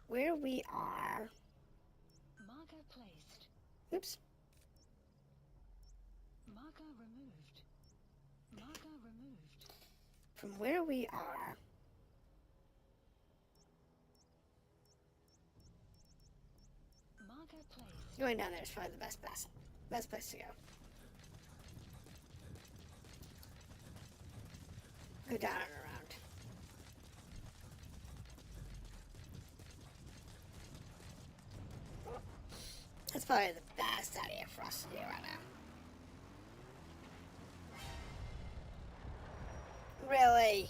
where we are. Marker placed. Oops. Marker removed. Marker removed. From where we are. Marker placed. Going down there is probably the best place to go. Go down and around. That's probably the best idea for us to do right now. Really?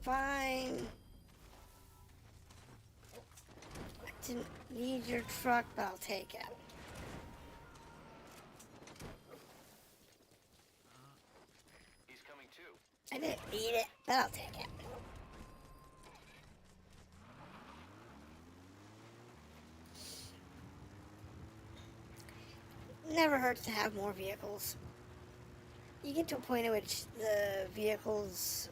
Fine. I didn't need your truck, but I'll take it. He's coming too. I didn't need it, but I'll take it. Never hurts to have more vehicles. You get to a point at which the vehicles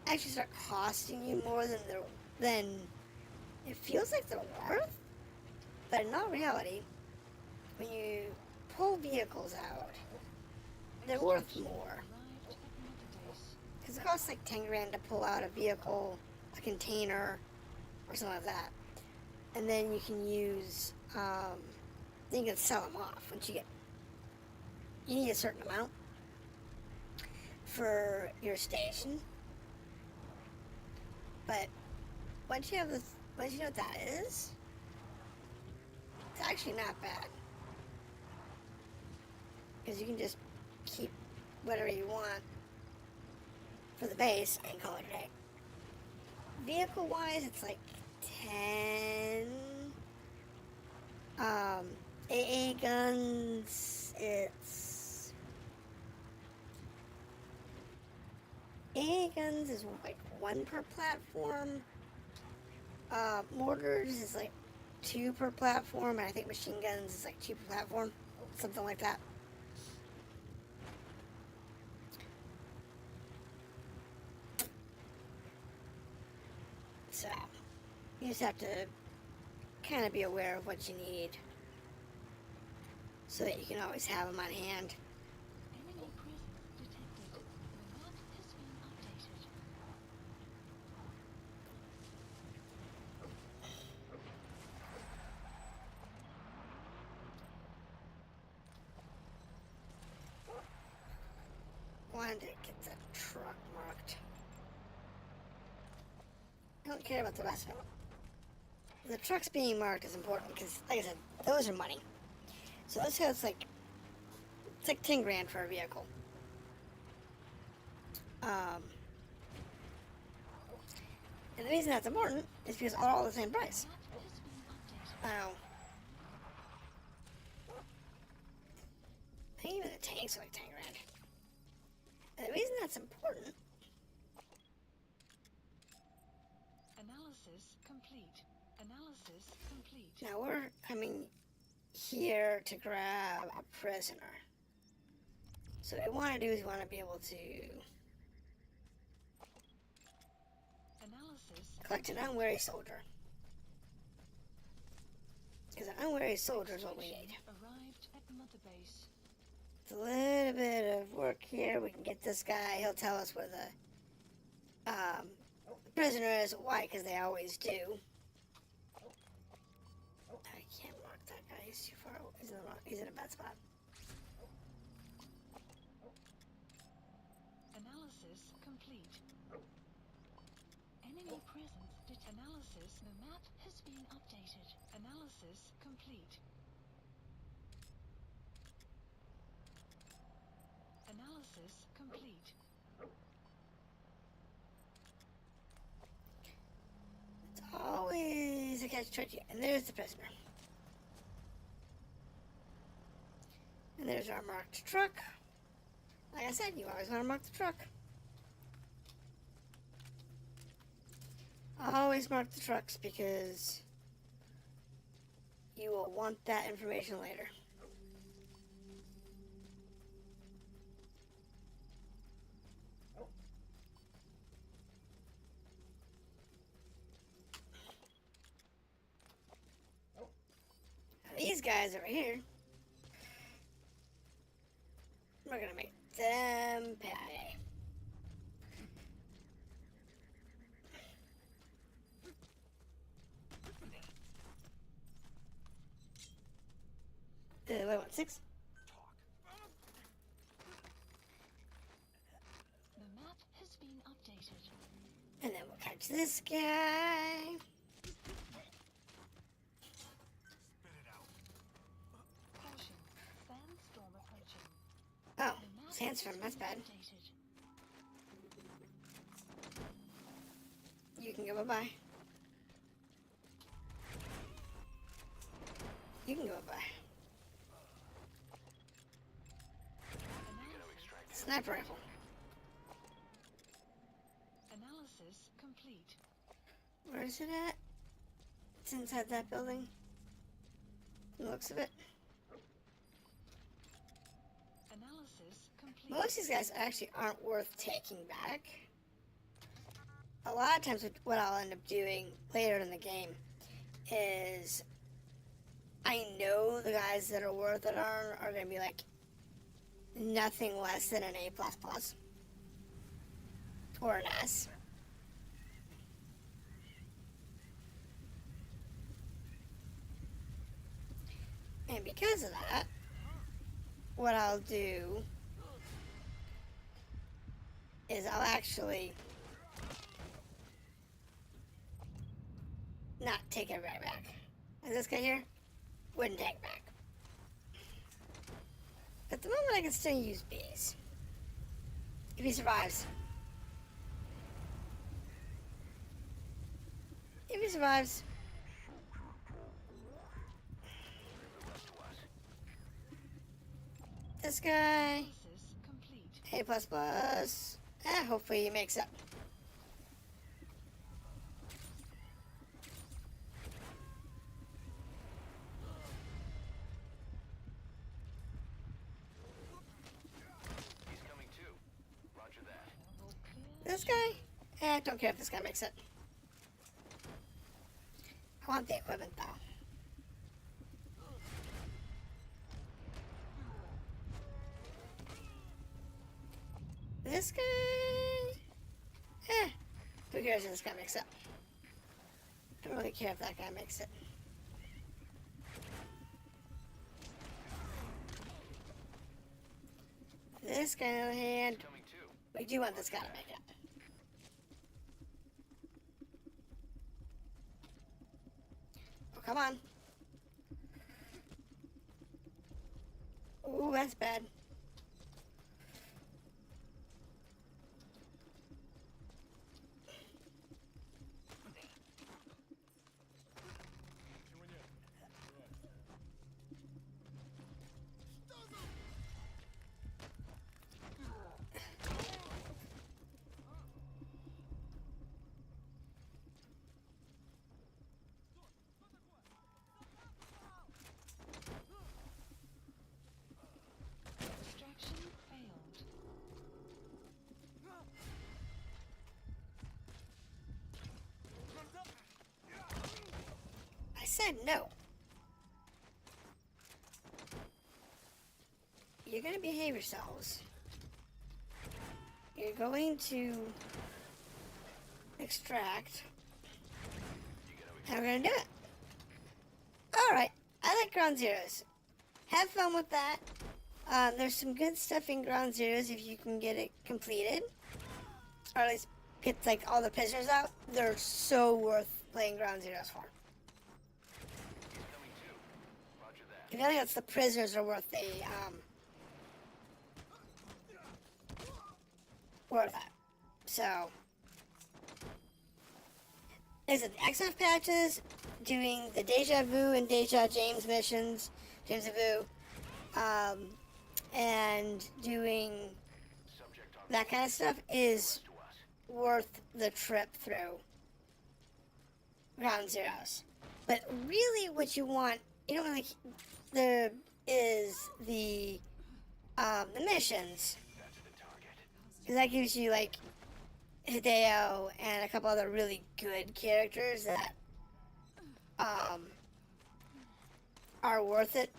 actually start costing you more than it feels like they're worth. But in all reality, when you pull vehicles out, they're worth more. Arrived at Mother Base. Because it costs like 10 grand to pull out a vehicle, a container, or something like that. And then you can use, then you can sell them off once you need a certain amount for your station. But once you know what that is, it's actually not bad. Because you can just keep whatever you want for the base and call it a day. Vehicle wise, it's like 10. AA guns, it's AA guns is like 1 per platform. Mortars is like 2 per platform, and I think machine guns is like 2 per platform, something like that. So you just have to kind of be aware of what you need, so that you can always have them on hand. Enemy presence detected. The map has been updated. Wanted to get that truck marked. I don't care about the rest of it. The trucks being marked is important because, like I said, those are money. So this has it's like 10 grand for a vehicle. And the reason that's important is because they're all the same price. Map has been updated. Oh. I think even the tanks are like 10 grand. And the reason that's important. Analysis complete. Analysis complete. Now we're coming here to grab a prisoner. So what we want to do is we want to be able to Analysis collect an unwary soldier. Because an unwary soldier is what we need. arrived at Mother Base. It's a little bit of work here. We can get this guy. He'll tell us where the prisoner is. Why? Because they always do. I can't mark that guy. He's too far away. He's in a bad spot. Analysis complete. Enemy presence analysis. The map has been updated. Analysis complete. Analysis complete. It's always a catch-22. And there's the prisoner. And there's our marked truck. Like I said, you always want to mark the truck. Always mark the trucks because you will want that information later. Now these guys over here, we're gonna make them pay. What, 6? The map has been updated. And then we'll catch this guy. Caution. Sandstorm approaching. Oh, The map sandstorm, has that's been bad. updated. You can go bye-bye. You can go bye-bye. Sniper rifle. Analysis complete. Where is it at? It's inside that building. From the looks of it. Analysis complete. Most of these guys actually aren't worth taking back. A lot of times what I'll end up doing later in the game is I know the guys that are worth it are going to be like nothing less than an A++ or an S. And because of that, what I'll do is I'll actually not take it right back. Like this guy here, wouldn't take back. At the moment I can still use B's. If he survives. If he survives. This guy, Analysis complete. A++. Hopefully he makes up. He's coming too. Roger that. This guy, don't care if this guy makes it. I want the equipment though. This guy, who cares if this guy makes it? Don't really care if that guy makes it. This guy, on the other hand, Coming too. we do want this guy to make it. Oh, come on. Ooh, that's bad. Extraction failed. I said no. You're gonna behave yourselves. You're going to extract. And we're gonna do it. Alright, I like ground zeros. Have fun with that. There's some good stuff in ground zeros if you can get it completed. Or at least get like all the prisoners out, they're so worth playing Ground Zeroes for. Incoming 2. Roger that. If nothing else, the prisoners are worth worth it. So, there's the XF patches, doing the Deja Vu and Deja James missions, James Vu, and doing Subject on that kind of stuff is to us. worth the trip through Ground Zeroes. But really, what you want, you know, like the missions, That's the target. because that gives you like Hideo and a couple other really good characters that are worth it,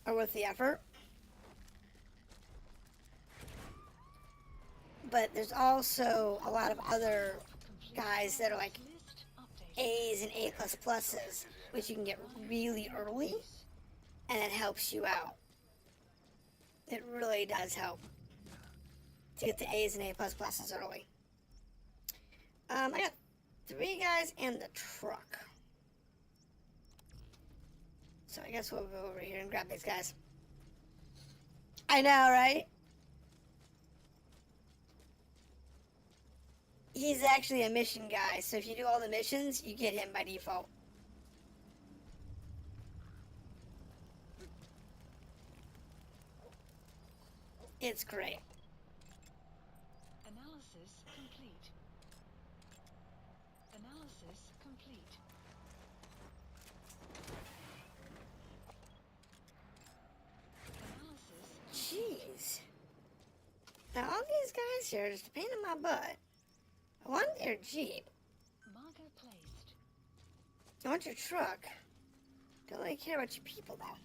are worth the effort. But there's also a lot of other guys that are like List updated. A's and A++s, which you can get really early, and it helps you out. It really does help to get the A's and A++s early. I got 3 guys and the truck. So I guess we'll go over here and grab these guys. I know, right? He's actually a mission guy, so if you do all the missions, you get him by default. It's great. Analysis complete. Analysis complete. Analysis. Jeez. Now all these guys here are just a pain in my butt. I want their Jeep. Marker placed. I want your truck. Don't really care about your people though.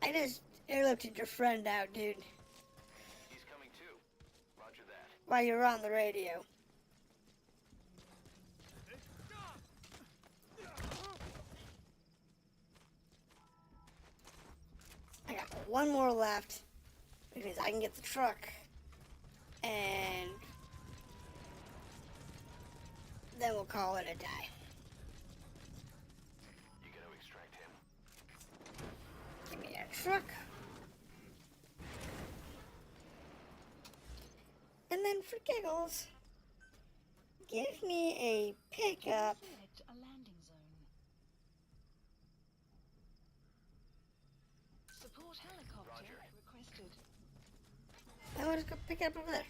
I just airlifted your friend out, dude, He's coming 2. Roger that. while you were on the radio. I got one more left, which means I can get the truck, and then we'll call it a day. You gotta extract him. Give me a truck. And then for giggles, give me a pickup. Select a landing zone. Support helicopter Roger. requested. I want to go pick it up over there.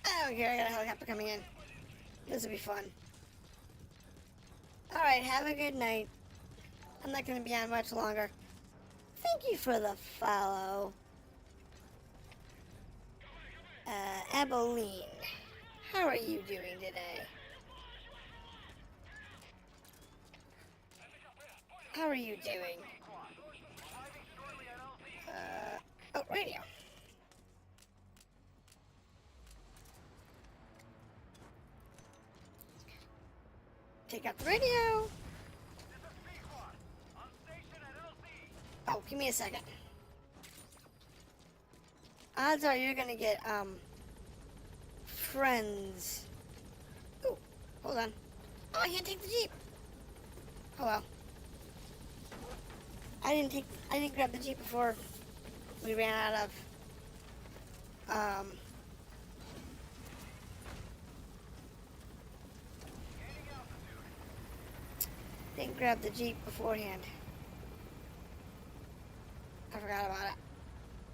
I don't care, I got a helicopter coming in. This will be fun. Alright, have a good night. I'm not going to be on much longer. Thank you for the follow. Abilene. How are you doing today? How are you doing? Oh, radio. Take out the radio. Oh, give me a second. Odds are you're gonna get, friends. Ooh, hold on. Oh, I can't take the Jeep. Oh well. I didn't grab the Jeep before we ran out of, didn't grab the Jeep beforehand. I forgot about it.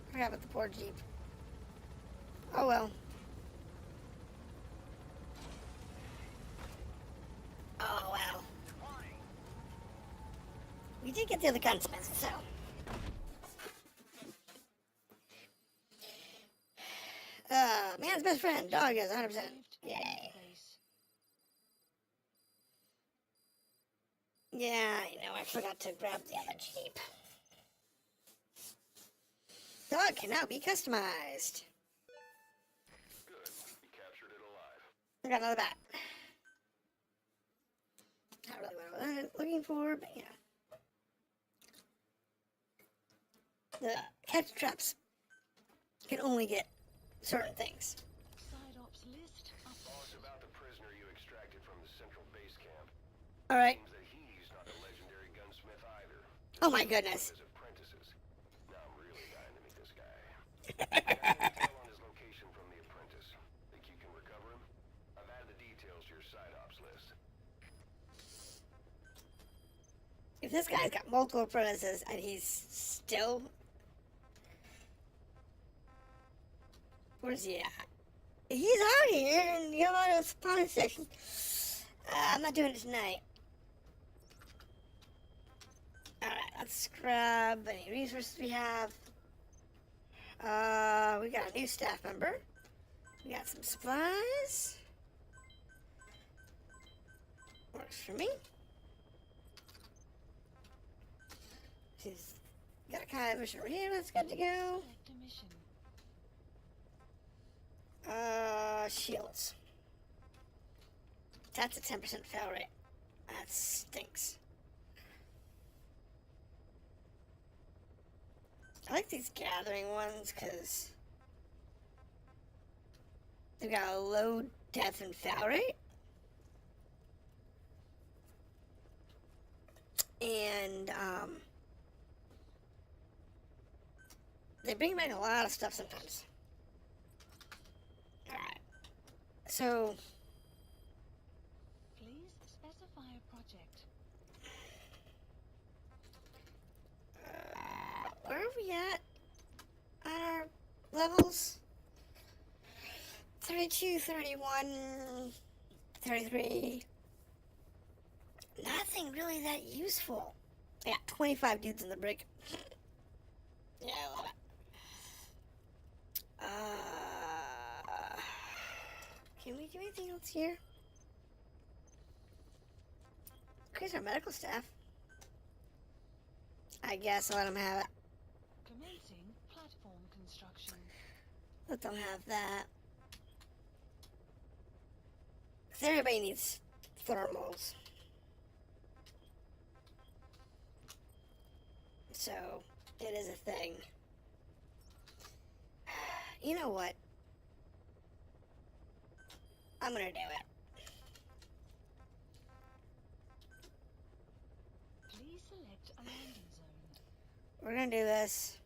I forgot about the poor Jeep. Oh well. Oh We did get the other gunsmiths, so. Man's best friend, dog is 100%. Yay. Yeah, I forgot to grab the other Jeep. Dog can now be customized. Good. You captured it alive. I got another bat. Not really what I was looking for, but yeah. The catch traps can only get certain things. Side ops list Boss, about the prisoner you extracted from the central base camp. Alright. Seems that he's not a legendary gunsmith either. Oh my goodness. His apprentices. Now I'm really dying to meet this guy. I got intel on his location from the apprentice. Think you can recover him? I've added the details to your side ops list. If this guy's got multiple apprentices and he's still... Where's he at? He's out here and you're on a spawn station. I'm not doing it tonight. Alright, let's grab any resources we have. We got a new staff member. We got some supplies. Works for me. She's got a kind of mission over here. That's good to go. select a mission. Shields. That's a 10% fail rate. That stinks. I like these gathering ones because they've got a low death and fail rate. And, they bring back a lot of stuff sometimes. Alright. So, Please specify a project. where are we at on our levels? 32, 31, 33. Nothing really that useful. I got 25 dudes in the brig. Yeah, I love it. Can we do anything else here? Increase our medical staff. I guess let them have it. Commencing platform construction. Let them have that. 'Cause everybody needs thermals. So, it is a thing. You know what? I'm gonna do it. Please select a landing zone. We're gonna do this.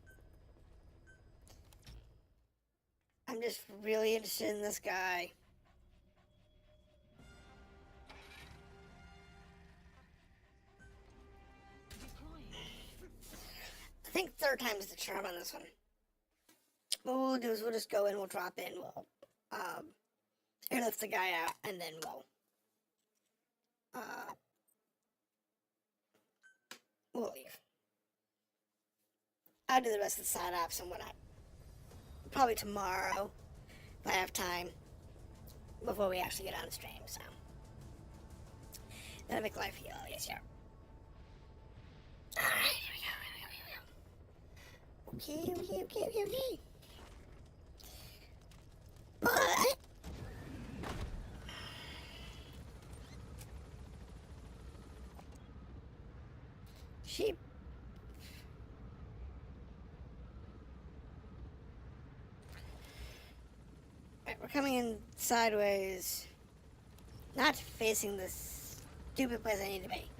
I'm just really interested in this guy. Deploying. I think third time's the charm on this one. What we'll do is we'll just go in, we'll drop in, we'll airlift the guy out, and then we'll leave. I'll do the rest of the side ops and whatnot. Probably tomorrow, if I have time, before we actually get on stream, so. That'll make life a little easier. Alright, here we go. Okay. But sheep. Right, we're coming in sideways, not facing this stupid place I need to be.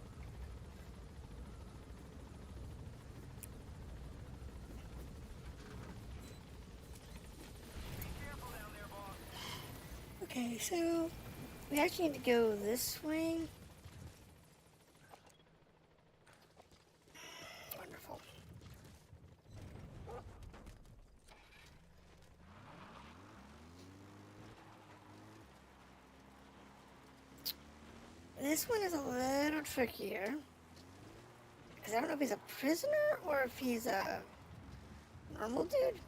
Okay, so we actually need to go this way. Wonderful. This one is a little trickier. Because I don't know if he's a prisoner or if he's a normal dude.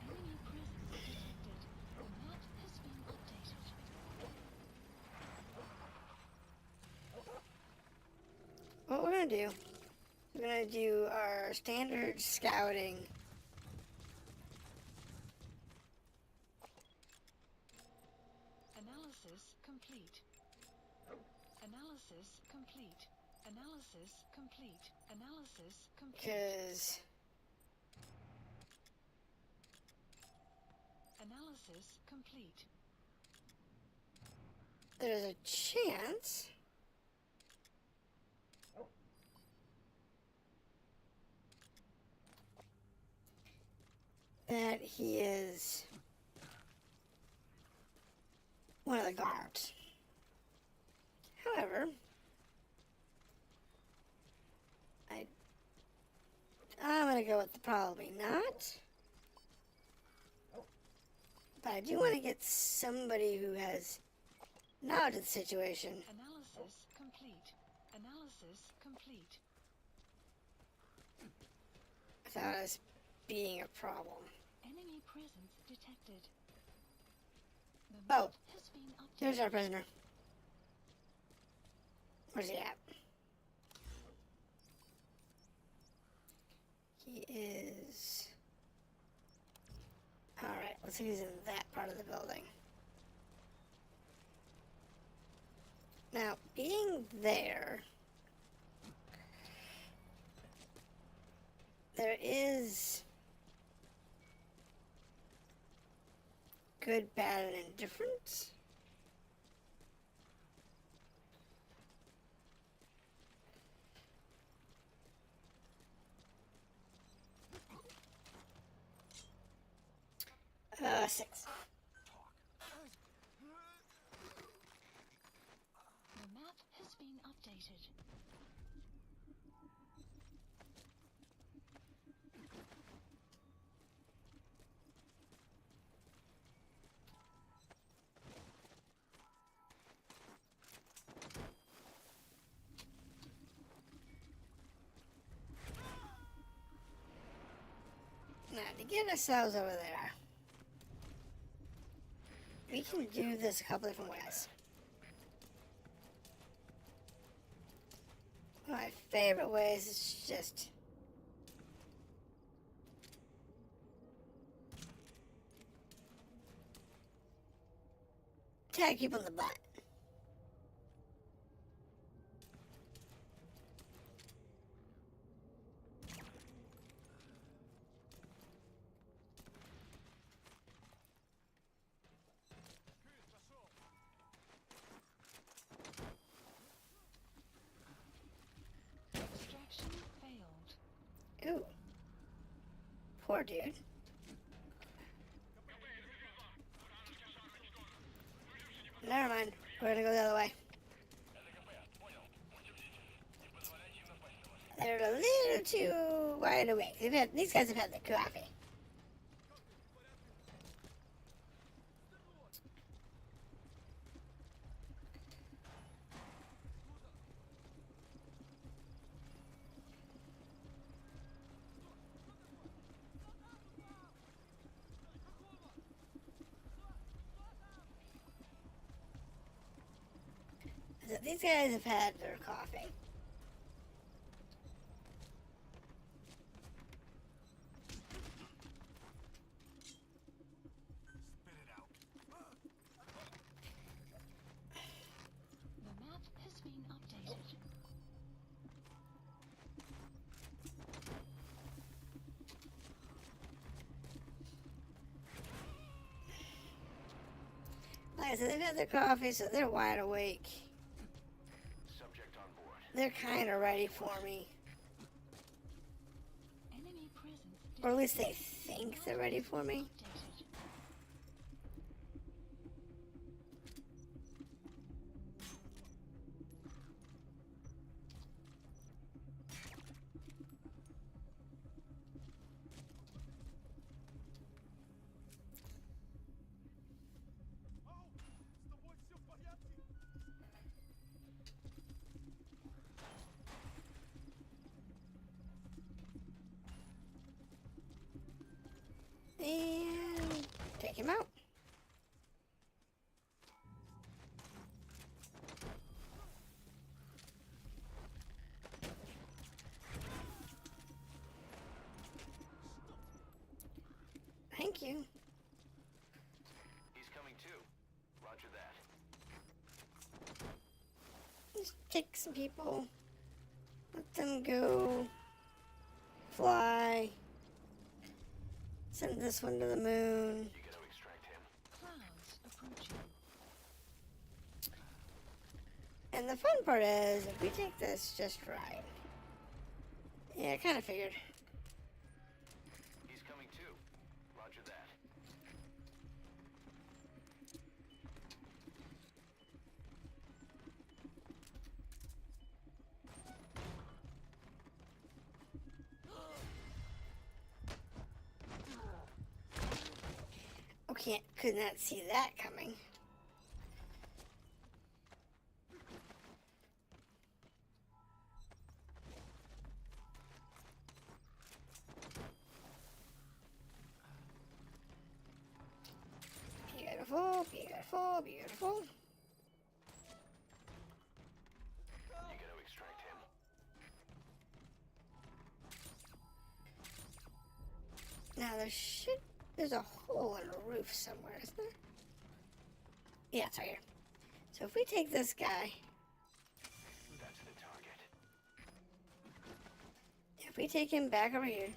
Enemy presence detected. The map has been updated. What we're gonna do, we're gonna do our standard scouting. Analysis complete. Analysis complete. Analysis complete. Analysis complete. Because Analysis complete. there's a chance that he is one of the guards. However, I'm gonna go with probably not. But I do want to get somebody who has knowledge of the situation Analysis complete. Analysis complete. without us being a problem. Enemy presence detected. The Oh, map has been updated. there's our prisoner. Where's he at? He is... Alright, let's see if he's in that part of the building. Now, being there is good, bad, and indifferent. Six. The map has been updated. Now, to get ourselves over there, we can do this a couple different ways. One of my favorite ways is just tag people in the butt. Extraction failed. Ooh. Poor dude. Never mind. We're gonna go the other way. They're a little too wide awake. These guys have had the coffee. So these guys have had their coffee. The map has been updated. Like I said, they've had their coffee, so they're wide awake. Subject on board. They're kind of ready for me. Enemy presence detected. Or at least they think they're ready for me. Updated. thank you. He's coming too. Roger that. Just take some people. Let them go. Fly. Send this one to the moon. You gotta extract him. Clouds approaching. And the fun part is, if we take this just right. Yeah, I kind of figured. He's coming too. Roger that. Okay, could not see that coming. Beautiful, beautiful, beautiful. You gotta extract him. Now there's a hole in the roof somewhere, isn't there? Yeah, it's right here. So if we take this guy, That's the target. if we take him back over here,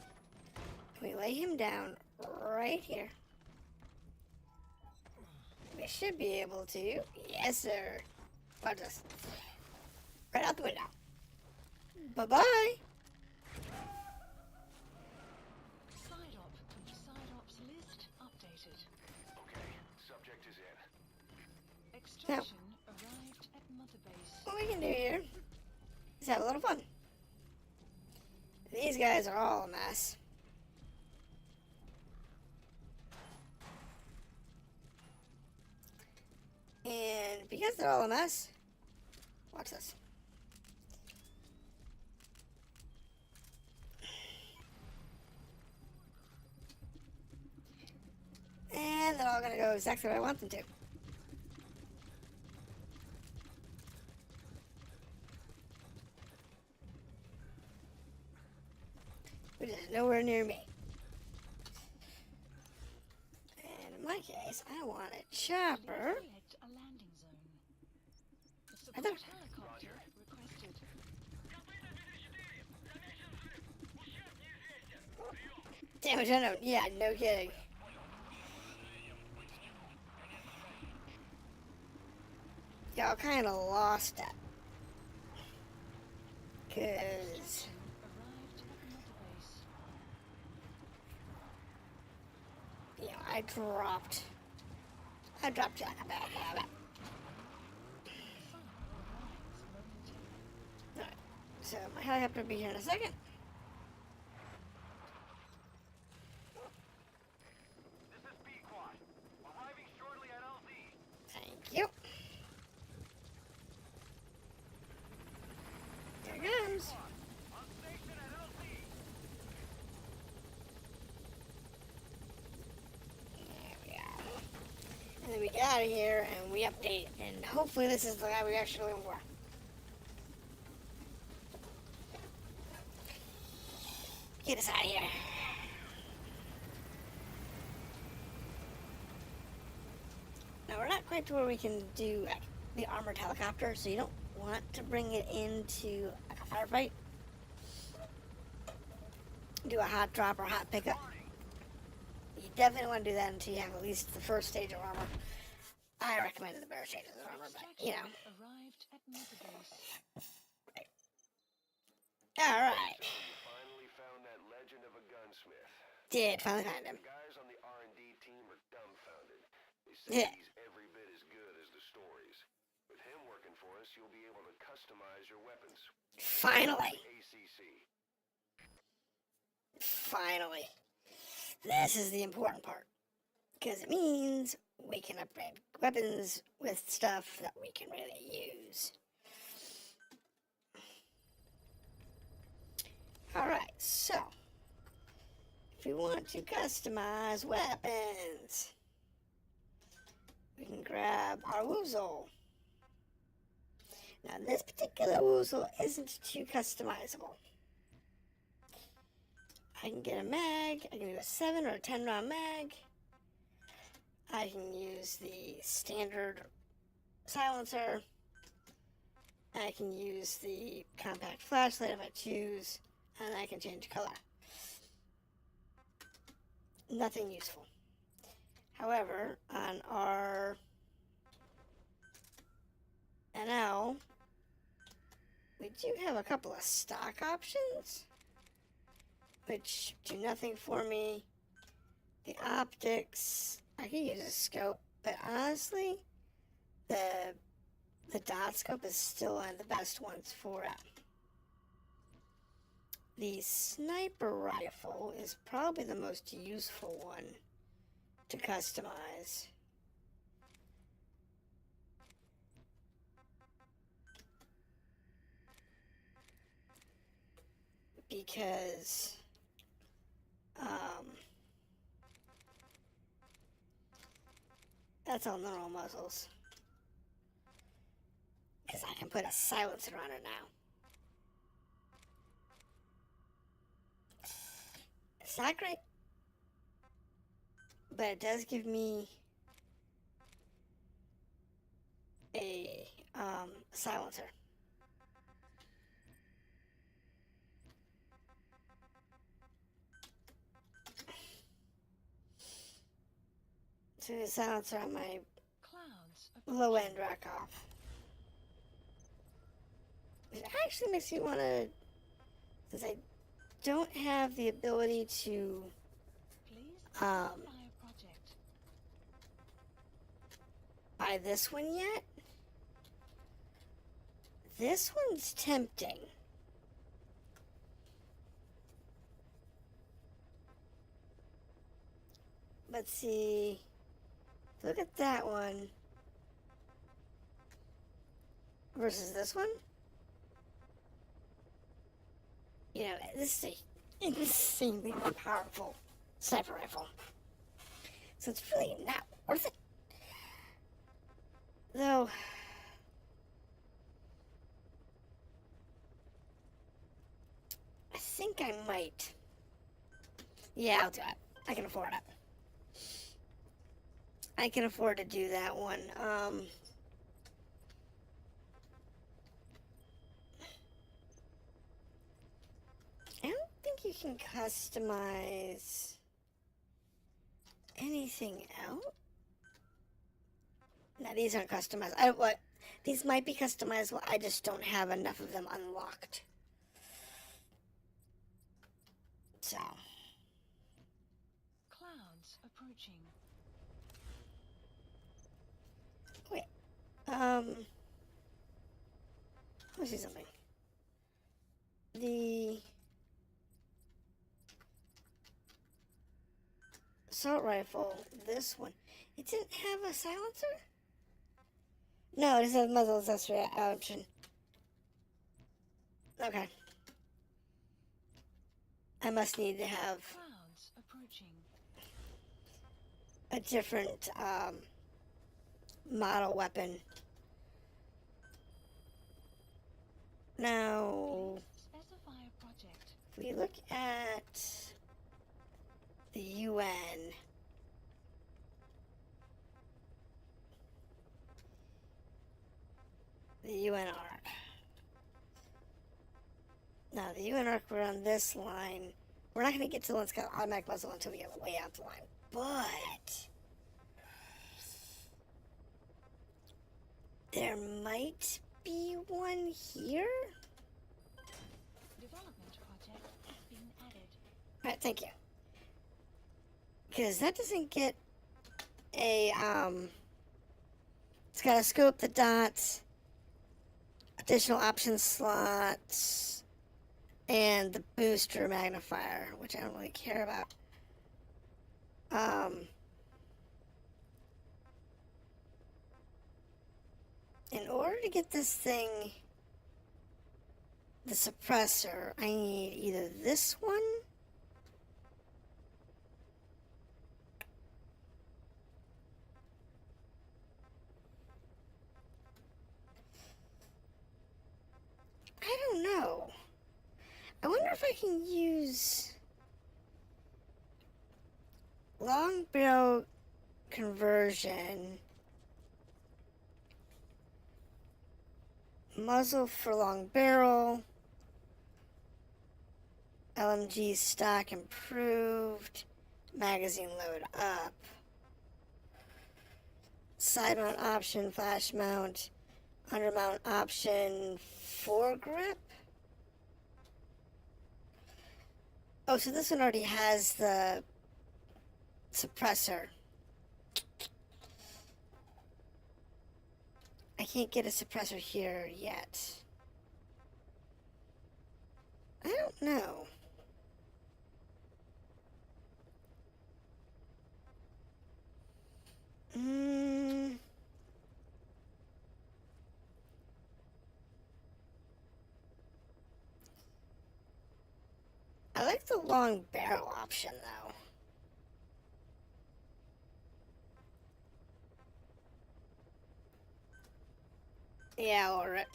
we lay him down right here, we should be able to, yes sir, watch this, right out the window. Bye-bye. Side op. Side ops list updated. Okay, subject is in. Extraction arrived at Mother Base. What we can do here is have a little fun. These guys are all a mess. And because they're all a mess, watch this. And they're all gonna go exactly where I want them to. Which is nowhere near me. And in my case, I want a chopper. Select a landing zone. The I thought- support helicopter requested. Damage unknown. Yeah, no kidding. Y'all kind of lost it. Cause Arrived at Mother Base. yeah, I dropped you like a bad habit. Fire arrives momentarily. Alright, so my helicopter will be here in a second. This is B-Quad. Arriving shortly at LZ. Thank you. There it comes. On station at LZ. There we go. And then we get out of here and we update, and hopefully this is the guy we actually looking for. Get us out of here. Now we're not quite to where we can do the armored helicopter, so you don't want to bring it into like a firefight. Do a hot drop or hot pickup. You definitely want to do that until you have at least the first stage of armor. I recommended the better stages of armor, but you know. Arrived at Mother Base. Alright. You finally found that legend of a gunsmith. Did finally find him. The guys on the R&D team are dumbfounded. They say Yeah. he's every bit as good as the stories. With him working for us, you'll be able to customize your weapons. Finally. ACC. Finally. This is the important part. Because it means we can upgrade weapons with stuff that we can really use. Alright, so if we want to customize weapons, we can grab our woozle. Now this particular woozle isn't too customizable. I can get a mag. I can do a 7 or a 10 round mag. I can use the standard silencer. I can use the compact flashlight if I choose, and I can change color. Nothing useful. However, on our NL, we do have a couple of stock options, which do nothing for me. The optics, I can use a scope, but honestly, the dot scope is still one of the best ones for it. The sniper rifle is probably the most useful one to customize. Because that's all neural muzzles. Because I can put a silencer on it now. It's not great, but it does give me a silencer. So the silencer on my Clouds low end rack off. It actually makes me want to, since I don't have the ability to please specify a project. buy this one yet. This one's tempting. But see, look at that one versus this one. You know, this is a insanely powerful sniper rifle. So it's really not worth it. Though, I think I might. Yeah, I'll do it. I can afford it. I can afford to do that one. I don't think you can customize anything else. No, these aren't customized. These might be customizable. I just don't have enough of them unlocked. So. Clouds approaching. Wait. Let me see something. The assault rifle, this one, it didn't have a silencer? No, it has a muzzle accessory option. Okay. I must need to have Clouds approaching. a different model weapon. Now, Specify a project. if we look at the UN, the UN arc. Now, the UN arc, we're on this line. We're not going to get to the one that's got automatic muzzle until we get way out the line. But there might be one here. Development project has been added. Alright, thank you. Because that doesn't get a, it's got a scope, the dots, additional option slots, and the booster magnifier, which I don't really care about. In order to get this thing, the suppressor, I need either this one I don't know. I wonder if I can use long barrel conversion. Muzzle for long barrel. LMG stock improved. Magazine load up. Side mount option, flash mount, under mount option, foregrip. Oh, so this one already has the suppressor. I can't get a suppressor here yet. I don't know. I like the long barrel option though. Yeah, I'll order it.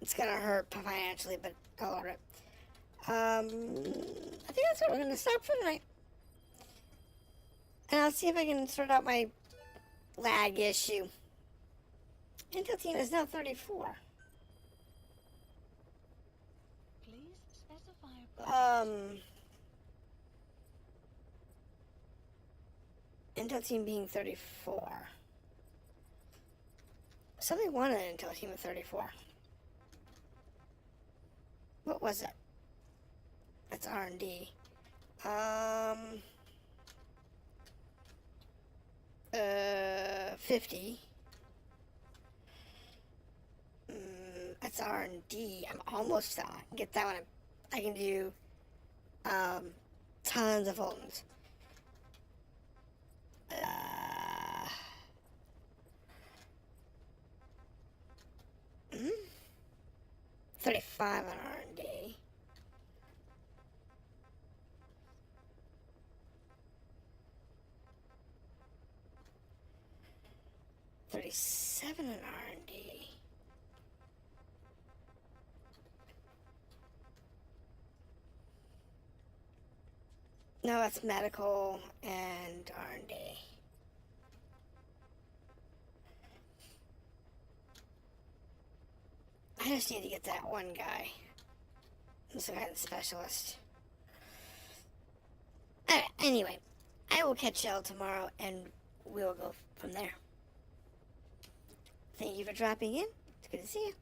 It's gonna hurt financially, but I'll order it. I think that's what we're gonna stop for tonight. And I'll see if I can sort out my lag issue. Intel team is now 34. Please specify Intel team being 34. Somebody wanted an Intel team of 34. What was it? That's R&D. 50. That's R&D. I'm almost done. Get that one. I can do tons of Fultons. 35 on R&D. $37 on R&D. No, that's medical and R&D. I just need to get that one guy. Some kind of specialist. Alright, anyway, I will catch y'all tomorrow and we'll go from there. Thank you for dropping in. It's good to see you.